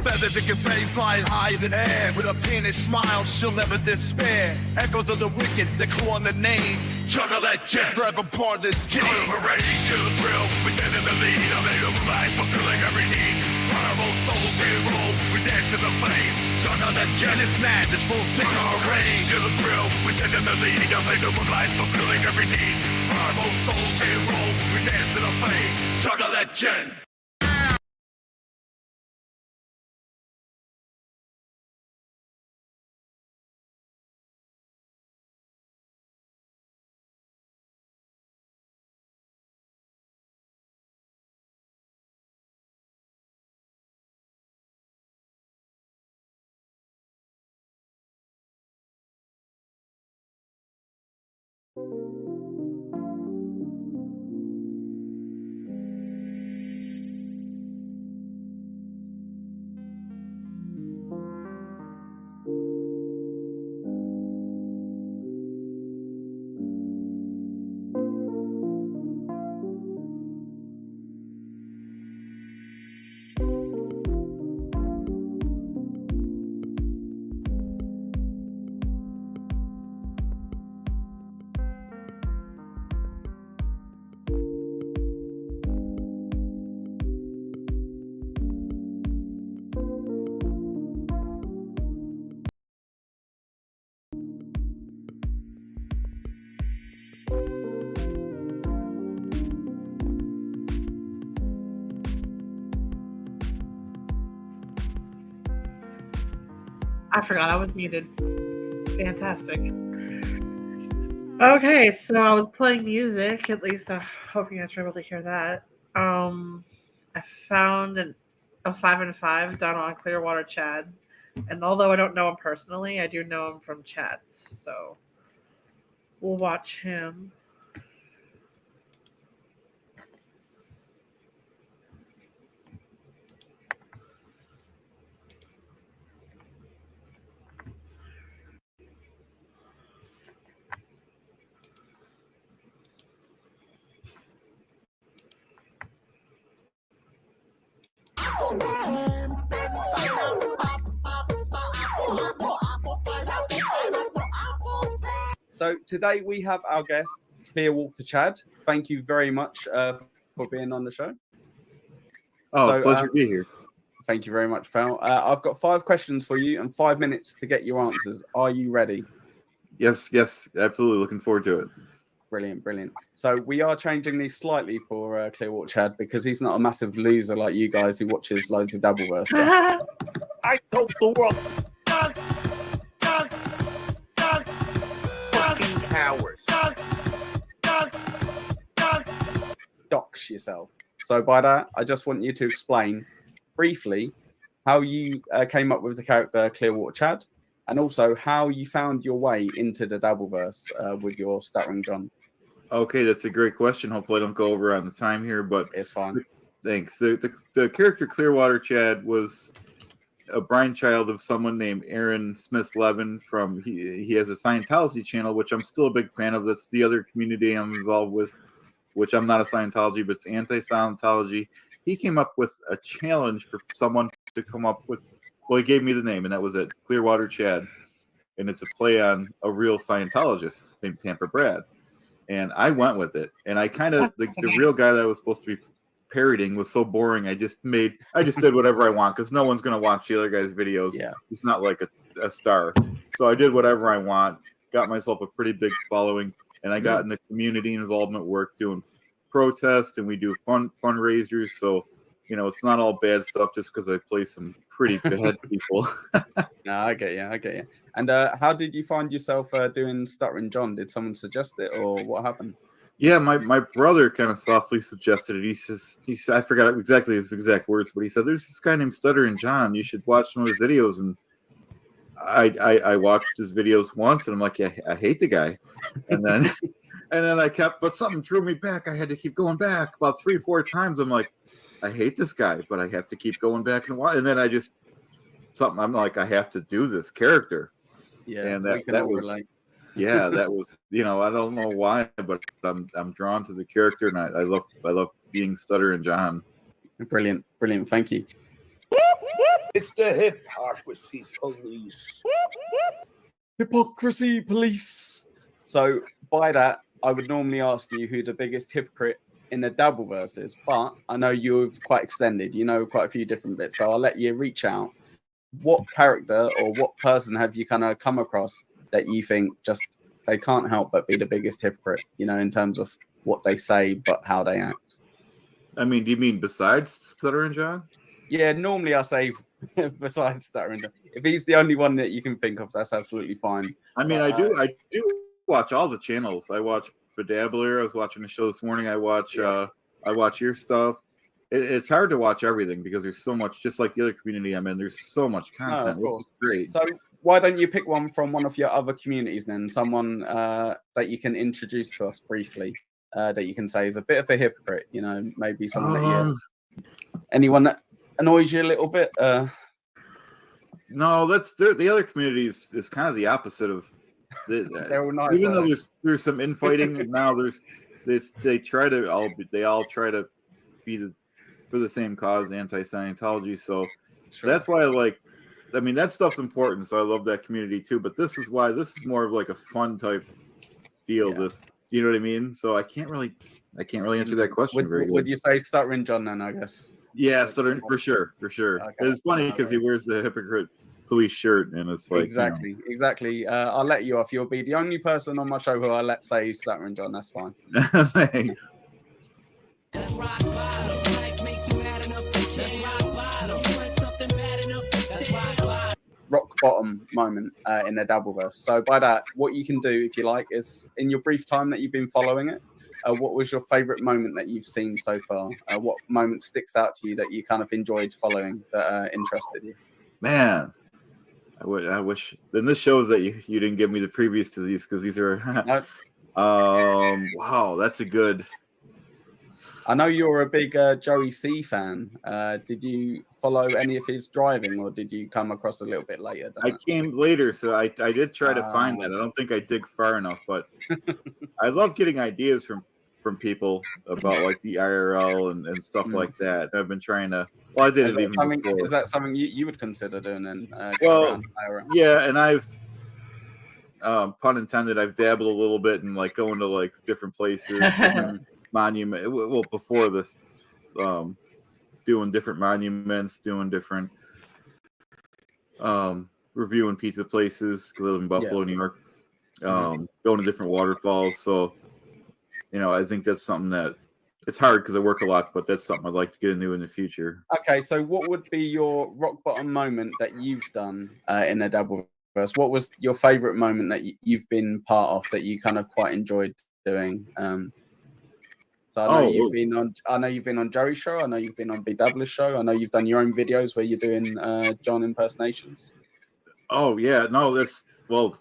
Feather that can fly higher than air. With a pianist smile, she'll never despair. Echoes of the wicked that claw on the name. Juggalette Chad, forever part of this game. Parade to the thrill, we stand in the lead. A made of life, fulfilling every need. Carnival souls, we rolls, we dance to the flames. Juggalette Chad is mad, this full signal range. To the thrill, we stand in the lead. A made of life, fulfilling every need. Carnival souls, we rolls, we dance to the flames. Juggalette Chad. I forgot I was muted. Fantastic. Okay, so I was playing music. At least I hope you guys were able to hear that. I found a 5 and 5 down on Clearwater Chad, and although I don't know him personally, I do know him from chats. So we'll watch him. So today we have our guest, Clearwater Chad. Thank you very much for being on the show. Oh, it's a pleasure to be here. Thank you very much, pal. I've got 5 questions for you and 5 minutes to get your answers. Are you ready? Yes, absolutely. Looking forward to it. Brilliant. So we are changing these slightly for Clearwater Chad because he's not a massive loser like you guys who watches loads of Doubleverse stuff. I told the world. Fucking cowards. Dox yourself. So by that, I just want you to explain briefly how you came up with the character Clearwater Chad, and also how you found your way into the Doubleverse with your Stuttering John. Okay, that's a great question. Hopefully I don't go over on the time here, but it's fine. Thanks. The character Clearwater Chad was a brainchild of someone named Aaron Smith Levin from he has a Scientology channel, which I'm still a big fan of. That's the other community I'm involved with, which I'm not a Scientology, but it's anti-Scientology. He came up with a challenge for someone to come up with, well, he gave me the name, and that was it, Clearwater Chad. And it's a play on a real Scientologist named Tampa Brad. And I went with it. And I kind of, the real guy that I was supposed to be parroting was so boring. I just did whatever I want because no one's going to watch the other guy's videos. Yeah. He's not like a star. So I did whatever I want, got myself a pretty big following, and I got into community involvement work doing protests, and we do fundraisers. So, it's not all bad stuff just because I play some pretty bad people. No, I get you. And how did you find yourself doing Stuttering John? Did someone suggest it, or what happened? Yeah, my brother kind of softly suggested it. He says, I forgot exactly his exact words, but he said, "There's this guy named Stuttering John. You should watch some of his videos." And I watched his videos once, and I'm like, yeah, I hate the guy. And then I kept, but something drew me back. I had to keep going back about 3-4 times. I'm like, I hate this guy, but I have to keep going back and watch. And then I'm like, I have to do this character. Yeah, and that was like, yeah, that was, I don't know why, but I'm drawn to the character, and I love being Stuttering John. Brilliant, thank you. It's the hypocrisy police. Hypocrisy police. So by that, I would normally ask you who the biggest hypocrite in the Doubleverse is, but I know you've quite extended. You know quite a few different bits, so I'll let you reach out. What character or what person have you kind of come across that you think just they can't help but be the biggest hypocrite? In terms of what they say, but how they act. I mean, do you mean besides Stuttering John? Yeah, normally I say besides Stuttering John. If he's the only one that you can think of, that's absolutely fine. I mean, I do watch all the channels. I watch Bedabbler. I was watching the show this morning. I watch your stuff. It's hard to watch everything because there's so much. Just like the other community I'm in, there's so much content, which is great. So why don't you pick one from one of your other communities then? Someone that you can introduce to us briefly, that you can say is a bit of a hypocrite. Maybe someone anyone that annoys you a little bit. No, that's the other communities is kind of the opposite of. They're all nice. Even though there's some infighting, and now they all try to be for the same cause, anti-Scientology. So that's why that stuff's important. So I love that community too. But this is more of like a fun type deal. Yeah. You know what I mean? So I can't really answer that question very good. Would you say Stuttering John then? I guess. Yeah, Stuttering for sure. Okay. It's funny because he wears the hypocrite police shirt, and it's like exactly. I'll let you off. You'll be the only person on my show who I let say Stuttering John. That's fine. Thanks. Rock bottom moment in the Doubleverse. So by that, what you can do if you like is in your brief time that you've been following it, what was your favorite moment that you've seen so far? What moment sticks out to you that you kind of enjoyed following that interested you? Man, I wish. Then this shows that you didn't give me the previews to these because these are. Wow, that's a good. I know you're a big Joey C fan. Did you follow any of his driving, or did you come across a little bit later? I came later, so I did try to find that. I don't think I dig far enough, but I love getting ideas from people about like the IRL and stuff like that. I've been trying to. Well, I did it even before. Is that something you would consider doing? And yeah, and I've pun intended, I've dabbled a little bit in like going to like different places, different monument. Well, before this, doing different monuments, doing different reviewing pizza places. I live in Buffalo, New York. Going to different waterfalls. So, you know, I think that's something that it's hard because I work a lot, but that's something I'd like to get into in the future. Okay, so what would be your rock bottom moment that you've done in the Dabbleverse? What was your favorite moment that you've been part of that you kind of quite enjoyed doing? So I know you've been on. I know you've been on Joey's show. I know you've been on B Dabbler's show. I know you've done your own videos where you're doing John impersonations. Oh yeah, no, that's well.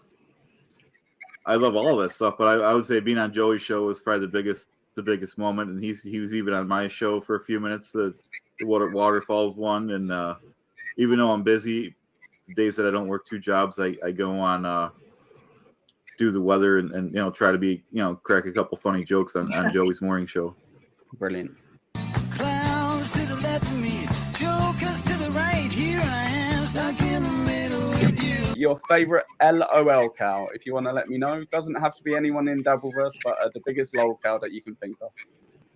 I love all that stuff, but I would say being on Joey's show was probably the biggest moment, and he was even on my show for a few minutes, the Waterfalls one, and even though I'm busy, days that I don't work 2 jobs, I go on do the weather and you know try to be crack a couple funny jokes on Joey's morning show. Brilliant. Clowns to the left of me, jokers to the right. Here I am, stuck in the middle with you. Your favorite LOL cow, if you want to let me know. Doesn't have to be anyone in Dabbleverse, but the biggest LOL cow that you can think of.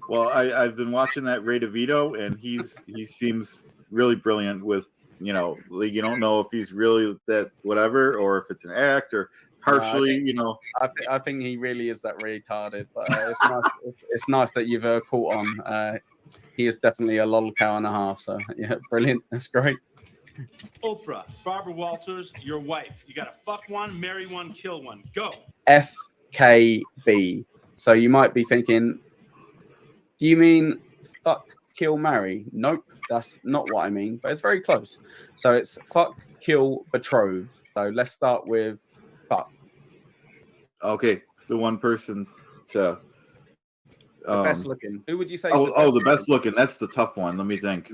Well, I've been watching that Ray DeVito, and he seems really brilliant with, like you don't know if he's really that whatever or if it's an act or partially, I think he really is that retarded, but it's nice that you've caught on. He is definitely a lol cow and a half, so yeah, brilliant. That's great. Oprah, Barbara Walters, your wife. You got to fuck one, marry one, kill one. Go. FKB. So you might be thinking, do you mean fuck, kill, marry? Nope, that's not what I mean, but it's very close. So it's fuck, kill, betrothed. So let's start with fuck. Okay, the one person to the best looking. Who would you say? The best looking. That's the tough one. Let me think.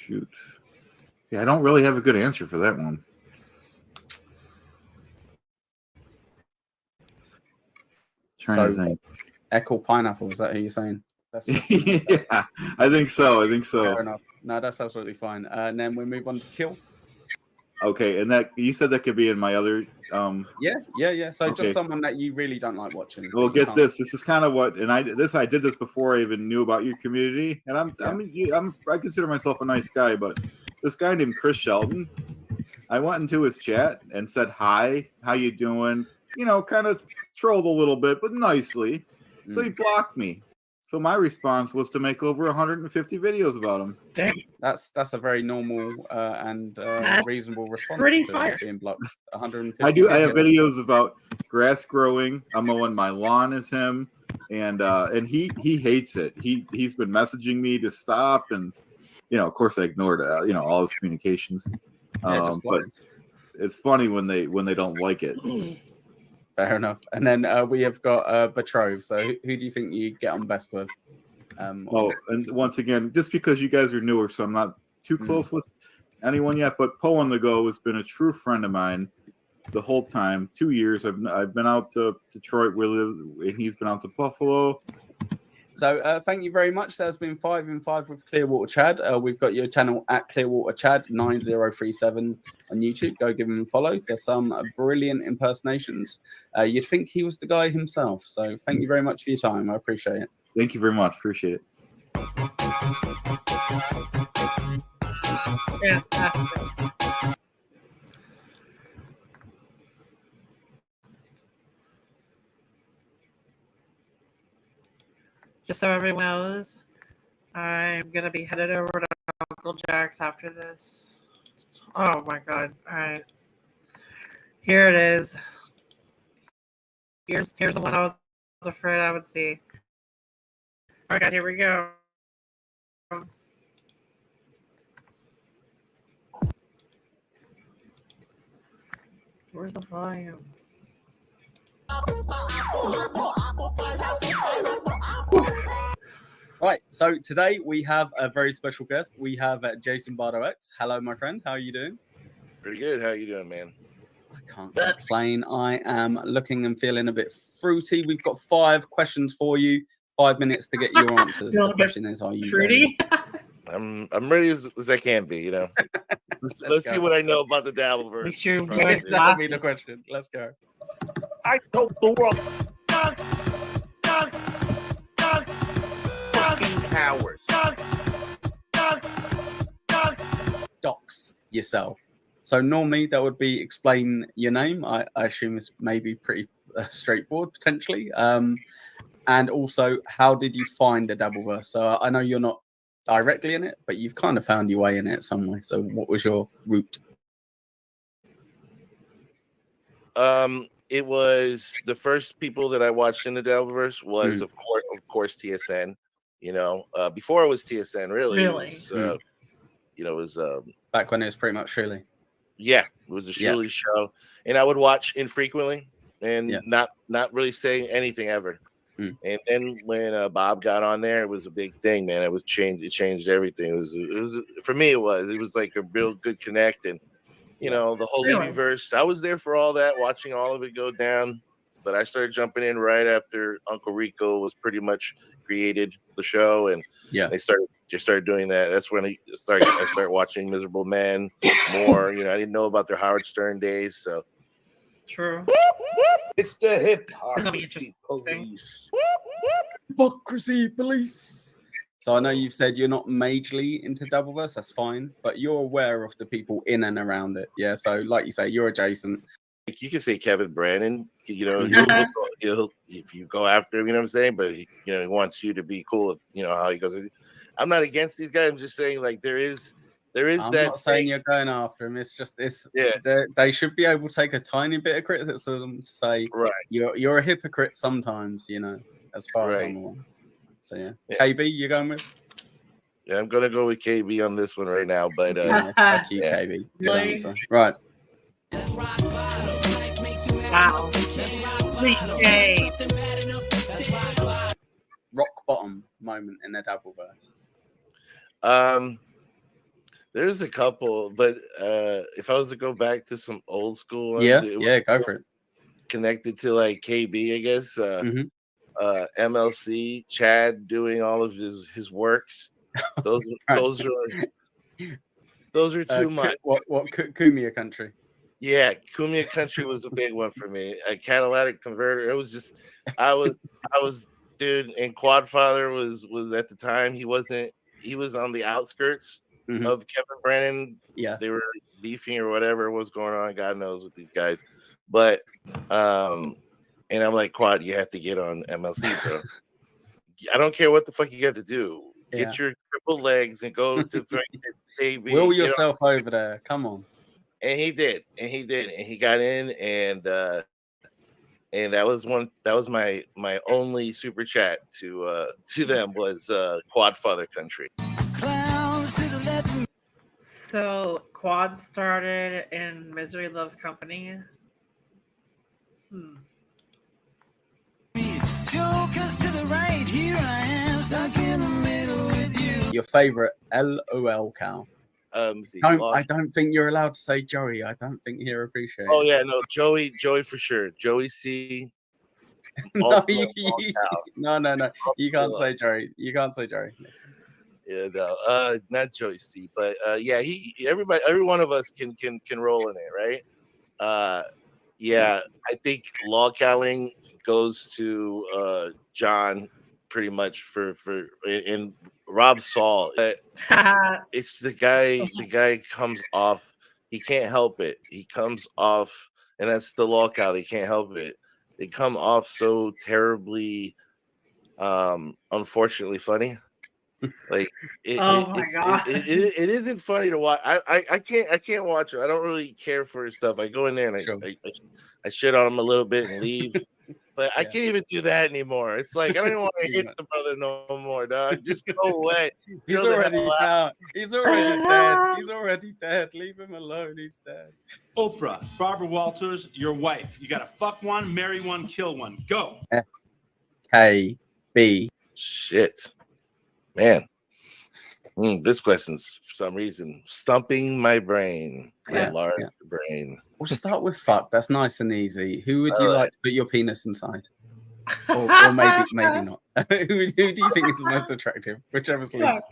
Shoot. Yeah, I don't really have a good answer for that one. Trying to think. Echo Pineapple, is that who you're saying? That's yeah, I think so. Fair enough. No, that's absolutely fine. And then we move on to kill. Okay, and that you said that could be in my other Yeah. So okay. just someone that you really don't like watching. Well, get this. This is kind of what, and I did this before I even knew about your community, and I consider myself a nice guy, but this guy named Chris Shelton, I went into his chat and said hi, how you doing? Kind of trolled a little bit, but nicely. So he blocked me. So my response was to make over 150 videos about him. Damn. That's a very normal and reasonable response. Pretty to fire. Being blocked. 150. I have videos about grass growing. I'm mowing my lawn as him, and he hates it. He's been messaging me to stop, and of course I ignored all his communications. But it's funny when they don't like it. Fair enough. And then we have got betrothed. So who do you think you get on best with? And once again, just because you guys are newer, so I'm not too close with anyone yet, but Poe on the Go has been a true friend of mine the whole time. 2 years. I've been out to Detroit, and he's been out to Buffalo. So thank you very much. There's been 5 in 5 with Clearwater Chad. We've got your channel at Clearwater Chad 9037 on YouTube. Go give him a follow. There's some brilliant impersonations. You'd think he was the guy himself. So thank you very much for your time. I appreciate it. Thank you very much. Appreciate it. Yeah. Just so everyone knows, I'm going to be headed over to Uncle Jack's after this. Oh my God. All right. Here it is. Here's the one I was afraid I would see. All right, guys, here we go. Where's the volume? Right, so today we have a very special guest. We have Jason Bardo X. Hello, my friend. How are you doing? Pretty good. How are you doing, man? I can't complain. I am looking and feeling a bit fruity. We've got 5 questions for you. 5 minutes to get your answers. The question is, are you fruity? I'm ready as I can be, Let's see what I know about the Dabbleverse. Make sure That'll be the question. Let's go. I told the world. Fucking cowards. Docs yourself. So normally that would be explain your name. I assume it's maybe pretty straightforward potentially. And also, how did you find the Dabbleverse? So I know you're not directly in it, but you've kind of found your way in it some way. So what was your route? It was the first people that I watched in the Dabbleverse was of course TSN. You know, before it was TSN, really. Really? It was, you know, it was back when it was pretty much Shirley. Yeah, it was a Shirley show, and I would watch infrequently and not really saying anything ever. And then when Bob got on there, it was a big thing, man. It changed everything. It was for me. It was like a real good connect, and you know the whole Lemmyverse. I was there for all that, watching all of it go down. But I started jumping in right after Uncle Rico was pretty much created the show, and they started doing that. That's when I started watching Miserable Men more. You know, I didn't know about their Howard Stern days, so. True. It's the hypocrisy police. Hypocrisy police. So I know you've said you're not majorly into Dabbleverse. That's fine, but you're aware of the people in and around it. Yeah. So like you say, you're adjacent. You can say Kevin Brannon. You know, he'll if you go after him. You know what I'm saying? But he wants you to be cool. If you know how he goes. I'm not against these guys. I'm just saying like there is. I'm not saying you're going after him. It's just this. Yeah. They should be able to take a tiny bit of criticism to say, right, you're a hypocrite sometimes. You know, as far as I'm aware. So yeah. KB, you going with? Yeah, I'm gonna go with KB on this one right now. But fuck you, KB. Good answer. Right. Wow. Rock bottom moment in the Dabbleverse. There's a couple, but if I was to go back to some old school ones, go for it. Connected to like KB, I guess. MLC, Chad doing all of his works. Those are too much. What Kumia Country? Yeah, Kumia Country was a big one for me. A catalytic converter. It was just I was dude, and Quadfather was at the time he was on the outskirts of Kevin Brannon. Yeah, they were beefing or whatever was going on. God knows with these guys, but and I'm like, Quad, you have to get on MLC, bro. I don't care what the fuck you got to do. Get your triple legs and go to baby. Will yourself over there. Come on. And he did, and he got in, and that was my only super chat to them was Quadfather Country. So Quad started in Misery Loves Company. Jokers to the right, here I am, stuck in the middle with you. Your favorite LOL cow. I don't think you're allowed to say Joey. I don't think he'll appreciate it. Oh yeah, no, Joey for sure. Joey C. No. You can't say Joey. You can't say Joey. Yeah, no, not Joey C. But yeah, every one of us can roll in it, right? Yeah, I think log calling goes to John pretty much for in Rob Saul. It's the guy comes off, he can't help it. He comes off, and that's the lockout. He can't help it. They come off so terribly unfortunately funny. Like it isn't funny to watch. I can't watch it. I don't really care for his stuff. I go in there and I shit on him a little bit and leave. But I can't even do that anymore. It's like I don't even want to hit the brother no more, dog. Just go away. He's already down. He's already dead. He's already dead. Leave him alone. He's dead. Oprah, Barbara Walters, your wife. You gotta fuck one, marry one, kill one. Go. KB. Shit. Man. This question's for some reason stumping my brain. My large brain. We'll start with fuck. That's nice and easy. Who would you like to put your penis inside? Or maybe not. Who do you think is the most attractive? Whichever's least.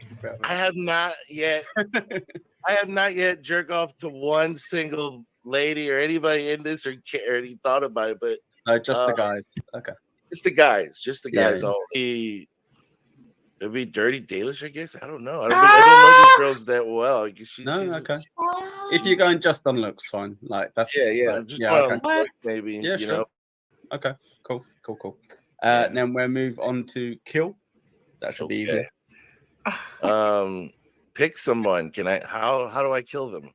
I have not yet I have not yet jerked off to one single lady or anybody in this or any thought about it, but So just the guys. Okay. Just the guys. Just the Yeah, guys. yeah. Only. It'd be Dirty Dalish, I guess. I don't know. I don't know these girls that well. She's Okay. If you're going just on looks, fine. Like that's yeah. Just okay. look, maybe. Yeah, you sure. know. Okay. Cool. Then we'll move on to kill. That should be easy. Pick someone. Can I? How do I kill them?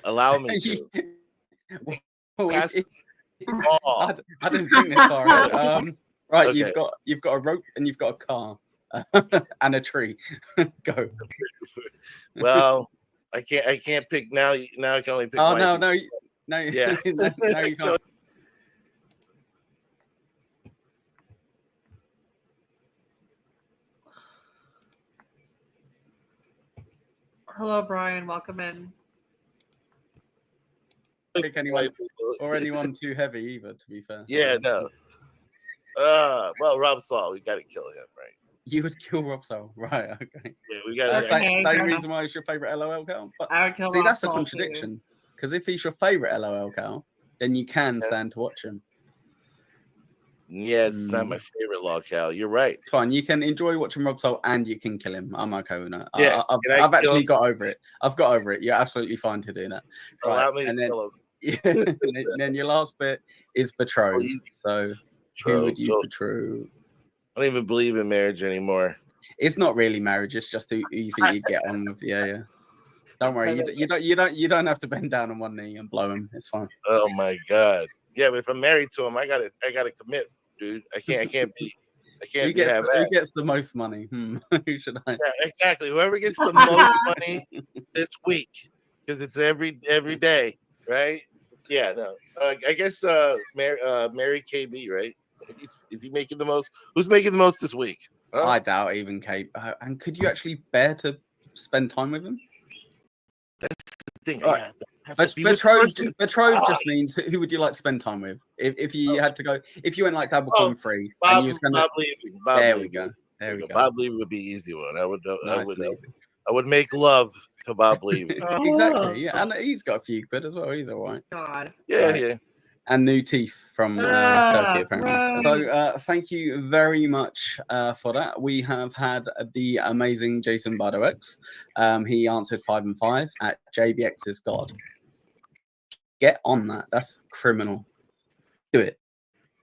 Allow me to. I didn't think this far. Right, Okay. you've got a rope and you've got a car and a tree. Go. Well, I can't pick now. Now I can only pick. Oh my no. Yeah. No, you can't. Hello, Brian. Welcome in. Pick anyone or anyone too heavy either. To be fair. Yeah. No. Well, Rob Saul, we got to kill him, right? You would kill Rob Saul, right? Okay. Yeah, we got to. That's the same reason why it's your favorite LOL cow. But I would kill see, Rob that's a Saul, contradiction. Because if he's your favorite LOL cow, then you can stand to watch him. Yeah, it's not my favorite log cow. You're right. It's fine. You can enjoy watching Rob Soul and you can kill him. I'm okay with that. Yes. I've actually got over it. I've got over it. You're absolutely fine to do that. Allow me to and then, kill him. yeah, and then your last bit is betrothed. So who would you betroth? I don't even believe in marriage anymore. It's not really marriage. It's just who you think you'd get on with. Yeah. Don't worry. You don't have to bend down on one knee and blow him. It's fine. Oh my God. Yeah, but if I'm married to him, I gotta commit, dude. I can't be. Who gets the most money? Who should I? Yeah, exactly. Whoever gets the most money this week, because it's every day, right? Yeah, no. I guess Mary KB, right? Is he making the most? Who's making the most this week? Huh? I doubt even Kate. And could you actually bear to spend time with him? That's the thing. Right. Betrothed just means who would you like to spend time with? If you had to go, if you went like double con free, and you was gonna, there we go. Bob Levy would be easy one. I would make love to Bob Levy. Exactly. Yeah, and he's got a few quid as well. He's all right. God. Yeah. And new teeth from Turkey, apparently. So thank you very much for that. We have had the amazing Jason Bardox. He answered 5 and 5 at JBX is God. Get on that. That's criminal. Do it.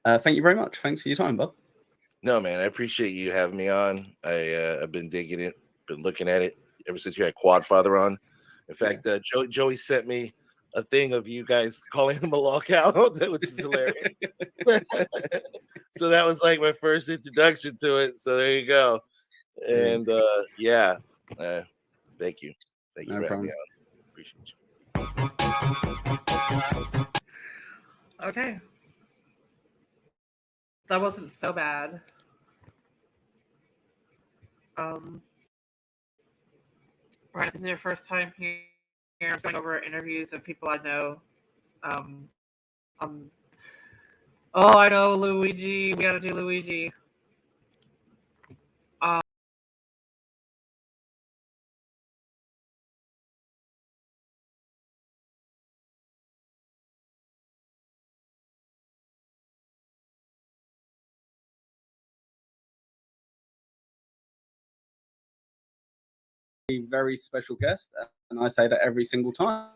Thank you very much. Thanks for your time, bud. No, man, I appreciate you having me on. I've been digging it, been looking at it ever since you had Quadfather on. In fact, Joey sent me a thing of you guys calling him a lockout, which is hilarious. So that was like my first introduction to it. So there you go. And thank you. Thank you for having me on. Appreciate you. Okay. That wasn't so bad. Right, this is your first time here. I'm going over interviews of people I know. I know Luigi. We gotta do Luigi. A very special guest, and I say that every single time.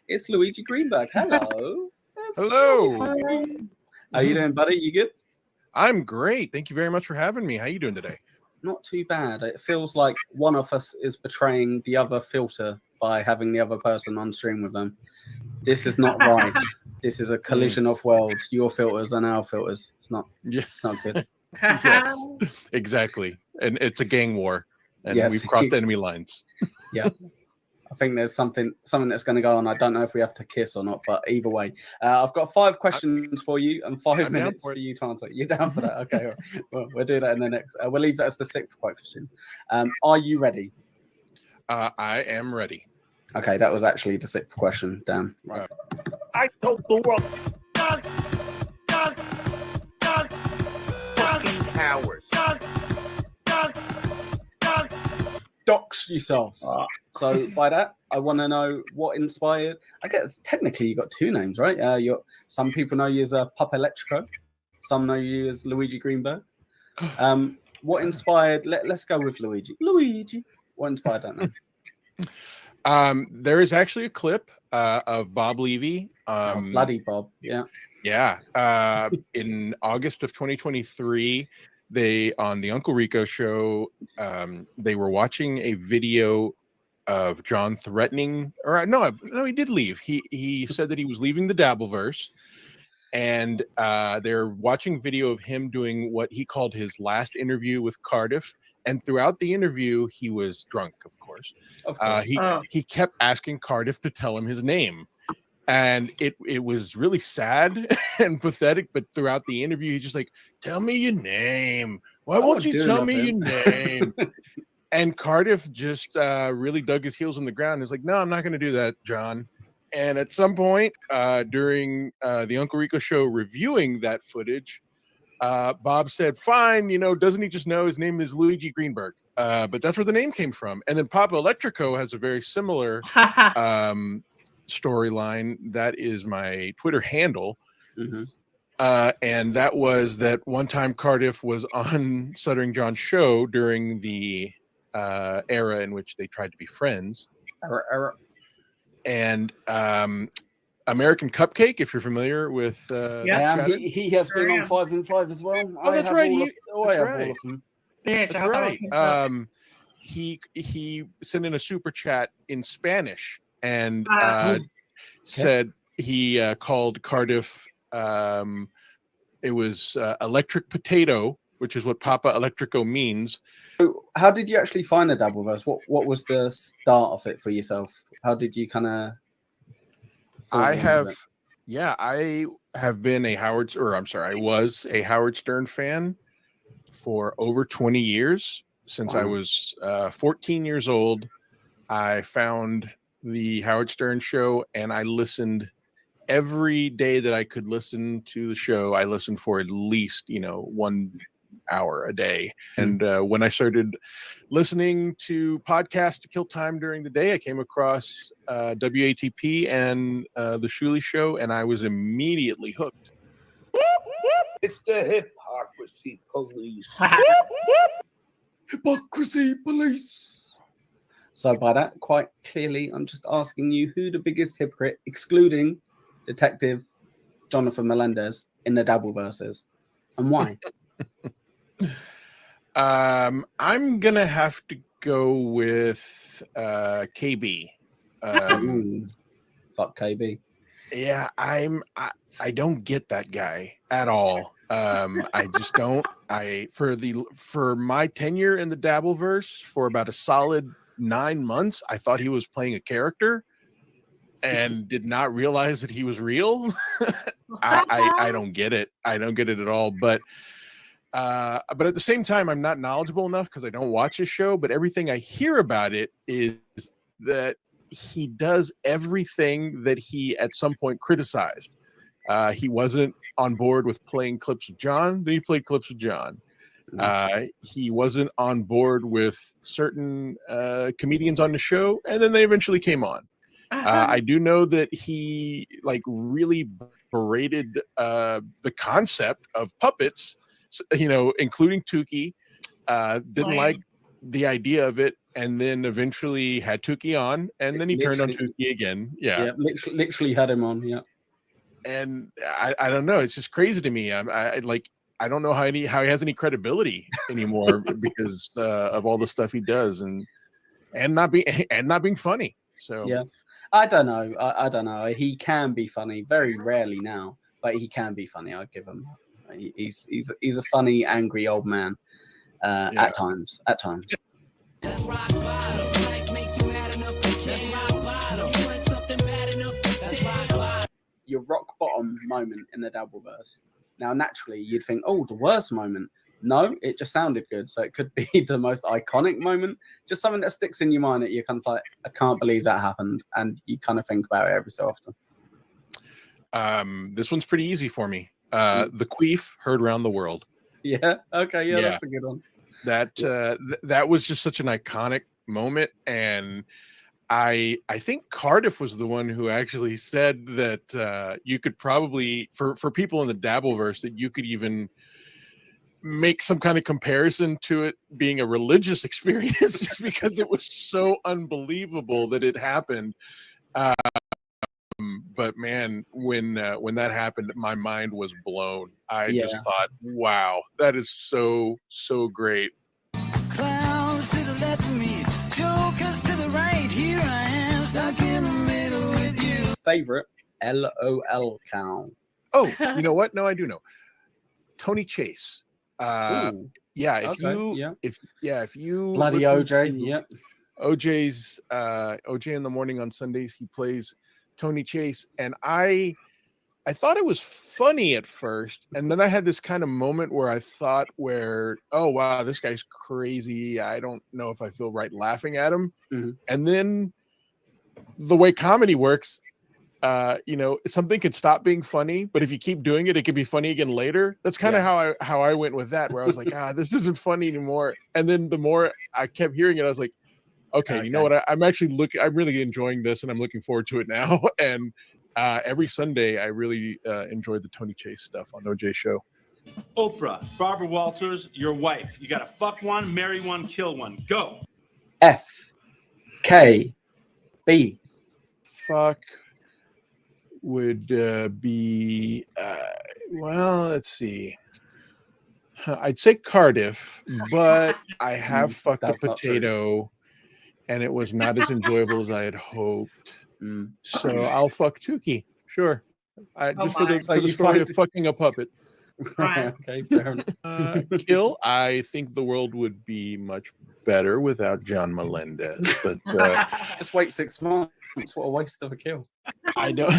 It's Luigi Greenberg. Hello. Hello. How you doing, buddy? You good? I'm great. Thank you very much for having me. How you doing today? Not too bad. It feels like one of us is betraying the other filter by having the other person on stream with them. This is not right. This is a collision of worlds. Your filters and our filters. It's not good. Yes, exactly. And it's a gang war. And we've crossed enemy lines. Yeah. I think there's something that's going to go on. I don't know if we have to kiss or not, but either way. I've got 5 questions for you and 5 minutes for you to answer. You're down for that? Okay. Well, we'll do that in the next. We'll leave that as the 6th question. Are you ready? I am ready. Okay, that was actually the 6th question. Damn. Right. I told the world. Fucking cowards. Dox yourself. So by that, I want to know what inspired. I guess technically you got two names, right? Some people know you as Papa Electrico, some know you as Luigi Greenberg. What inspired? Let's go with Luigi. Luigi. What inspired that name? There is actually a clip of Bob Levy. Bloody Bob. Yeah. Yeah. In August of 2023, on the Uncle Rico show, they were watching a video of John threatening, or no, he did leave. He said that he was leaving the Dabbleverse, and they're watching video of him doing what he called his last interview with Cardiff. And throughout the interview, he was drunk, of course. He kept asking Cardiff to tell him his name. And it was really sad and pathetic. But throughout the interview, he's just like, tell me your name. Why won't you tell me your name? And Cardiff just really dug his heels in the ground. He's like, no, I'm not going to do that, John. And at some point during the Uncle Rico show reviewing that footage, Bob said, fine, doesn't he just know his name is Luigi Greenberg? But that's where the name came from. And then Papa Electrico has a very similar storyline. That is my Twitter handle. And that was that one time Cardiff was on Stuttering John's show during the era in which they tried to be friends. And American Cupcake, if you're familiar with he has been on 5 and 5 as well. Oh, that's right. I have all of them. That's right. He sent in a super chat in Spanish and said he called Cardiff. It was electric potato, which is what Papa Electrico means. So how did you actually find the Dabbleverse? What was the start of it for yourself? How did you kind of? I have been I was a Howard Stern fan for over 20 years. Since I was 14 years old, I found the Howard Stern show and I listened every day that I could listen to the show. I listened for at least, 1 hour a day. And when I started listening to podcasts to kill time during the day, I came across WATP and the Shuley Show, and I was immediately hooked. It's the hypocrisy police. Hypocrisy police. So by that, quite clearly, I'm just asking you who the biggest hypocrite, excluding Detective Jonathan Melendez, in the Dabbleverse is, and why? I'm gonna have to go with KB. Fuck KB. Yeah, I don't get that guy at all. I just don't. For my tenure in the Dabbleverse for about a solid 9 months, I thought he was playing a character and did not realize that he was real. I don't get it. I don't get it at all. But at the same time, I'm not knowledgeable enough because I don't watch his show. But everything I hear about it is that he does everything that he at some point criticized. He wasn't on board with playing clips of John. Then he played clips of John. He wasn't on board with certain comedians on the show, and then they eventually came on. I do know that he really berated the concept of puppets, including Tukey. Didn't like the idea of it, and then eventually had Tukey on, and then he turned on Tukey again. Yeah, literally had him on. Yeah, and I don't know. It's just crazy to me. I don't know how he has any credibility anymore because of all the stuff he does, and not being funny. So yeah, I don't know. I don't know. He can be funny, very rarely now, but he can be funny. I give him. He's a funny, angry old man at times. At times. Your rock bottom moment in the Dabbleverse. Now, naturally, you'd think, oh, the worst moment. No, it just sounded good. So it could be the most iconic moment, just something that sticks in your mind that you're kind of like, I can't believe that happened. And you kind of think about it every so often. This one's pretty easy for me. The Queef heard around the world. Yeah. Okay. Yeah, that's a good one. That was just such an iconic moment. And I think Cardiff was the one who actually said that you could probably for people in the Dabbleverse that you could even make some kind of comparison to it being a religious experience just because it was so unbelievable that it happened. But man, when that happened, my mind was blown. I just thought, wow, that is so great. Clowns to the left of me, jokers to the right. Here I am, stuck in the middle with you. Favorite LOL count. Oh, you know what? No, I do know. Tony Chase. Ooh. Yeah, if you Bloody listen OJ, to yep. OJ's OJ in the morning on Sundays, he plays Tony Chase, and I thought it was funny at first, and then I had this kind of moment where I thought, oh wow, this guy's crazy. I don't know if I feel right laughing at him. Mm-hmm. And then the way comedy works, something could stop being funny, but if you keep doing it, it could be funny again later. That's kind of how I went with that, where I was like, this isn't funny anymore. And then the more I kept hearing it, I was like, okay. You know what? I'm really enjoying this, and I'm looking forward to it now. And every Sunday, I really enjoyed the Tony Chase stuff on OJ show. Oprah, Barbara Walters, your wife. You got to fuck one, marry one, kill one. Go. F K B. Fuck would be well, let's see. I'd say Cardiff, but I have fucked a potato, and it was not as enjoyable as I had hoped. So I'll fuck Tukey. Sure. Just for the story of fucking a puppet. Okay, fair enough. Kill. I think the world would be much better without John Melendez, but just wait 6 months. What a waste of a kill. I don't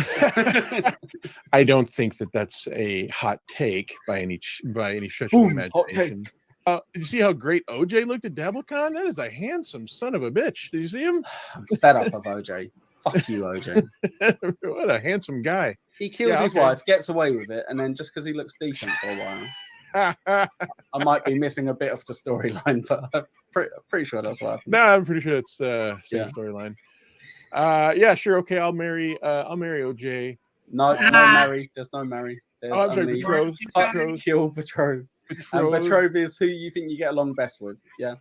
think that that's a hot take by any stretch of the imagination. Did you see how great OJ looked at DabbleCon? That is a handsome son of a bitch. Did you see him? I'm fed up of OJ. Fuck you, OJ. What a handsome guy. He kills his wife, gets away with it, and then just because he looks decent for a while. I might be missing a bit of the storyline, but I'm pretty sure that's what happened. No, I'm pretty sure it's same storyline. Yeah, sure. Okay, I'll marry OJ. No marry. There's no marry. I'm sorry, betrothed. Kill betrothed. And betrothed is who you think you get along best with. Yeah.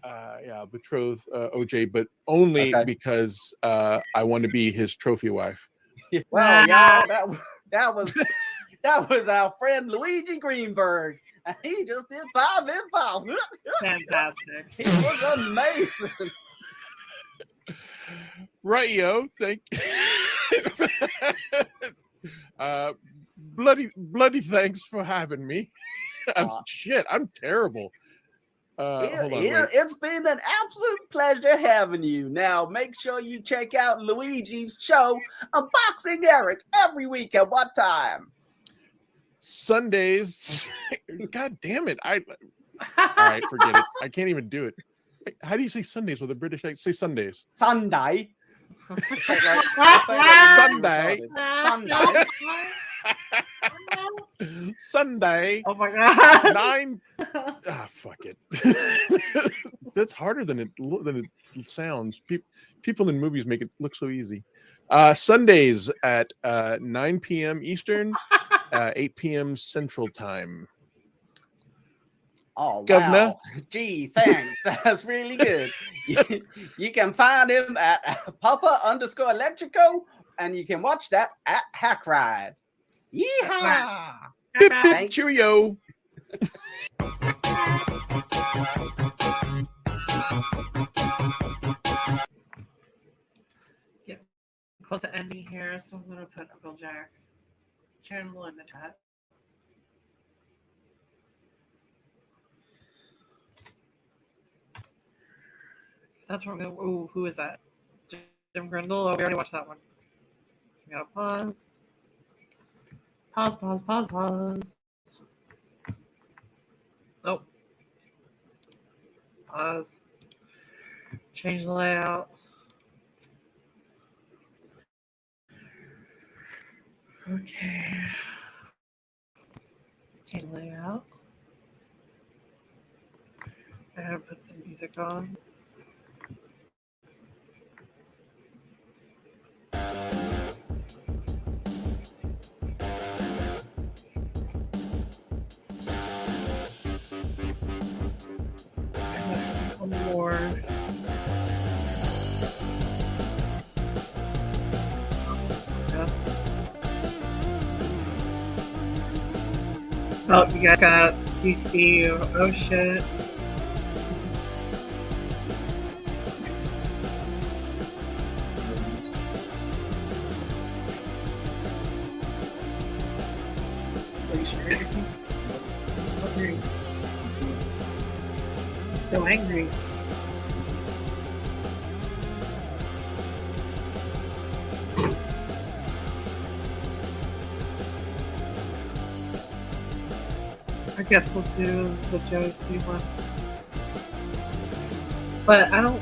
Betrothed OJ, but only because I want to be his trophy wife. Well, yeah, that was our friend Luigi Greenberg. And he just did 5 in 5. Fantastic. He was amazing. Right, yo. Thank bloody thanks for having me. Shit, I'm terrible. It's been an absolute pleasure having you. Now, make sure you check out Luigi's show, Unboxing Eric, every week at what time? Sundays. God damn it. All right, forget it. I can't even do it. How do you say Sundays with a British accent? Say Sundays. Sunday. Sunday. Sunday. Oh my god. 9. Fuck it. That's harder than it sounds. People in movies make it look so easy. Sundays at 9 p.m. Eastern, 8 p.m. Central Time. Oh, Governor. Wow. Gee, thanks. That's really good. You can find him at Papa_Electrico, and you can watch that at Hack Ride. Yeehaw! Bip, bip, cheerio. Get close to ending here, so I'm gonna put Uncle Jack's channel in the chat. That's where we're going. Ooh, who is that? Jim Grindle? Oh, we already watched that one. We gotta pause. Pause. Nope. Pause. Change the layout. Okay. Change the layout. I gotta put some music on. Oh, you guys got CC. Oh shit. Are you sure? Angry. So angry. I guess we'll do the Joey C one. But I don't.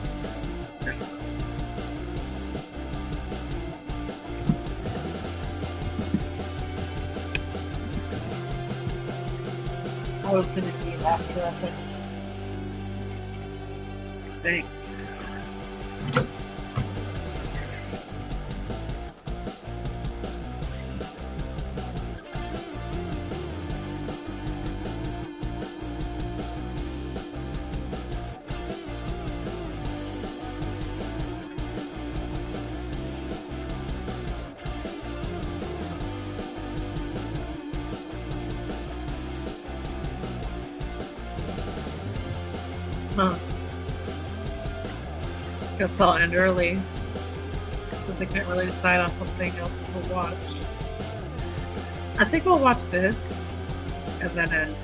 I was gonna see it after, I think. Thanks. Huh. Guess I'll end early. Since I can't really decide on something else to watch. I think we'll watch this and then end.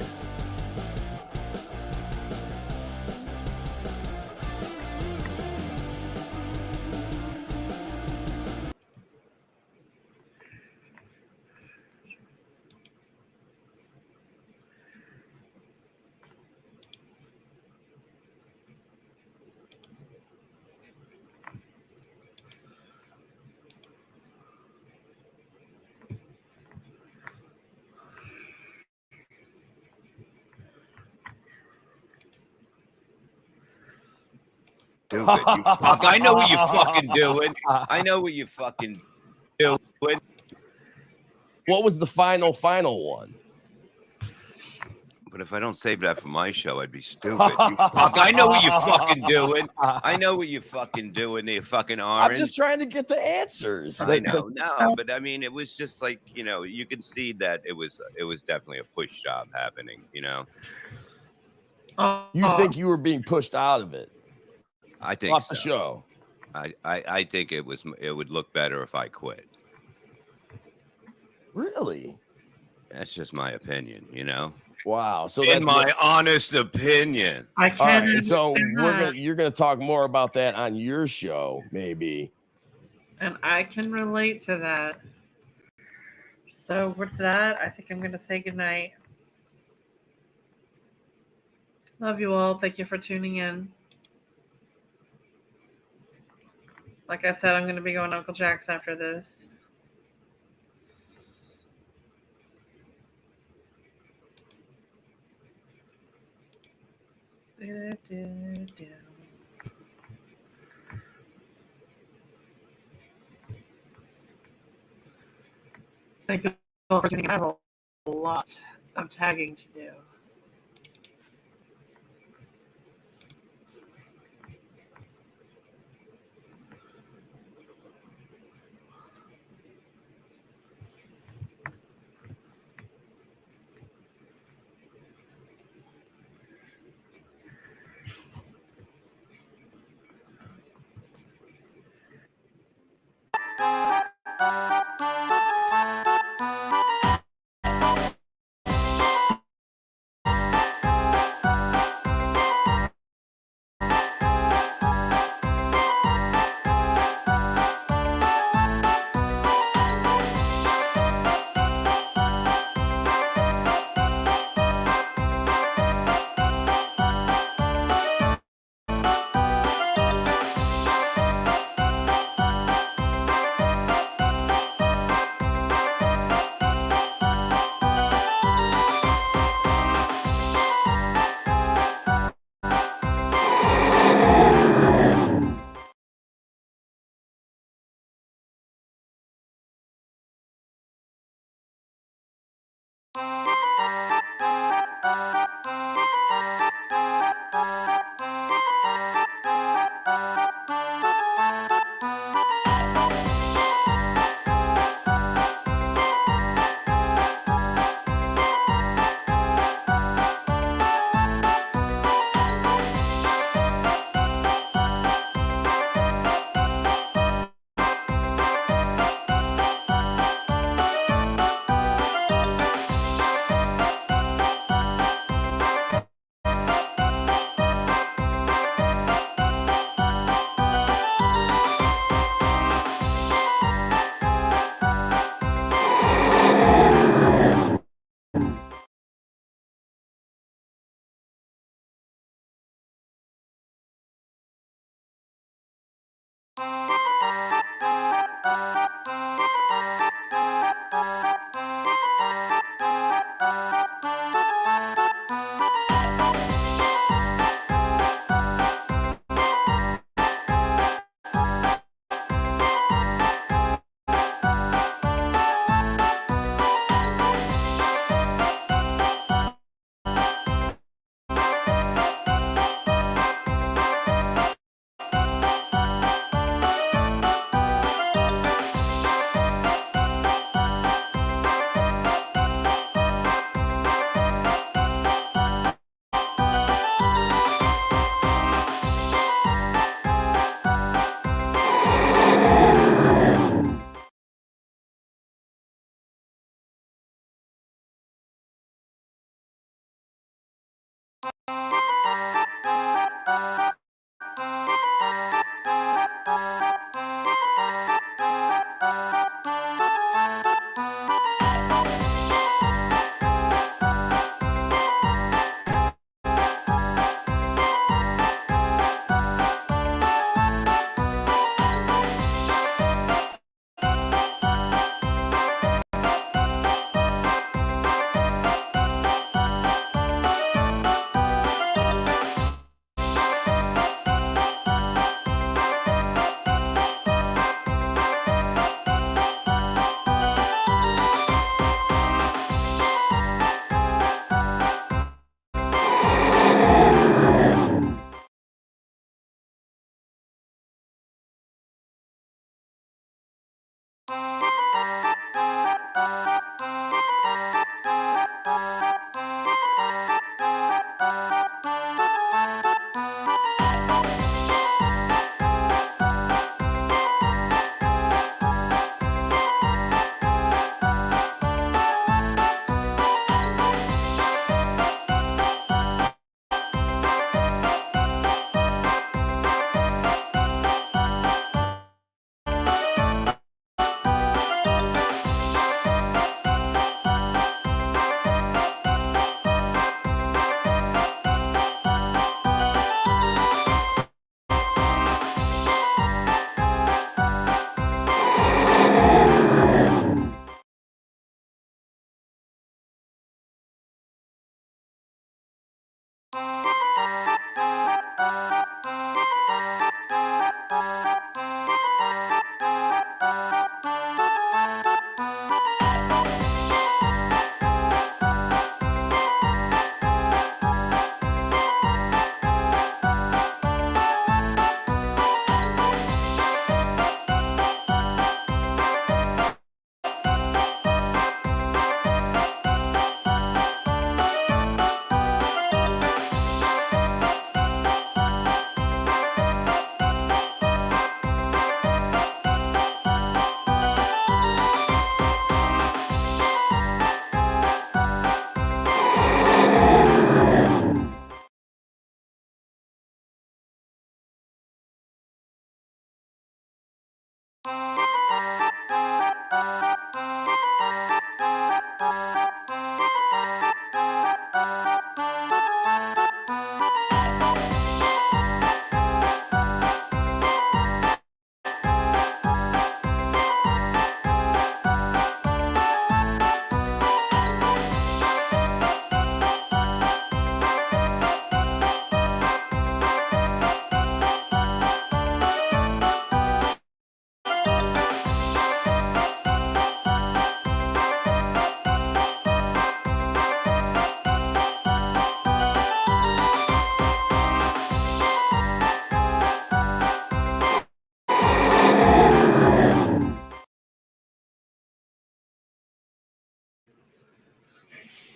Stupid. You fuck. I know what you fucking doing. I know what you fucking doing. What was the final one? But if I don't save that for my show, I'd be stupid. You fuck. I know what you fucking doing. I know what you fucking doing. You fucking orange. I'm just trying to get the answers. I know. No, but I mean, it was just like, you know, you could see that it was definitely a push job happening. You know. You think you were being pushed out of it? I think off so. the show. I think it would look better if I quit. Really? That's just my opinion, you know. Wow. So in my honest opinion. I All can't. right. So you're gonna talk more about that on your show, maybe. And I can relate to that. So with that, I think I'm gonna say goodnight. Love you all. Thank you for tuning in. Like I said, I'm going to be going to Uncle Jack's after this. Thank you all for tuning in. I have a lot of tagging to do.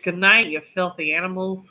Good night, you filthy animals.